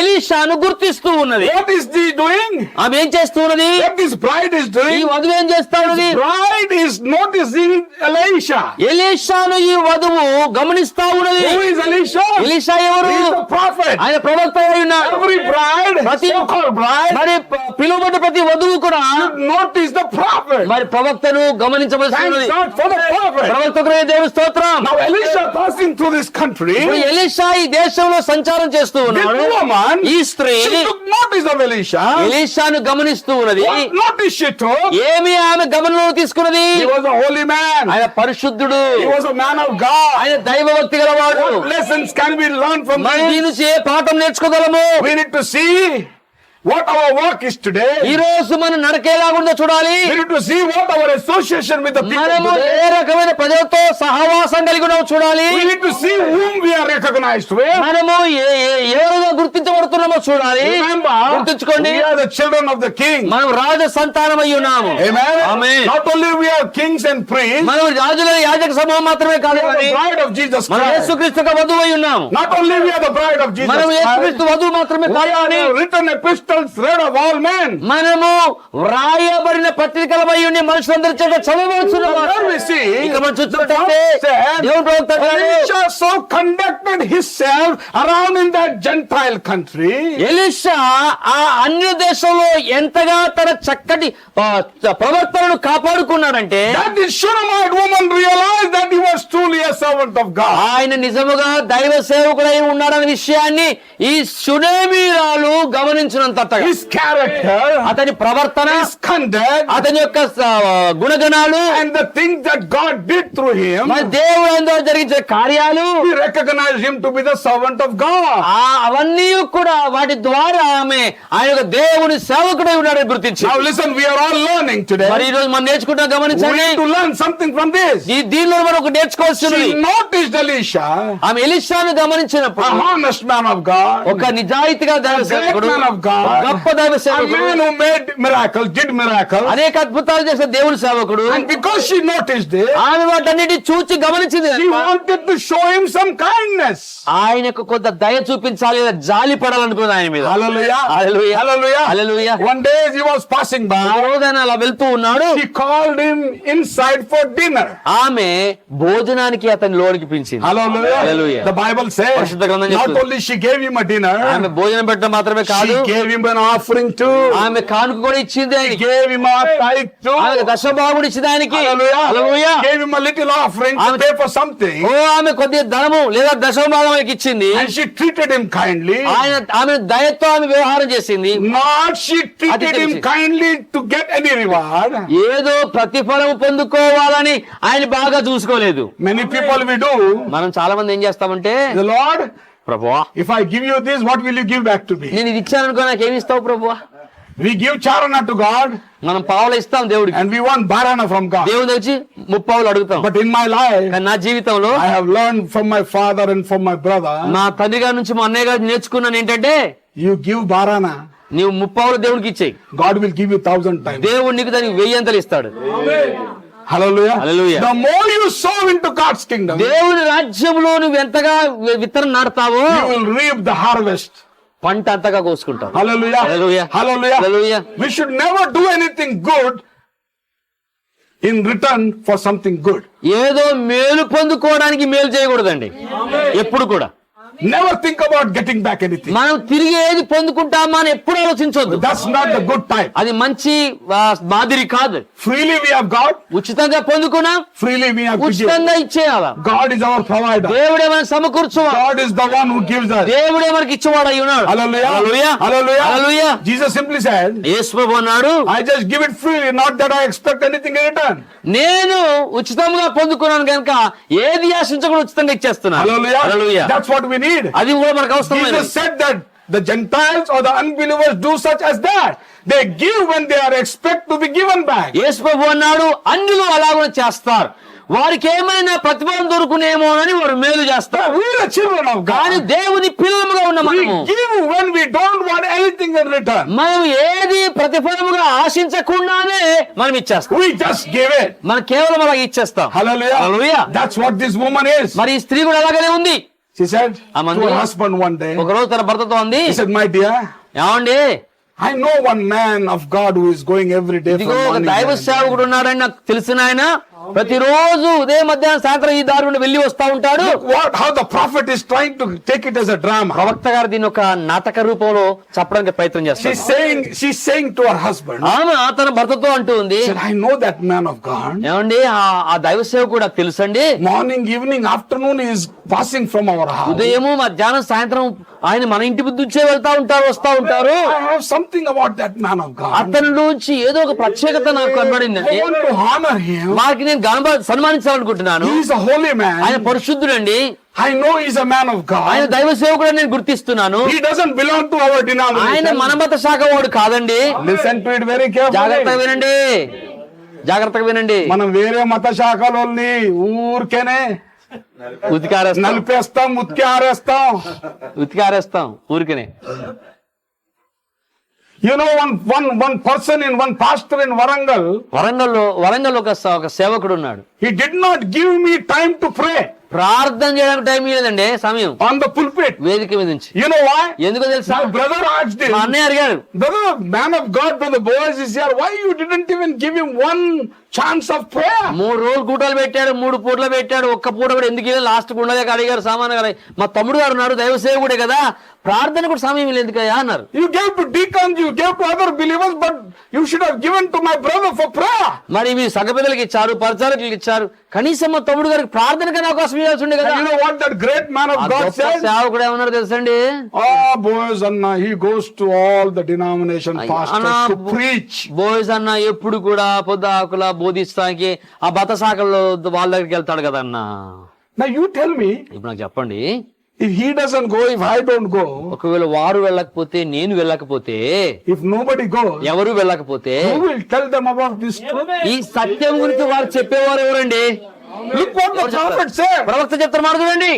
ఎలీషాను గుర్తిస్తూ ఉన్నది. What is she doing? ఆమె ఏం చేస్తూ ఉన్నది? What this bride is ఈ doing? వధువు ఏం చేస్తా ఉన్నది? Bride is noticing Elisha. ఎలీషాను ఈ వధువు గమనిస్తా ఉన్నది. Who is Elisha? ఎలీషా ఎవరు? He is the prophet. ఆయన ప్రవక్త అయి ఉన్నాడు. Every bride, ప్రతి so-called bride, మరి పిలువబడ్డ ప్రతి వధువు కూడా notice the prophet. మరి ప్రవక్తను గమనించవలసి Thank ఉన్నది. God for the prophet. ప్రవక్తకు దేవుని స్తోత్రం. Now Elisha passing through this country, ఇప్పుడు ఎలీషా ఈ దేశంలో సంచారం చేస్తూ this ఉన్నాడు. woman, ఈ స్త్రీ she took notice of Elisha. ఎలీషాను గమనిస్తూ ఉన్నది. What notice she took? ఏమి ఆమె గమనంలో తీసుకున్నది? He was a holy man. ఆయన పరిశుద్ధుడు, He was a man of God. ఆయన దైవభక్తి గలవాడు. What lessons can we learn from మరి దీని this? నుంచి ఏ పాఠం నేర్చుకోగలము? We need to see what our work is today. ఈ రోజు మన నడకేలాగుందో చూడాలి. We need to see what our association with the people మనము today. ఏ రకమైన ప్రజలతో సహవాసం కలిగి ఉన్నామో చూడాలి. We need to see whom we are recognized with. మనము ఎవరుగా గుర్తించబడుతున్నామో చూడాలి. Remember, గుర్తుంచుకోండి, we are the children of the King. మనం రాజ సంతానం అయి ఉన్నాము. Amen. Amen. Not only we are kings and priests, మనం రాజుల యాజక సమూహం మాత్రమే కాదు, we are the bride of Jesus మనం Christ. యేసుక్రీస్తు వధువు అయి ఉన్నాము. Not only we are the bride of Jesus మనం Christ, యేసుక్రీస్తు వధువు మాత్రమే we కాదు, are the written epistles read of all men. మనము వ్రాయబడిన పత్రికలపై ఉండి మనుషులందరి చేత చదవవలసిన వారు. There we see, ఇక మనం చూస్తున్నట్లయితే said, దేవుని ప్రవక్త అంటాడు, Elisha so conducted himself around in that Gentile country. Elisha ఆ అన్య దేశంలో ఎంతగా తన చక్కటి ప్రవర్తనను కాపాడుకున్నాడంటే That the Shunammite woman realized that he was truly a servant of God. ఆయన నిజముగా దైవ సేవకుడై ఉన్నాడన్న విషయాన్ని ఈ షునేమీరాలు గమనించినంతగా His character, అతని ప్రవర్తన, his conduct, అతని యొక్క గుణగణాలు, and the things that God did through him, మరి దేవుడు ఎందులో జరిగించిన కార్యాలు, he recognized him to be the servant of God. అవన్నీ కూడా వాటి ద్వారా ఆమె ఆయన యొక్క దేవుని సేవకుడై ఉన్నాడని గుర్తించి. Now listen, we are all learning today. మరి ఈ రోజు మనం నేర్చుకుంటాం, We గమనించండి. need to learn something from this. ఈ దీనిలో మనం ఒక నేర్చుకోవాల్సింది. She noticed Elisha, ఆమె ఎలీషాను గమనించినప్పుడు a honest man of God, ఒక నిజాయితీగా దైవ a great సేవకుడు, man of God, గొప్ప దైవ a సేవకుడు, man who made miracles, did miracles. అనేక అద్భుతాలు చేసే దేవుని సేవకుడు. And because she noticed this, ఆమె వాటన్నిటి చూచి గమనించింది. she wanted to show him some kindness. ఆయనకు కొంత దయ చూపించాలి, లేదా జాలి పడాలనుకున్నది ఆయన మీద. Hallelujah. Hallelujah. Hallelujah. Hallelujah. One day as he was passing by, రోజైనా అలా వెళ్తూ ఉన్నాడు. she called him inside for dinner. ఆమె భోజనానికి అతని లోనికి పిలిచింది. Hallelujah. Hallelujah. The Bible says, పరిశుద్ధ గ్రంథం not చెప్తుంది. only she gave him a dinner, ఆమె భోజనం పెట్టడం మాత్రమే కాదు, she gave him an offering too. ఆమె కానుక కూడా ఇచ్చింది She ఆయనకి. gave him a tithe too. ఆమె దశభాగుడు ఇచ్చింది ఆయనకి. Hallelujah. Hallelujah. Gave him a little offering to pay for something. ఓ ఆమె కొద్దిగా ధనము లేదా దశభాగం ఆయనకి ఇచ్చింది. And she treated him kindly. ఆమె దయతో ఆమె వ్యవహారం చేసింది. Not she treated అది him తెలిసి. kindly to get any reward. ఏదో ప్రతిఫలం పొందుకోవాలని ఆయన బాగా చూసుకోలేదు. Many people we do. మనం చాలా మంది ఏం చేస్తామంటే, The Lord, ప్రభువా if I give you this, what will you give back to me? నేను ఇది ఇచ్చాను అనుకో, నాకేమి ఇస్తావు ప్రభువా? We give charana to God మనం పావులు ఇస్తాం దేవుడికి, and we want barana from God. దేవుని వచ్చి ముప్పావులు అడుగుతాం. But in my life, కానీ నా జీవితంలో I have learned from my father and from my brother, నా తండ్రి గారి నుంచి మా అన్నయ్య గారు నేర్చుకున్నాను ఏంటంటే, you give barana, నీవు ముప్పావులు దేవుడికి ఇచ్చేయి, God will give you 1,000 times. దేవుడు నీకు దానికి 1000 ఇస్తాడు. Hallelujah. Hallelujah. The more you sow into God's kingdom, దేవుని రాజ్యంలో నువ్వు ఎంతగా విత్తనం నాటుతావో you will reap the harvest. పంట అంతగా కోసుకుంటావు. Hallelujah. Hallelujah. Hallelujah. Hallelujah. We should never do anything good in return for something good. ఏదో మేలు పొందుకోవడానికి మేలు చేయకూడదండి ఎప్పుడు కూడా. Never think about getting back anything. మనం తిరిగి ఏది పొందుకుంటామా అని ఎప్పుడు ఆలోచించొద్దు. That's not the good type. అది మంచి మాదిరి కాదు. Freely we have got, ఉచితంగా పొందుకున్నాం, freely we have to give. ఉచితంగా ఇచ్చేయాల. God is our provider. దేవుడే మనకు సమకూర్చువాడు, God is the one who gives us. దేవుడే మనకి ఇచ్చేవాడు అయి ఉన్నాడు. Hallelujah. హల్లెలూయా. Hallelujah. హల్లెలూయా. Jesus simply said, యేసు ప్రభువు అన్నాడు, I just give it freely, not that I expect anything in return. నేను ఉచితంగా పొందుకున్నాను కనుక ఏది ఆశించకుండా ఉచితంగా ఇచ్చేస్తున్నాను. Hallelujah. Hallelujah. That's what we need. అది కూడా మనకు అవసరమైనది. Jesus said that the Gentiles or the unbelievers do such as that. They give when they are expect to be given back. యేసు ప్రభువు అన్నాడు, అన్యులు అలాగే చేస్తారు, వారికి ఏమైనా ప్రతిఫలం దొరుకునేమోనని వారు మేలు చేస్తారు. We are the children of కానీ God. దేవుని పిల్లలుగా ఉన్న We మనము give when we don't anything in return. మనం ఏది ప్రతిఫలముగా ఆశించకుండానే మనం ఇచ్చేస్తాం. We just give it. మనం కేవలం అలా ఇచ్చేస్తాం. Hallelujah. Hallelujah. That's what this woman is. మరి ఈ స్త్రీ కూడా అలాగనే ఉంది. She said to Amandu. her husband one day, ఒక రోజు తన భర్తతో అంది, he said, my dear, ఏమండి, I know one man of God who is going every day from ఇదిగో ఒక morning. దైవ సేవకుడు ఉన్నాడని నాకు తెలిసిన ఆయన ప్రతిరోజు ఉదయం మధ్యాహ్నం సాయంత్రం ఈ దారి నుండి వెళ్ళి వస్తా ఉంటాడు. How the prophet is trying to take it as a drama. ప్రవక్త గారు దీన్ని ఒక నాటక రూపంలో చెప్పడానికి ప్రయత్నం చేస్తారు. She's saying to her husband, ఆమె తన భర్తతో అంటూ ఉంది, said, I know that man of God. ఏమండి, ఆ దైవ సేవకుడు నాకు తెలుసండి. Morning, evening, afternoon he is passing from our house. ఉదయము మధ్యాహ్నం సాయంత్రం ఆయన మన ఇంటి నుంచే వెళ్తా ఉంటారు, వస్తా ఉంటారు. I have something about that man of God. అతని నుంచి ఏదో ఒక ప్రత్యేకత నాకు I కనబడిందండి. want to honor him. వారికి నేను సన్మానించాలనుకుంటున్నాను. He is a holy man. ఆయన పరిశుద్ధుడండి. I know he is a man of ఆయన God. దైవ సేవకుడు నేను గుర్తిస్తున్నాను. He doesn't belong to our ఆయన denomination. మన మత శాఖ వాడు కాదండి. Listen to it very జాగ్రత్తగా carefully. వినండి, జాగ్రత్తగా వినండి. మనం వేరే మత శాఖలోని ఊరికేనే ఉతికారేస్తాం, నలిపేస్తాం, ఉతికి ఆరేస్తాం. ఉతికారేస్తాం ఊరికనే. You know, one person in one pastor in Warangal, Warangal ఒక సేవకుడు ఉన్నాడు. he did not give me time to pray ప్రార్థన చేయడానికి టైం లేదండి, సమయం. on the pulpit. వేదిక మీద నుంచి. You know why? ఎందుకో తెలుసా? My brother asked him, మా అన్నయ్య అడిగారు, brother, man of God, brother Boaz is here. Why you didn't even give him one chance of prayer? 3 రోజులు కూటలు పెట్టాడు, 3 పూటలు పెట్టాడు, ఒక్క పూట కూడా ఎందుకు లాస్ట్ ఉండగా అడిగారు సామాన్య గారు. మా తమ్ముడు గారు ఉన్నాడు, దైవ సేవకుడే కదా, ప్రార్థన కూడా సమయం లేదు ఎందుకయ్యా అన్నారు. You gave to deacons, you gave to other believers, but you should have given to my brother for prayer. మరి మీ సంఘ పెద్దలకు ఇచ్చారు, పరిచారకులకు ఇచ్చారు, కనీసం మా తమ్ముడు గారికి ప్రార్థనకైనా అవకాశం ఇవ్వాల్సి ఉండే కదా. And you know what that great man of ఆ God గొప్ప said? సేవకుడు ఏమన్నారు తెలుసండి? Boaz Anna, he goes to all the denomination pastors to preach. Boyce అన్న ఎప్పుడు కూడా పొద్దాకుల బోధిస్తానికి ఆ బత శాఖల్లో వాళ్ళ దగ్గరికి వెళ్తాడు కదా అన్న. Now you tell me, ఇప్పుడు నాకు చెప్పండి, if he doesn't go, if I don't go, ఒకవేళ వారు వెళ్ళకపోతే, నేను వెళ్ళకపోతే, if nobody goes, ఎవరు వెళ్ళకపోతే who will tell them about this truth? ఈ సత్యం గురించి వారు చెప్పేవారు ఎవరండి? Look what the prophet said. ప్రవక్త చెప్తారు మాట చూడండి.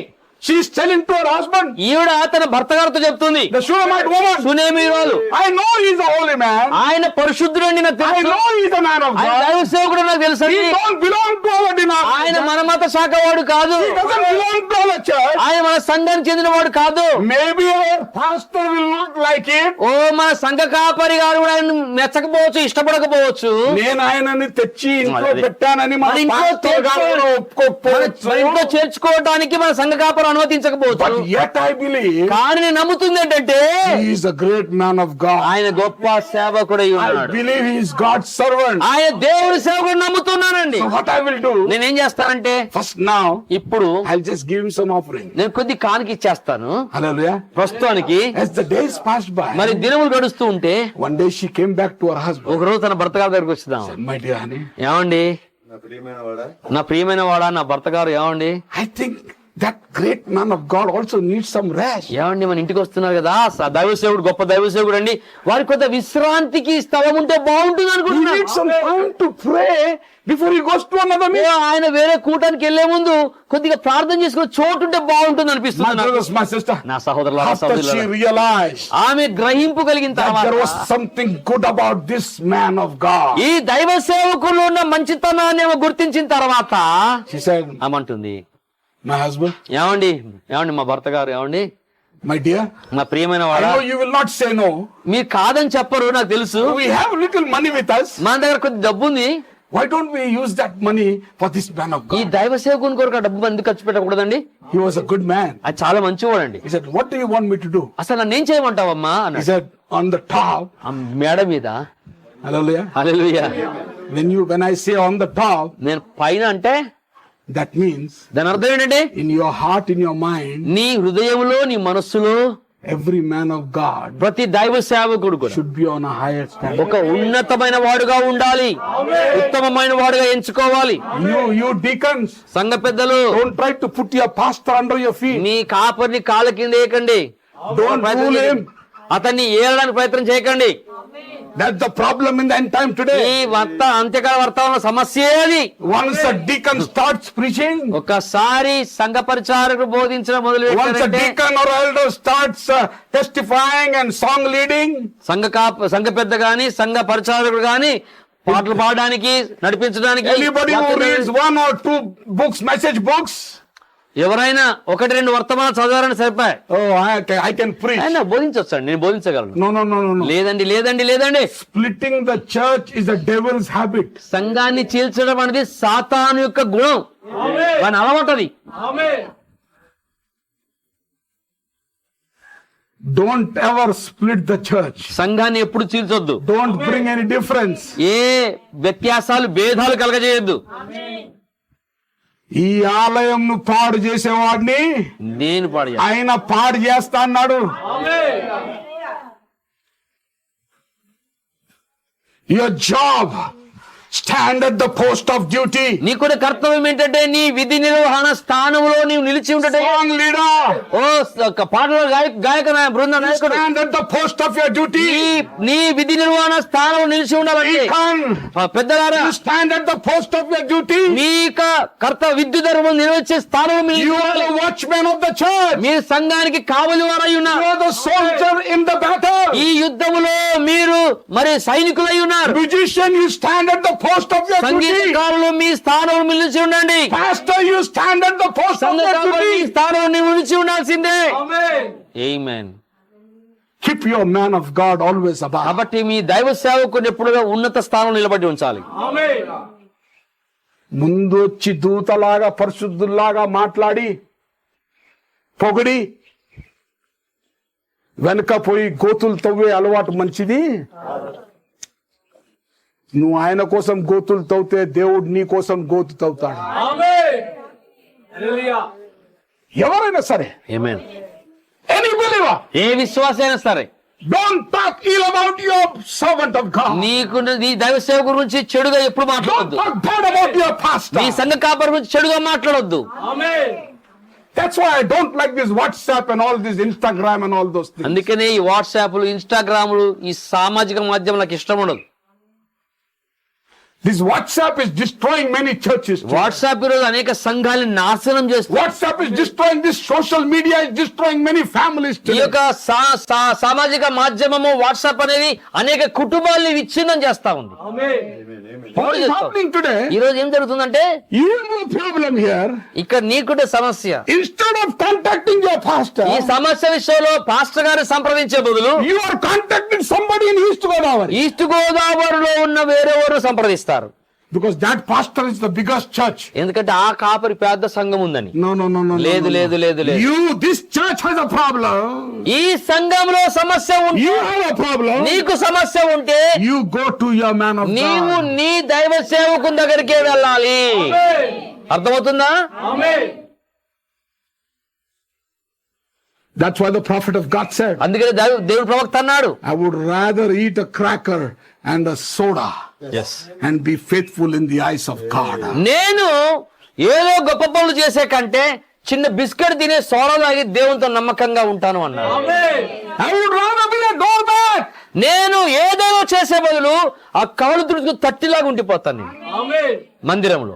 She is telling to her husband, ఈవిడ తన భర్త గారితో చెప్తుంది, the Shunammite woman, సునేమీరాలు, I know he is a holy man. ఆయన పరిశుద్ధుడండి, నాకు I తెలుసు. know he is a man of ఆయన God. దైవ సేవకుడు నాకు తెలుసు. He don't belong to our ఆయన denomination. మన మత శాఖ వాడు కాదు, He doesn't belong to our church. ఆయన మన సంఘానికి చెందిన వాడు కాదు. Maybe our pastor will not like it. ఓ మన సంఘ కాపరి గారు కూడా ఆయన మెచ్చకపోవచ్చు, ఇష్టపడకపోవచ్చు. నేను ఆయనని తెచ్చి ఇంట్లో అదే. పెట్టానని మన మన ఇంట్లో pastor గారు మన ఒప్పుకోకపోవచ్చు. ఇంట్లో చేర్చుకోవడానికి మన సంఘ కాపరి అనుమతించకపోవచ్చు. But yet I believe కానీ నేను నమ్ముతుంది ఏంటంటే he is a great man of God. ఆయన గొప్ప సేవకుడై I ఉన్నాడు. believe he is God's servant. ఆయన దేవుడి సేవకుడు నమ్ముతున్నానండి. So what I will do, నేనేం చేస్తానంటే, first now, ఇప్పుడు I'll just give him some offering. నేను కొద్ది కానుక ఇచ్చేస్తాను Hallelujah. ప్రస్తుతానికి. As the days passed by, మరి దినములు గడుస్తూ ఉంటే one day she came back to her husband. ఒక రోజు తన భర్త గారి దగ్గరికి వచ్చిద్దాం. My dear honey, ఏమండి, నా ప్రియమైన వాడా, నా ప్రియమైన వాడా, నా భర్త గారు, ఏమండి I think that great man of God also needs some rest. ఏమండి, మన ఇంటికి వస్తున్నారు కదా, దైవ సేవకుడు, గొప్ప దైవ సేవకుడు అండి, వారికి కొంత విశ్రాంతికి స్థలం ఉంటే బాగుంటుంది He అనుకుంటున్నాను. needs some time to pray before he goes to another meeting. ఆయన వేరే కూటానికి వెళ్లే ముందు కొద్దిగా ప్రార్థన చేసుకునే చోటు ఉంటే బాగుంటుంది My అనిపిస్తుంది నాకు. brothers, my sister, నా సహోదరులారా, after she సహోదరులారా, realized ఆమె గ్రహింపు కలిగిన that there తర్వాత was something good about this man of God, ఈ దైవ సేవకుల్లో ఉన్న మంచితనాన్ని ఆమె గుర్తించిన తర్వాత she said, ఆమంటుంది, my husband, ఏమండి, మా భర్త గారు, ఏమండి, my dear, నా ప్రియమైన I వాడా, know you will not say no. మీరు కాదని చెప్పరు, నాకు తెలుసు. We have little money with us. మన దగ్గర కొద్ది డబ్బు ఉంది, Why don't we use that money for this man of ఈ God? దైవ సేవకుని కొరకు ఆ డబ్బు ఎందుకు ఖర్చు పెట్టకూడదండి? He was a good man. అది చాలా మంచివాడండి. He said, what do you want me to do? అసలు నన్ను ఏం చేయమంటావమ్మా He అన్నాడు. said, on the top, ఆ మేడ మీద, hallelujah. Hallelujah, When I say on the top, నేను పైన అంటే that means దాని అర్థం ఏంటంటే, in your heart, in your mind, నీ హృదయంలో, నీ మనస్సులో every man of God ప్రతి దైవ సేవకుడు కూడా should be on a higher standard. ఒక ఉన్నతమైన వాడుగా ఉండాలి, ఉత్తమమైన వాడుగా ఎంచుకోవాలి. You deacons, సంఘ పెద్దలు, don't try to put your pastor under your feet. మీ కాపరిని కాళ్ళ కింద వేయకండి. Don't rule him. అతన్ని ఏలడానికి ప్రయత్నం చేయకండి. That's the problem in the end time today. ఈ అంత్యకాల వర్తమాన సమస్య అది. Once a deacon starts preaching, ఒకసారి సంఘ పరిచారకుడు బోధించడం మొదలు once a పెట్టారంటే, deacon or elder starts testifying and song leading, సంఘ పెద్ద గాని సంఘ పరిచారకుడు గాని పాటలు పాడడానికి నడిపించడానికి, anybody who reads 1 or 2 books, message books, ఎవరైనా 1-2 వర్తమానాలు చదవాలని సరిపోయి oh, I can preach. ఆయన బోధించొచ్చండి, నేను బోధించగలను. No. లేదండి. Splitting the church is the devil's habit. సంఘాన్ని చీల్చడం అనేది సాతాను యొక్క గుణం, వాని అలవాటది. Don't ever split the church. సంఘాన్ని ఎప్పుడు చీల్చొద్దు. Don't bring any difference. ఏ వ్యత్యాసాలు భేదాలు కలగజేయొద్దు. ఈ ఆలయంను పాడు చేసేవాడిని నేను పాడు ఆయన పాడు చేస్తా అన్నాడు. Your job, stand at the post of duty. నీ కూడా కర్తవ్యం ఏంటంటే నీ విధి నిర్వహణ స్థానంలో నీవు నిలిచి ఉండటే. Song leader, పాటల గాయక బృంద నాయకుడు, stand at the post of your duty. నీ విధి నిర్వహణ స్థానంలో నిలిచి ఉండబట్టి. పెద్దలారా, you stand at the post of your duty. మీ విద్యు ధర్మం నిర్వహించే స్థానం you are the watchman of the church. మీరు సంఘానికి కావలి వారై ఉన్నారు. you are the soldier in the battle. ఈ యుద్ధములో మీరు మరి సైనికులై ఉన్నారు. musician, you stand at the post of your duty. సంగీతకారులు మీ స్థానం నిలిచి ఉండండి. pastor, you stand at the post of your duty. స్థానం నిలిచి ఉండాల్సిందే. ఆమేన్. keep your man of God always above. కాబట్టి మీ దైవ సేవకుని ఎప్పుడుగా ఉన్నత స్థానం నిలబడి ఉంచాలి. ముందు వచ్చి దూతలాగా పరిశుద్ధుల్లాగా మాట్లాడి పొగిడి వెనక పోయి గోతులు తవ్వే అలవాటు మంచిది. నువ్వు ఆయన కోసం గోతులు తవ్వుతే దేవుడు నీ కోసం గోతు తవ్వుతాడు. ఎవరైనా సరే, ఆమేన్. ఎనీ బిలీవర్, ఏ విశ్వాసైనా సరే, don't talk ill about your servant of God. నీకు నీ దైవ సేవకుడి గురించి చెడుగా ఎప్పుడు Don't మాట్లాడొద్దు. talk bad about your pastor. నీ సంఘ కాపరి గురించి చెడుగా మాట్లాడొద్దు. That's why I don't like this WhatsApp and all this Instagram and all those things. అందుకనే ఈ వాట్సాప్లు, ఇన్స్టాగ్రామ్లు, ఈ సామాజిక మాధ్యమం నాకు ఇష్టం ఉండదు. This WhatsApp is destroying many churches today. WhatsApp ఈరోజు అనేక సంఘాలను నాశనం చేస్తుంది. WhatsApp is destroying, this social media is destroying many families ఈ today. యొక్క సామాజిక మాధ్యమము వాట్సాప్ అనేది అనేక కుటుంబాలని విచ్ఛిన్నం చేస్తా ఉంది. What is happening today? ఈ రోజు ఏం జరుగుతుందంటే, You have a problem here. ఇక్కడ నీకుంటే సమస్య. Instead of contacting your pastor, ఈ సమస్య విషయంలో పాస్టర్ గారిని సంప్రదించే బదులు you are contacting somebody in East Godavari. East గోదావరిలో ఉన్న వేరేవారు సంప్రదిస్తారు. Because that pastor is the biggest church. ఎందుకంటే ఆ కాపరి పెద్ద సంఘం ఉందని. No. లేదు. This church has a problem. ఈ సంఘంలో సమస్య ఉంటే, You have a problem. నీకు సమస్య ఉంటే You go to your man of నీవు God. నీ దైవ సేవకుని దగ్గరికే వెళ్ళాలి. అర్థమవుతుందా? That's why the prophet of God said, అందుకని దేవుడు ప్రవక్త అన్నాడు, I would rather eat a cracker and a soda and be faithful in the eyes of God. నేను ఏదో గొప్ప పనులు చేసే కంటే చిన్న బిస్కెట్ తినే సోడా తాగి దేవునితో నమ్మకంగా ఉంటాను అన్నాడు. I would rather be a doormat. నేను ఏదో చేసే బదులు ఆ కవలు తుడుచుకు తట్టిలాగా ఉండిపోతాను నేను మందిరంలో.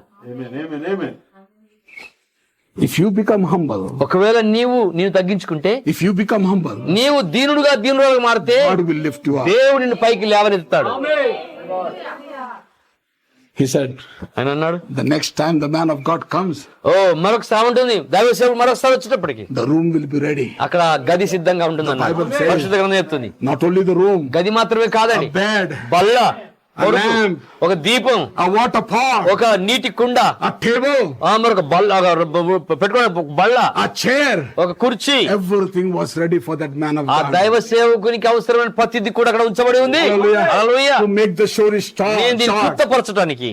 If you become humble, ఒకవేళ నీవు తగ్గించుకుంటే, if you become humble, నీవు దీనుడుగా మారితే God will lift you up. దేవుడు నిన్ను పైకి లేవనెత్తాడు. He said, ఆయన అన్నాడు, the next time the man of God comes, మరొకసారి ఉంటుంది, దైవ సేవకుడు మరొకసారి వచ్చేటప్పటికి the room will be ready. అక్కడ గది సిద్ధంగా ఉంటుంది అన్నాడు. Bible says, పరిశుద్ధ గ్రంథం చెప్తుంది, not only the room, గది మాత్రమే కాదండి, a bed, బల్ల, a lamp, ఒక దీపం, a water pot, ఒక నీటి కుండ, a table, మరొక బల్ల, పెట్టుకునే బల్ల, a chair. ఒక కుర్చీ. Everything was ready for that man of ఆ God. దైవ సేవకునికి అవసరమైన ప్రతిదీ కూడా అక్కడ ఉంచబడి ఉంది. Hallelujah. Hallelujah. To make the story నేను దీన్ని short. క్లుప్తపరచడానికి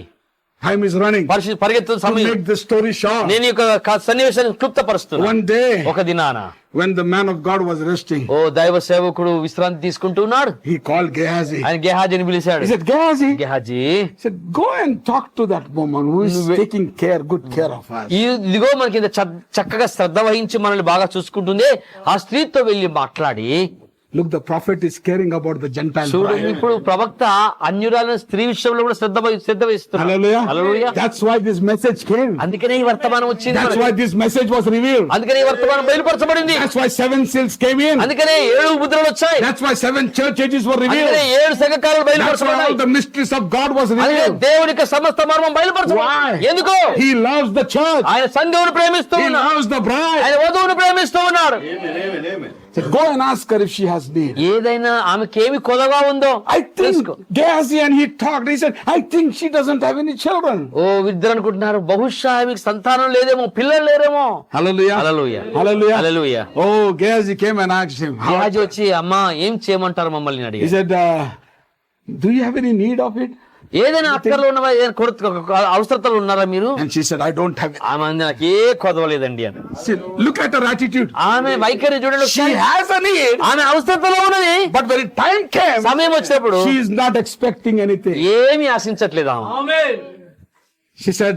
Time is running. పరిగెత్తు To సమయం. make the story short. నేను ఈ యొక్క సన్నివేశాన్ని క్లుప్తపరుస్తున్నా. One day, ఒక దినాన when the man of God was resting, దైవ సేవకుడు విశ్రాంతి తీసుకుంటూ ఉన్నాడు. he called Gehazi. ఆయన గెహాజీని పిలిచాడు. He said, Gehazi, Gehazi, he said, go and talk to that woman who is taking good care of us. ఇదిగో మనకి చక్కగా శ్రద్ధ వహించి మనల్ని బాగా చూసుకుంటుంది, ఆ స్త్రీతో వెళ్ళి మాట్లాడి. Look, the prophet is caring about the Gentile చూడు bride. ఇప్పుడు ప్రవక్త అన్యురాలైన స్త్రీ విషయంలో కూడా శ్రద్ధ వహిస్తున్నాడు. Hallelujah. Hallelujah. That's why this message came. అందుకనే ఈ వర్తమానం వచ్చింది. That's why this message was revealed. అందుకనే ఈ వర్తమానం బయలుపరచబడింది. That's why 7 seals came in. అందుకనే 7 ముద్రలు వచ్చాయి. That's why 7 church ages were అందుకనే revealed. 7 సంఘకాలు That's why బయలుపరచబడ్డాయి. all the mysteries of God was అందుకే revealed. దేవుని యొక్క సమస్త మర్మం బయలుపరచబడింది. Why? ఎందుకు? He loves the church. ఆయన సంఘమును ప్రేమిస్తూ He ఉన్నాడు. loves the bride. ఆయన వధువును ప్రేమిస్తూ ఉన్నాడు. So go and ask her if she has need. ఏదైనా ఆమెకేమి కొదగా ఉందో I think Gehazi, and he talked. He said, I think she doesn't have any children. ఓ ఇద్దరు అనుకుంటున్నారు బహుశా ఆమెకు సంతానం లేదేమో, పిల్లలు లేరేమో. Hallelujah. Hallelujah. Hallelujah. Hallelujah. Oh, Gehazi came and asked him. గేహాజీ వచ్చి అమ్మా ఏం చేయమంటారు మమ్మల్ని He అడిగాడు. said, do you have any need of it? ఏదైనా అక్కర్లో ఉన్నవా, ఏదైనా అవసరతలు ఉన్నారా మీరు? And she said, I don't have it. ఆమె అంది, నాకు ఏ కొదవలేదండి అని. See, look at her attitude. ఆమె వైఖరి చూడండి. She has a need, ఆమె అవసరతలో ఉన్నది. but when time came, సమయం వచ్చినప్పుడు she is not expecting anything. ఏమి ఆశించట్లేదు ఆమె. She said,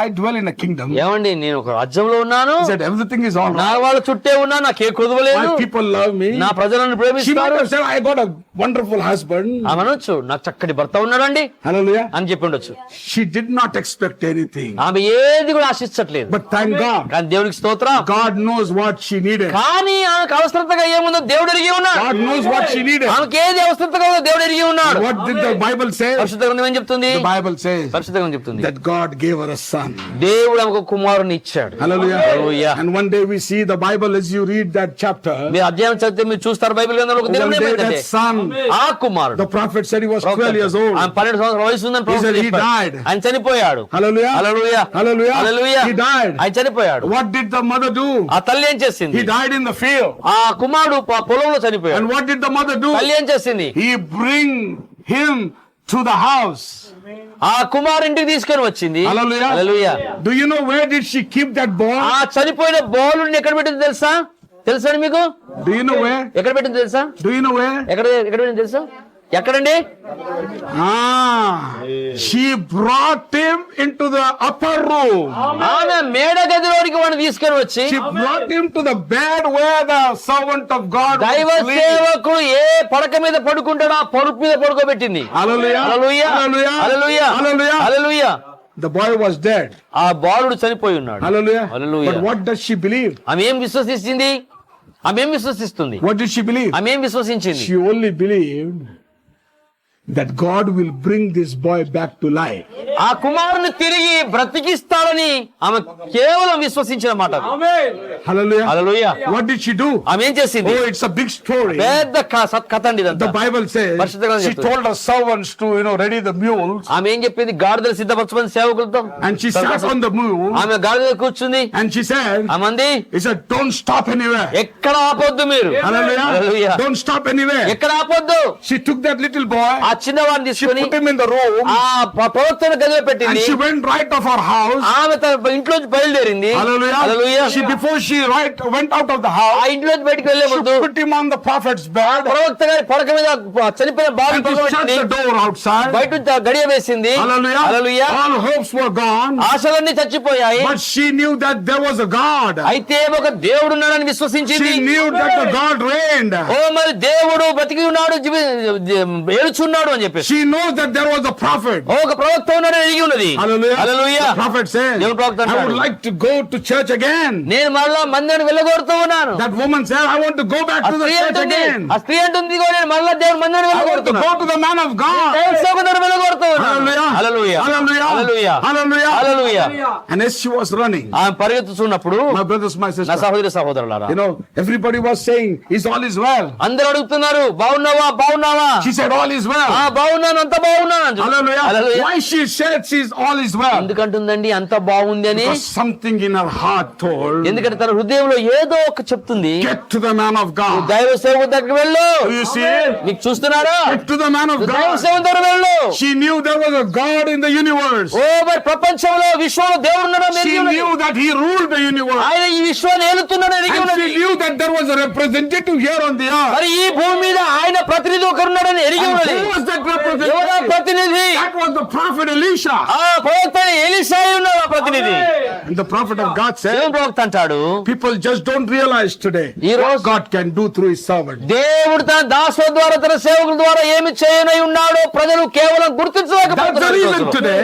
I dwell in a kingdom. ఏమండి నేను ఒక రాజ్యంలో ఉన్నాను. She said, everything is all నా right. వాళ్ళ చుట్టే ఉన్నా, నాకే కొదవలేదు. My people love me. నా ప్రజలను She might ప్రేమిస్తారు. have said, I got a wonderful husband. ఆమె అనొచ్చు నాకు చక్కటి భర్త ఉన్నాడండి Hallelujah. అని చెప్పి ఉండొచ్చు. She did not expect anything. ఆమె ఏది కూడా ఆశించట్లేదు. But thank God. కానీ దేవునికి స్తోత్రం. God knows what she needed. కానీ ఆమెకు అవసరతగా ఏముందో దేవుడు ఎరిగి ఉన్నాడు. God knows what she needed. ఆమెకి ఏది అవసరతగా ఉందో దేవుడు ఎరిగి ఉన్నాడు. What did the Bible say? పరిశుద్ధ గ్రంథం ఏం చెప్తుంది? The Bible says పరిశుద్ధ గ్రంథం చెప్తుంది that God gave her a son. దేవుడు ఆమెకు కుమారుని ఇచ్చాడు. Hallelujah. Hallelujah. And one day we see the Bible as you read that chapter. మీరు అధ్యాయం చదివితే మీరు చూస్తారు బైబిల్ గ్రంథంలో ఒక One దేవుడు day ఏమైందంటే, that son, ఆ కుమారుడు the prophet said he was 12 years old. ఆయన 12 సంవత్సరాల వయసు ఉందని He said ప్రవక్త he చెప్పాడు. died. ఆయన చనిపోయాడు. Hallelujah. Hallelujah. Hallelujah. Hallelujah. He died. ఆయన చనిపోయాడు. What did the mother do? ఆ తల్లి ఏం చేసింది? He died in the field. ఆ కుమారుడు పొలంలో చనిపోయాడు. And what did the mother do? తల్లి ఏం చేసింది? He bring him to the house. ఆ కుమారు ఇంటికి తీసుకొని వచ్చింది. Hallelujah. Hallelujah. Do you know where did she keep that boy? ఆ చనిపోయిన బాలుని ఎక్కడ పెట్టింది తెలుసా? తెలుసా మీకు? Do you know where? ఎక్కడ పెట్టింది తెలుసా? Do you know where? ఎక్కడ పెట్టింది తెలుసా? ఎక్కడండి? She brought him into the upper room. ఆమె మేడ గదిలోనికి వాడిని తీసుకొని వచ్చి She brought him to the bed where the servant of God దైవ was sleeping. సేవకుడు ఏ పడక మీద పడుకుంటాడో ఆ పరుపు మీద పడుకోబెట్టింది. Hallelujah. Hallelujah. Hallelujah. Hallelujah. Hallelujah. Hallelujah. The boy was dead. ఆ బాలుడు చనిపోయి ఉన్నాడు. Hallelujah. Hallelujah. But what does she believe? ఆమె ఏం విశ్వసిస్తుంది? ఆమె ఏం విశ్వసిస్తుంది? What did she believe? ఆమె ఏం విశ్వసించింది? She only believed that God will bring this boy back to life. ఆ కుమారుని తిరిగి బ్రతికిస్తాడని ఆమె కేవలం విశ్వసించిన మాట. Hallelujah. Hallelujah. What did she do? ఆమె ఏం చేసింది? Oh, it's a big story. పెద్ద కథ అండి ఇదంతా. The Bible says పరిశుద్ధ గ్రంథం she చెప్తుంది. told her servants to ready the mules, ఆమె ఏం చెప్పింది? గాడిదలు సిద్ధపరచమని సేవకులతో. and she sat on the mule, ఆమె గాడిద కూర్చుంది. and she said, ఆమె అంది, he said, don't stop anywhere. ఎక్కడ ఆపొద్దు మీరు. Hallelujah. Hallelujah. Don't stop anywhere. ఎక్కడ ఆపొద్దు. She took that little boy, ఆ చిన్నవాడిని she తీసుకొని put him in the room, ఆ ప్రవక్తను గదిలో and పెట్టింది. she went right of her house. ఆమె తన ఇంట్లోంచి బయలుదేరింది. Hallelujah. Hallelujah. Before she went out of the ఆ house, ఇంట్లోంచి బయటికి వెళ్లే she ముందు put him on the prophet's bed, ప్రవక్త గారి పడక మీద చనిపోయిన బాబు and she shut the door outside. బయట నుంచి గడియ వేసింది. Hallelujah. Hallelujah. All hopes were gone, ఆశలన్నీ చచ్చిపోయాయి. but she knew that there was a God. అయితే ఒక దేవుడు ఉన్నాడని విశ్వసించింది. She knew that the God reigned. ఓ మరి దేవుడు బతికి ఉన్నాడు, ఏడుచున్నాడు అని చెప్పేసి. She knows that there was a prophet. ఒక ప్రవక్త ఉన్నాడని ఎరిగి ఉన్నది. Hallelujah. Hallelujah. The prophet said, దేవుని ప్రవక్త I అంటాడు, would like to go to church again. నేను మరలా మందిరానికి వెళ్ళగోరుతూ ఉన్నాను. That woman said, I want to go back ఆ to the స్త్రీ church అంటుంది, again. ఆ స్త్రీ అంటుంది, "ఇదిగో నేను మరలా దేవుని మందిరానికి I want to వెళ్ళగోరుతున్నాను. go to the man of God. దైవ సేవకుని వెళ్ళగోరుతూ ఉన్నాను." Hallelujah. Hallelujah. Hallelujah. Hallelujah. Hallelujah. Hallelujah. And as she was running, ఆమె పరిగెత్తుతున్నప్పుడు my brothers, my నా sisters, సహోదరి సహోదరులారా, everybody was saying, all is well. అందరూ అడుగుతున్నారు, బాగున్నావా బాగున్నావా? She said, all is well. బాగున్నాను, అంత బాగున్నాను అంటుంది. Hallelujah. Hallelujah. Why she said all is well? ఎందుకంటుందండి అంత బాగుంది అని? Because something in her heart told, ఎందుకంటే తన హృదయంలో ఏదో ఒక చెప్తుంది, get to the man of God. దైవ సేవకు దగ్గరికి వెళ్ళు. Do you see it? నీకు చూస్తున్నారా? Get to the man of దైవ God. సేవకు దగ్గరికి వెళ్ళు. She knew there was a God in the universe. ఓ మరి ప్రపంచంలో విశ్వంలో దేవుడు ఉన్నాడని She ఎరిగి ఉన్నది. knew that he ruled the universe. ఆయన ఈ విశ్వాన్ని ఏలుతున్నాడని ఎరిగి And ఉన్నది. she knew that there was a representative here on the earth. మరి ఈ భూమి మీద ఆయన ప్రతినిధి ఒకరు ఉన్నాడని ఎరిగి And ఉన్నది. who was that representative? ప్రతినిధి? That was the prophet Elisha. ఆ ప్రవక్త ఎలీషా ఉన్నాడు ఆ ప్రతినిధి. And the prophet of God said, దేవుని ప్రవక్త అంటాడు, people just don't realize today what God can do through his servant. దేవుడు తన దాసుల ద్వారా తన సేవకుల ద్వారా ఏమి చేయనై ఉన్నాడో ప్రజలు కేవలం That's the reason గుర్తించలేకపోతున్నారు. today.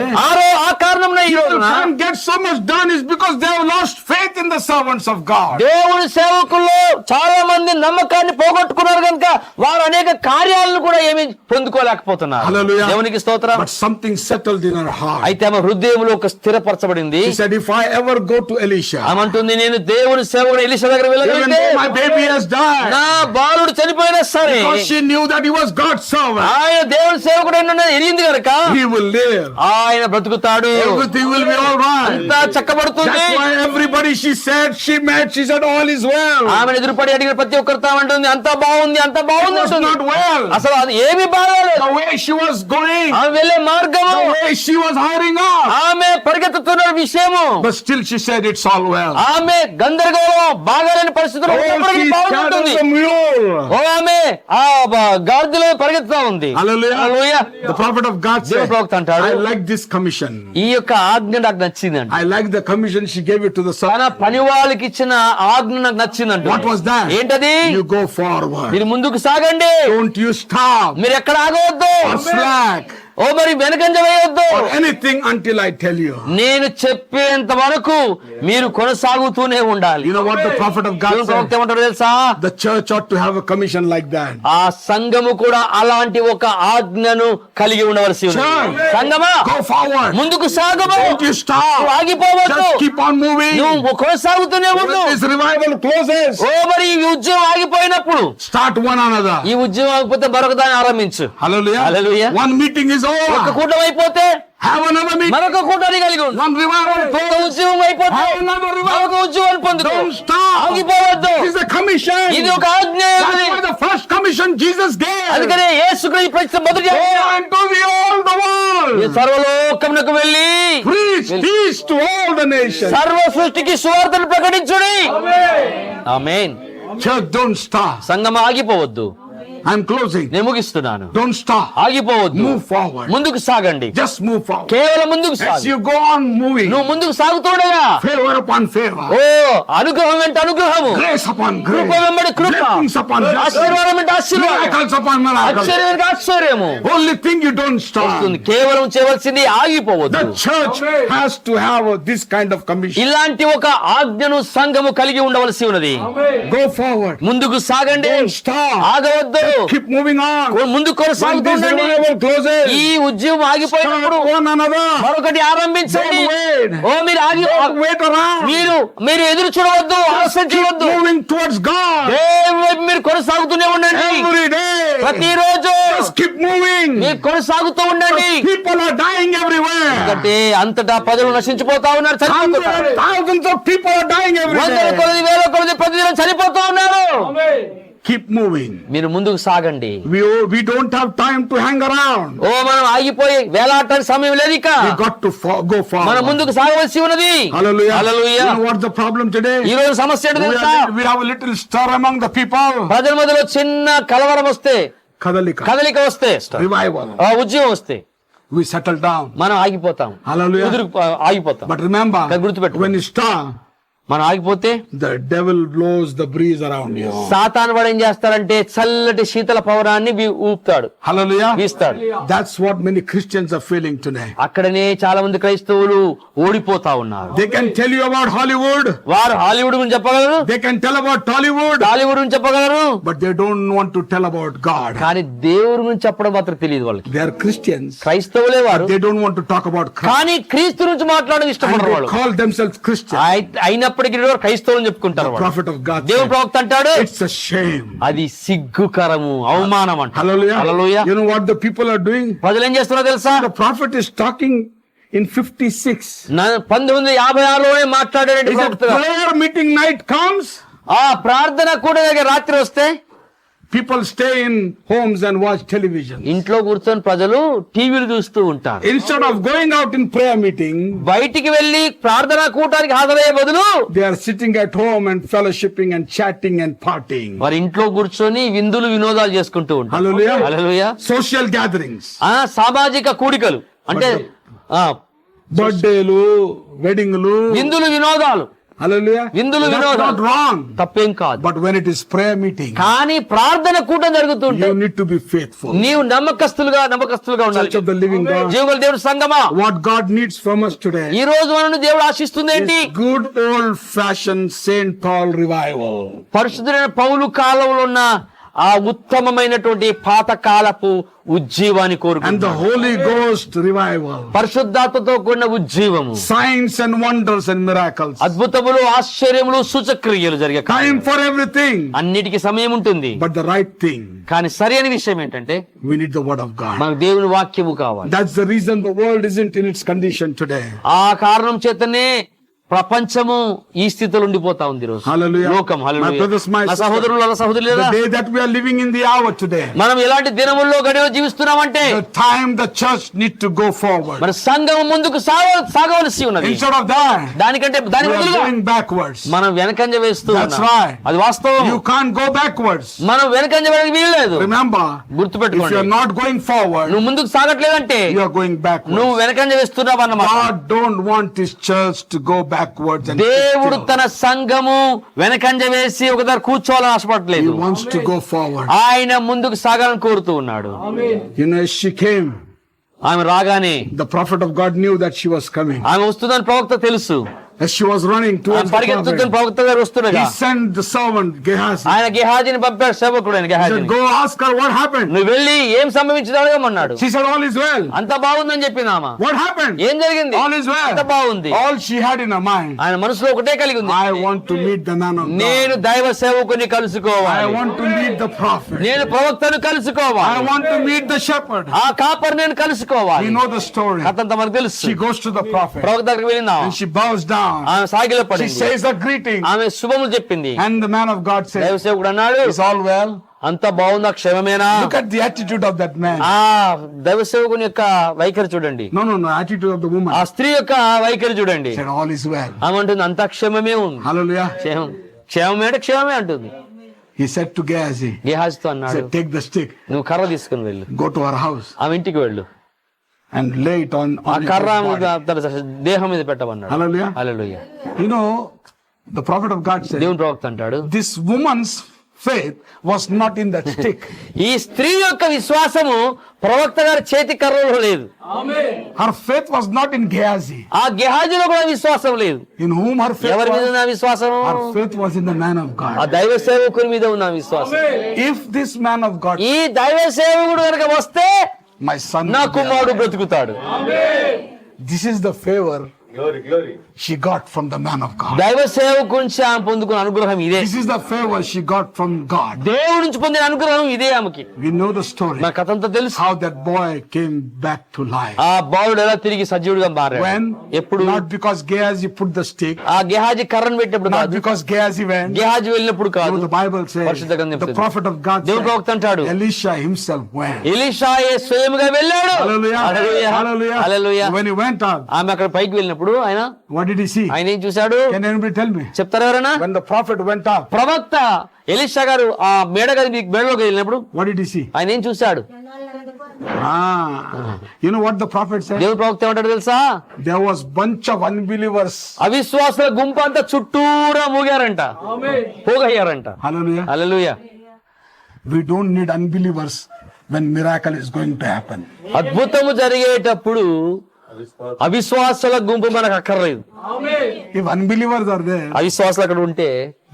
ఆ కారణంలో ఈ People రోజున can't get so much done is because they have lost faith in the servants of God. దేవుని సేవకుల్లో చాలా మంది నమ్మకాన్ని పోగొట్టుకున్నారు కనుక వారు అనేక కార్యాలను కూడా ఏమి పొందుకోలేకపోతున్నారు. Hallelujah. దేవునికి స్తోత్రం. But something settled in her heart. అయితే ఆమె హృదయంలో ఒక స్థిరపరచబడింది. She said, if I ever go to Elisha, ఆమె అంటుంది, నేను దేవుని సేవకుడు ఎలీషా దగ్గర even వెళ్ళగలిగితే though my baby has died, నా బాలుడు చనిపోయినా సరే, because she knew that he was God's servant, ఆయన దేవుని సేవకుడు ఎరిగింది కనుక he will live. ఆయన బ్రతుకుతాడు, Everything will be all right. అంతా చక్కబడుతుంది. That's why everybody she met, she said, all is well. ఆమెను ఎదురుపడి అడిగిన ప్రతి ఒక్కరితో అంటుంది, అంతా బాగుంది, అంతా It బాగుంది was అంటుంది. not well. అసలు అది ఏమి బాగాలేదు. The way she was going, ఆమె వెళ్లే మార్గము, the way she was hurrying up. ఆమె పరిగెత్తుతున్న విషయము, But still she said, it's all well. ఆమె గందరగోళం బాగాలేని పరిస్థితుల్లో Oh, ఉన్నప్పటికీ she బాగుంటుంది. shadowed the mule. ఓ ఆమె ఆ గాడిదలో పరిగెత్తుతా ఉంది. Hallelujah. Hallelujah. The prophet of God దేవుని said, ప్రవక్త అంటాడు, I like this commission. ఈ యొక్క ఆజ్ఞ నాకు నచ్చిందంట. I like the commission she gave it to the తన son. పని వాళ్ళకి ఇచ్చిన ఆజ్ఞ నాకు నచ్చిందంట. What was that? ఏంటది? You go forward. మీరు ముందుకు సాగండి, Don't you stop మీరు ఎక్కడ ఆగవద్దు, or slack ఓ మరి వెనకంజ వేయొద్దు. or anything until I tell you. నేను చెప్పేంత వరకు మీరు కొనసాగుతూనే ఉండాలి. You know what the prophet of God దేవుని ప్రవక్త said? ఏమంటారో తెలుసా? The church ought to have a commission like that. ఆ సంఘము కూడా అలాంటి ఒక ఆజ్ఞను కలిగి ఉండవలసి ఉంది. Church, సంఘమా, go forward. ముందుకు సాగము, Don't you నువ్వు stop. ఆగిపోవద్దు, Just keep on moving. నువ్వు కొనసాగుతూనే ఉండు. When this revival closes, ఓ మరి ఈ ఉద్యమం ఆగిపోయినప్పుడు, start one another. ఈ ఉద్యమం ఆగిపోతే మరొక దాన్ని ఆరంభించు. Hallelujah. Hallelujah. One meeting is ఒక over. కూటమి అయిపోతే Have another meeting. మరొక కూటమి కలిగి ఉండు. One revival ఒక closes. ఉద్యమం అయిపోతే Have another revival. మరొక ఉద్యమాన్ని పొందుకో. Don't stop. ఆగిపోవద్దు. This is a commission. ఇది ఒక ఆజ్ఞ. That's why the first commission Jesus gave. అందుకనే యేసుక్రీస్తు ప్రతి మొదటి Go into all the ఈ world. సర్వలోకమునకు వెళ్ళి Preach peace to all the nations. సర్వ సృష్టికి సువార్తను ప్రకటించుడి. ఆమేన్. Church, don't stop. సంఘం ఆగిపోవద్దు. I'm closing. నేను ముగిస్తున్నాను. Don't stop. ఆగిపోవద్దు. Move forward. ముందుకు సాగండి. Just move forward. కేవలం ముందుకు As సాగు. you go on moving, నువ్వు ముందుకు సాగుతుండగా favor upon favor, ఓ అనుగ్రహం వెంట అనుగ్రహము, grace upon కృప grace, వెంబడి కృప, blessings upon blessings, ఆశీర్వాదం వెంట ఆశీర్వాదం, miracles upon miracles. ఆశ్చర్యం వెంట ఆశ్చర్యము. Only thing you don't stop. కేవలం చేయవలసింది ఆగిపోవద్దు. The church has to have this kind of commission. ఇలాంటి ఒక ఆజ్ఞను సంఘము కలిగి ఉండవలసి ఉన్నది. Go forward. ముందుకు సాగండి, Don't stop. ఆగవద్దు, Keep moving on. ముందుకు When this కొనసాగుతుండండి. revival closes, ఈ ఉద్యమం ఆగిపోయినప్పుడు start one another. మరొకటి ఆరంభించండి. Don't wait. ఓ మీరు Don't wait around. మీరు ఎదురు చూడవద్దు, ఆలస్యం Keep చేయవద్దు. moving towards God. దేవుని వైపు మీరు కొనసాగుతూనే ఉండండి. Every day. ప్రతిరోజు Just keep moving. మీరు కొనసాగుతూ ఉండండి. People are dying everywhere. ఎందుకంటే అంతటా ప్రజలు నశించిపోతా ఉన్నారు, Hundreds చనిపోతున్నారు. and thousands of people are dying every వందల day. కొలది వేల కొలది ప్రతిదినం చనిపోతూ ఉన్నారు. Keep moving. మీరు ముందుకు సాగండి. We don't have time to hang around. ఓ మనం ఆగిపోయి వేలాటానికి సమయం లేదు ఇక. We got to go మనం forward. ముందుకు సాగవలసి ఉన్నది. Hallelujah. Hallelujah. You know what's the problem today? ఈ రోజు సమస్య ఏంటో తెలుసా? We have a little stir among the people. ప్రజల మధ్యలో చిన్న కలవరం వస్తే, Kadalika. కదలిక వస్తే, Revival. ఆ ఉద్యమం వస్తే We settle down. మనం ఆగిపోతాం. Hallelujah. ఆగిపోతాం. But remember, కానీ గుర్తుపెట్టుకో. when you start, మనం ఆగిపోతే the devil blows the breeze around you. సాతాను వాడు ఏం చేస్తాడంటే చల్లటి శీతల పవనాన్ని ఊపుతాడు, Hallelujah. వీస్తాడు. That's what many Christians are feeling today. అక్కడనే చాలా మంది క్రైస్తవులు ఓడిపోతా ఉన్నారు. They can tell you about Hollywood. వారు హాలీవుడ్ గురించి చెప్పగలరు, They can tell about Tollywood. Tollywood గురించి చెప్పగలరు, But they don't want to tell about God. కానీ దేవుడి గురించి చెప్పడం మాత్రం తెలియదు వాళ్ళకి. They are Christians. క్రైస్తవులే వారు, They don't want to talk about Christ. కానీ క్రీస్తు గురించి మాట్లాడడం And ఇష్టపడరు they వాళ్ళు. call themselves Christians. అయినప్పటికీ క్రైస్తవులు చెప్పుకుంటారు వాళ్ళు. Prophet of God దేవుని said, ప్రవక్త అంటాడు, it's a shame. అది సిగ్గుకరము, అవమానం అంట. Hallelujah. Hallelujah. You know what the people are doing? ప్రజలు ఏం చేస్తున్నారో తెలుసా? The prophet is talking in 56. 1956లోనే మాట్లాడాడు Is it prayer meeting night comes? ఆ ప్రార్థన కూడా రాత్రి వస్తే People stay in homes and watch television. ఇంట్లో కూర్చొని ప్రజలు టీవీలు చూస్తూ ఉంటారు. Instead of going out in prayer meeting, బయటికి వెళ్లి ప్రార్థనా కూటానికి హాజరయ్యే బదులు they are sitting at home and fellowshipping and chatting and partying. వారి ఇంట్లో కూర్చొని విందులు వినోదాలు చేసుకుంటూ ఉంటారు. Hallelujah. హల్లెలూయా. Social gatherings, సామాజిక కూడికలు అంటే బర్త్డేలు, వెడ్డింగ్లు, విందులు వినోదాలు. hallelujah. విందులు That's వినోదాలు not wrong. తప్పేం కాదు. But when it is prayer meeting, కానీ ప్రార్థన కూటం జరుగుతుంటే you need to be faithful. నీవు నమ్మకస్తులుగా ఉండాలి. Church of the living God, జీవుల దేవుడి సంగమా, what God needs from us today ఈ రోజు మనల్ని దేవుడు ఆశిస్తుంది ఏంటి? is good old fashioned Saint Paul revival. పరిశుద్ధుడైన పౌలు కాలంలో ఉన్న ఆ ఉత్తమమైనటువంటి పాతకాలపు ఉజ్జీవాన్ని And కోరుకుంటున్నాడు. the Holy Ghost revival. పరిశుద్ధాత్మతో కూడిన ఉజ్జీవము, Signs and wonders and miracles. అద్భుతములు, ఆశ్చర్యములు, సూచక్రియలు జరిగే Time for everything. అన్నిటికీ సమయం ఉంటుంది. But the right thing, కానీ సరైన విషయం ఏంటంటే we need the word of God. మనకు దేవుని వాక్యము కావాలి. That's the reason the world isn't in its condition today. ఆ కారణం చేతనే ప్రపంచము ఈ స్థితిలో ఉండిపోతా ఉంది రోజు. Hallelujah. లోకం. My hallelujah. brothers, my నా sisters, సహోదరులు, సహోదరులు, the day that we are living in the hour today, మనం ఎలాంటి దినముల్లో గడిలో జీవిస్తున్నామంటే the time the church need to go forward. మన సంఘం ముందుకు సాగవలసి ఉన్నది. Instead of that, దానికంటే దాని we are బదులుగా going backwards. మనం వెనకంజ వేస్తూ That's ఉన్నాం. right. అది వాస్తవం. You can't go backwards. మనం వెనకంజ వేయడానికి వీల్లేదు. Remember, if గుర్తుపెట్టుకోండి, you are not going forward, నువ్వు ముందుకు సాగట్లేదంటే you are going backwards. నువ్వు వెనకంజ వేస్తున్నావు అన్నమాట. God don't want His church to go backwards and దేవుడు sit తన సంఘము వెనకంజ వేసి ఒక దగ్గర కూర్చోవాలని still. ఆశపడలేదు. He wants to go forward. ఆయన ముందుకు సాగాలని కోరుతూ ఉన్నాడు. You know, as she came, ఆమె రాగానే the prophet of God knew that she was coming. ఆమె వస్తుందని ప్రవక్త తెలుసు. As she was running ఆమె towards the పరిగెత్తుతున్న prophet, ప్రవక్త గారు వస్తుండగా he sent the servant Gehazi. ఆయన గెహాజీని పంపాడు, సేవకుడు ఆయన He గెహాజీని. said, go ask her what happened. నువ్వు వెళ్ళి ఏం సంభవించిందో అడగమన్నాడు. She said, all is well. అంత బాగుందని చెప్పింది ఆమె. What happened? ఏం జరిగింది? All is well. అంత బాగుంది. All she had in her mind, ఆయన మనసులో ఒకటే కలిగి ఉంది, I want to meet the man of God. నేను దైవ సేవకుని I కలుసుకోవాలి, want to meet the prophet. నేను ప్రవక్తను I కలుసుకోవాలి, want to meet the shepherd. ఆ కాపర్ నేను కలుసుకోవాలి. We know the story. అతంత మనకు తెలుసు. She goes to the prophet ప్రవక్త దగ్గరికి వెళ్ళిందా, and she bows down. ఆమె సాగిలో She పడింది, says a greeting. ఆమె శుభములు చెప్పింది. And the man of God దైవ says, సేవకుడు అన్నాడు, is all well? అంత బాగుందా, క్షేమమేనా? Look at the attitude of that man. ఆ దైవ సేవకుని యొక్క వైఖరి చూడండి, No, attitude of the woman. ఆ స్త్రీ యొక్క వైఖరి చూడండి. Said, all is well. ఆమె అంటుంది, అంత క్షేమమే ఉంది. Hallelujah. క్షేమమే అంటే క్షేమమే అంటుంది. He said to Gehazi, గెహాజీతో he అన్నాడు, said, take the stick, నువ్వు కర్ర తీసుకుని వెళ్ళు, go to her house ఆమె ఇంటికి వెళ్ళు, and lay it on ఆ his కర్ర body. తన దేహం మీద పెట్టమన్నాడు. Hallelujah. Hallelujah. You know, the prophet of God said, దేవుని ప్రవక్త అంటాడు, this woman's faith was not in that stick. ఈ స్త్రీ యొక్క విశ్వాసము ప్రవక్త గారి చేతి కర్రలో లేదు. Her faith was not in Gehazi, ఆ గెహాజీలో కూడా విశ్వాసం లేదు. in whom her faith ఎవరి మీద was. ఉన్న విశ్వాసము? Her faith was in the man of ఆ God. దైవ సేవకుని మీద ఉన్న విశ్వాసం. If this man of God, ఈ దైవ సేవకుడు కనుక వస్తే my son, నా will be కుమారుడు alive. బ్రతుకుతాడు. This is the favor Glory. she got from the man of God. దైవ సేవకుని ఆమె పొందుకున్న అనుగ్రహం ఇదే. This is the favor she got from God. దేవుడి నుంచి పొందిన అనుగ్రహం ఇదే ఆమెకి. We know the story, నా కథంతా తెలుసు. how that boy came back to life. ఆ బాలుడు ఎలా తిరిగి సజీవుడిగా మారాడు. When? ఎప్పుడు? Not because Gehazi put the stick, ఆ గెహాజీ కర్రను పెట్టినప్పుడు not కాదు, because Gehazi went. గెహాజీ వెళ్ళినప్పుడు No, కాదు. the Bible says, పరిశుద్ధ గ్రంథం the prophet of God దేవుని ప్రవక్త said, అంటాడు, Elisha himself went. ఎలీషాయే స్వయముగా వెళ్ళాడు. Hallelujah. Hallelujah. Hallelujah. Hallelujah. When he went up, ఆమె అక్కడ పైకి వెళ్ళినప్పుడు ఆయన what did he see? ఆయన ఏం చూశాడు? Can anybody tell me? చెప్తారు ఎవరైనా? When the prophet went up, ప్రవక్త ఎలీషా గారు ఆ మేడలోకి వెళ్ళినప్పుడు what did he see? ఆయన ఏం చూశాడు? You know what the prophet said? దేవుని ప్రవక్త ఏమంటాడు తెలుసా? There was bunch of unbelievers. అవిశ్వాసుల గుంపు అంతా చుట్టూరా మూగారంట, పోగయ్యారంట. Hallelujah. Hallelujah. We don't need unbelievers when miracle is going to happen. అద్భుతము జరిగేటప్పుడు అవిశ్వాసుల గుంపు మనకు అక్కర్లేదు. If unbelievers are there, అవిశ్వాసులు అక్కడ ఉంటే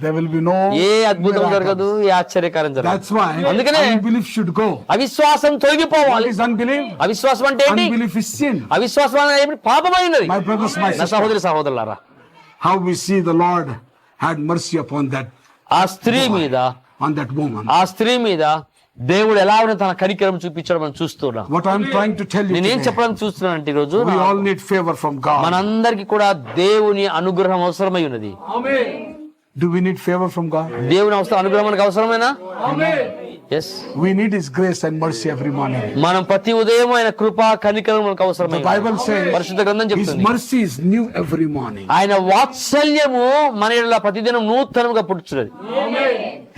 there will be no ఏ అద్భుతం miracle. జరగదు, ఏ ఆశ్చర్యకారం జరగదు. That's why అందుకనే unbelief should go. అవిశ్వాసం What తొలగిపోవాలి. is unbelief? అవిశ్వాసం అంటే ఏంటి? Unbelief is sin. అవిశ్వాసం అనేది పాపమైనది. My brothers, my నా sisters, సహోదరి సహోదరులారా, how we see the Lord had mercy upon that ఆ స్త్రీ మీద, on that woman. ఆ స్త్రీ మీద దేవుడు ఎలా తన కనికరం చూపించడం మనం చూస్తున్నాం. What I'm trying to tell you నేనేం today, చెప్పడానికి చూస్తున్నానంటే ఈరోజు we all need favor from God. మనందరికి కూడా దేవుని అనుగ్రహం అవసరమై ఉన్నది. Do we need favor from God? దేవుని అవసరం, అనుగ్రహం మనకు అవసరమేనా? Yes We need His grace and mercy every morning. మనం ప్రతి ఉదయం ఆయన కృప కనికరం మనకు అవసరమే. The Bible says పరిశుద్ధ గ్రంథం His చెప్తుంది mercy is new every morning. ఆయన వాత్సల్యము మన యెడల ప్రతిదినం నూతనంగా పుట్టుచున్నది.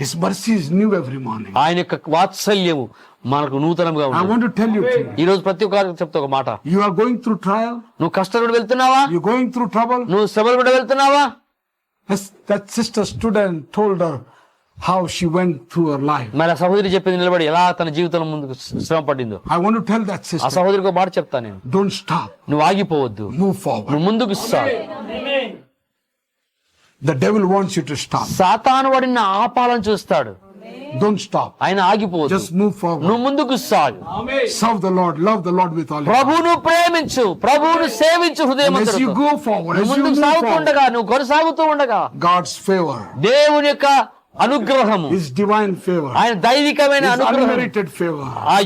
His mercy is new every morning. ఆయన యొక్క వాత్సల్యము మనకు నూతనంగా I ఉంది. want to tell you things. ఈ రోజు ప్రతి ఒక్కరికి చెప్తా ఒక మాట. You are going through trial. నువ్వు కష్టం కూడా వెళ్తున్నావా? You're going through trouble. నువ్వు శ్రమలు కూడా వెళ్తున్నావా? Yes, that sister stood and told her how she went through her life. మరి ఆ సహోదరి చెప్పింది నిలబడి ఎలా తన జీవితంలో ముందుకు శ్రమ పడిందో. I want to tell that ఆ sister, సహోదరికి ఒక మాట చెప్తా నేను. don't stop. నువ్వు ఆగిపోవద్దు, Move forward. నువ్వు ముందుకు సాగు. The devil wants you to stop. సాతాను వాడిని ఆపాలని చూస్తాడు. Don't stop. ఆయన ఆగిపోవద్దు, Just move forward. నువ్వు ముందుకు సాగు. Serve the Lord. Love the Lord with all your heart. ప్రభువును ప్రేమించు, ప్రభువును సేవించు And as you హృదయమంతటితో. go forward, నువ్వు as you ముందుకు move సాగుతూ forward, ఉండగా, నువ్వు కొనసాగుతూ ఉండగా God's favor, దేవుని యొక్క అనుగ్రహము, His divine favor, ఆయన దైవికమైన His అనుగ్రహం, unmerited favor, ఆ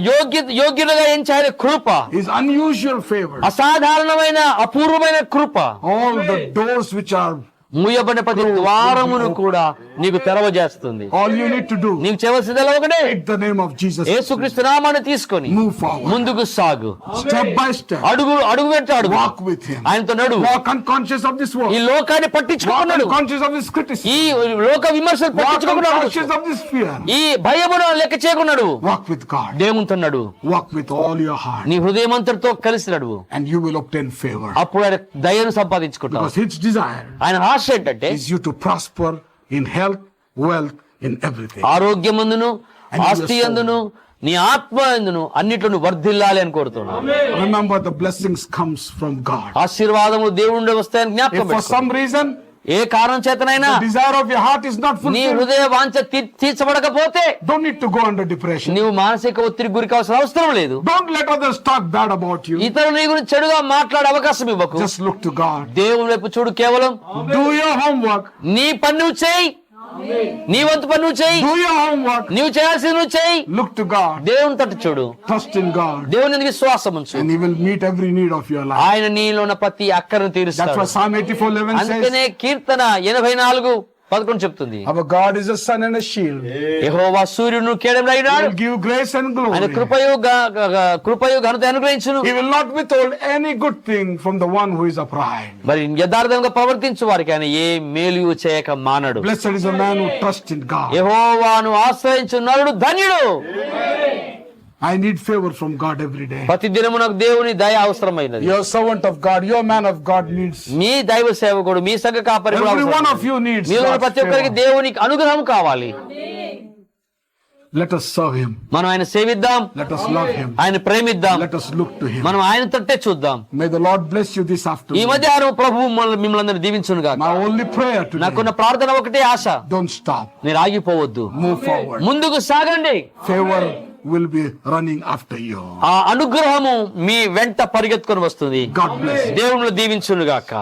యోగ్యులుగా ఎంచి ఆయన కృప, His unusual favor, అసాధారణమైన అపూర్వమైన కృప, all the doors which are, మూయబడిన ప్రతి ద్వారమును కూడా నీకు తెరవజేస్తుంది. all you need to do, నీకు చేయవలసిందల్లా ఒకటే, take the name of Jesus, యేసుక్రీస్తు నామాన్ని తీసుకొని move forward, ముందుకు సాగు. step by step, అడుగు వెంట అడుగు, walk with Him, ఆయనతో నడు. walk unconscious of this ఈ world, లోకాన్ని walk పట్టించుకున్నాడు, unconscious of this criticism, ఈ లోక విమర్శలు walk పట్టించుకున్నాడు, unconscious of this fear, ఈ భయమును లెక్క చేయకున్నాడు. walk with God, దేవునితో నడు, walk with all your heart, నీ హృదయమంతటితో కలిసి నడువు. and you will obtain favor, అప్పుడు ఆయన దయను సంపాదించుకుంటావు. because His desire ఆయన ఆశ ఏంటంటే is you to prosper in health, wealth, in everything. ఆరోగ్యమందును, ఆస్తి అందును, నీ ఆత్మ అందును అన్నిట్లను వర్ధిల్లాలి అని కోరుతున్నాను. Remember, the blessings comes from God. ఆశీర్వాదములు దేవుడి వస్తాయని If జ్ఞాపకం for పెట్టుకో. some reason ఏ కారణం చేతనైనా the desire of your heart is not నీ fulfilled, హృదయ వాంఛ తీర్చబడకపోతే don't need to go under depression. నీవు మానసిక ఒత్తిడి గురి కావాల్సిన అవసరం లేదు. Don't let others talk bad about you. ఇతరులు నీ గురించి చెడుగా మాట్లాడే అవకాశం ఇవ్వకు. Just look to God. దేవుని వైపు చూడు. కేవలం Do your homework. నీ పని నువ్వు చేయి, నీ వంతు పని నువ్వు చేయి, Do your homework. నీవు చేయాల్సింది నువ్వు చేయి. Look to God. దేవుని తట్టు చూడు, Trust in God. దేవుని మీద విశ్వాసం ఉంచు. And He will meet every need of your life. ఆయన నీలో ఉన్న ప్రతి అక్కరను That's తీరుస్తాడు. what Psalm 84:11 says. అందుకనే కీర్తన 84:11 చెప్తుంది, Our God is a sun and a shield. యెహోవా సూర్యుడు He కేడెములైనాడు, will give grace and ఆయన glory. కృపయు ఘనత అనుగ్రహించును. He will not withhold any good thing from the one who is upright. మరి యథార్థంగా ప్రవర్తించు వారికి ఆయన ఏ మేలు చేయక మానడు. Blessed is the man who trusts in God. యెహోవాను ఆశ్రయించు నరుడు ధన్యుడు. I need favor from God every day. ప్రతి దినము నాకు దేవుని దయ అవసరమైనది. Your servant of God, your man of God needs. మీ దైవ సేవకుడు, మీ సంఘ కాపరి కూడా Every అవసరం. one of you needs మీలో God's ప్రతి ఒక్కరికి favor. దేవునికి అనుగ్రహం కావాలి. Let us serve Him. మనం ఆయన సేవిద్దాం, Let us love Him. ఆయన ప్రేమిద్దాం, Let us look to Him. మనం ఆయన తట్టే చూద్దాం. May the Lord bless you this ఈ afternoon. మధ్యాహ్నం ప్రభువు మిమ్మల్ని అందరినీ దీవించును గాక. My only prayer today, నాకున్న ప్రార్థన ఒకటే ఆశ, don't stop. మీరు ఆగిపోవద్దు, Move forward. ముందుకు సాగండి. Favor will be running after you. ఆ అనుగ్రహము మీ వెంట పరిగెత్తుకొని వస్తుంది. God bless you. దేవుని దీవించును గాక.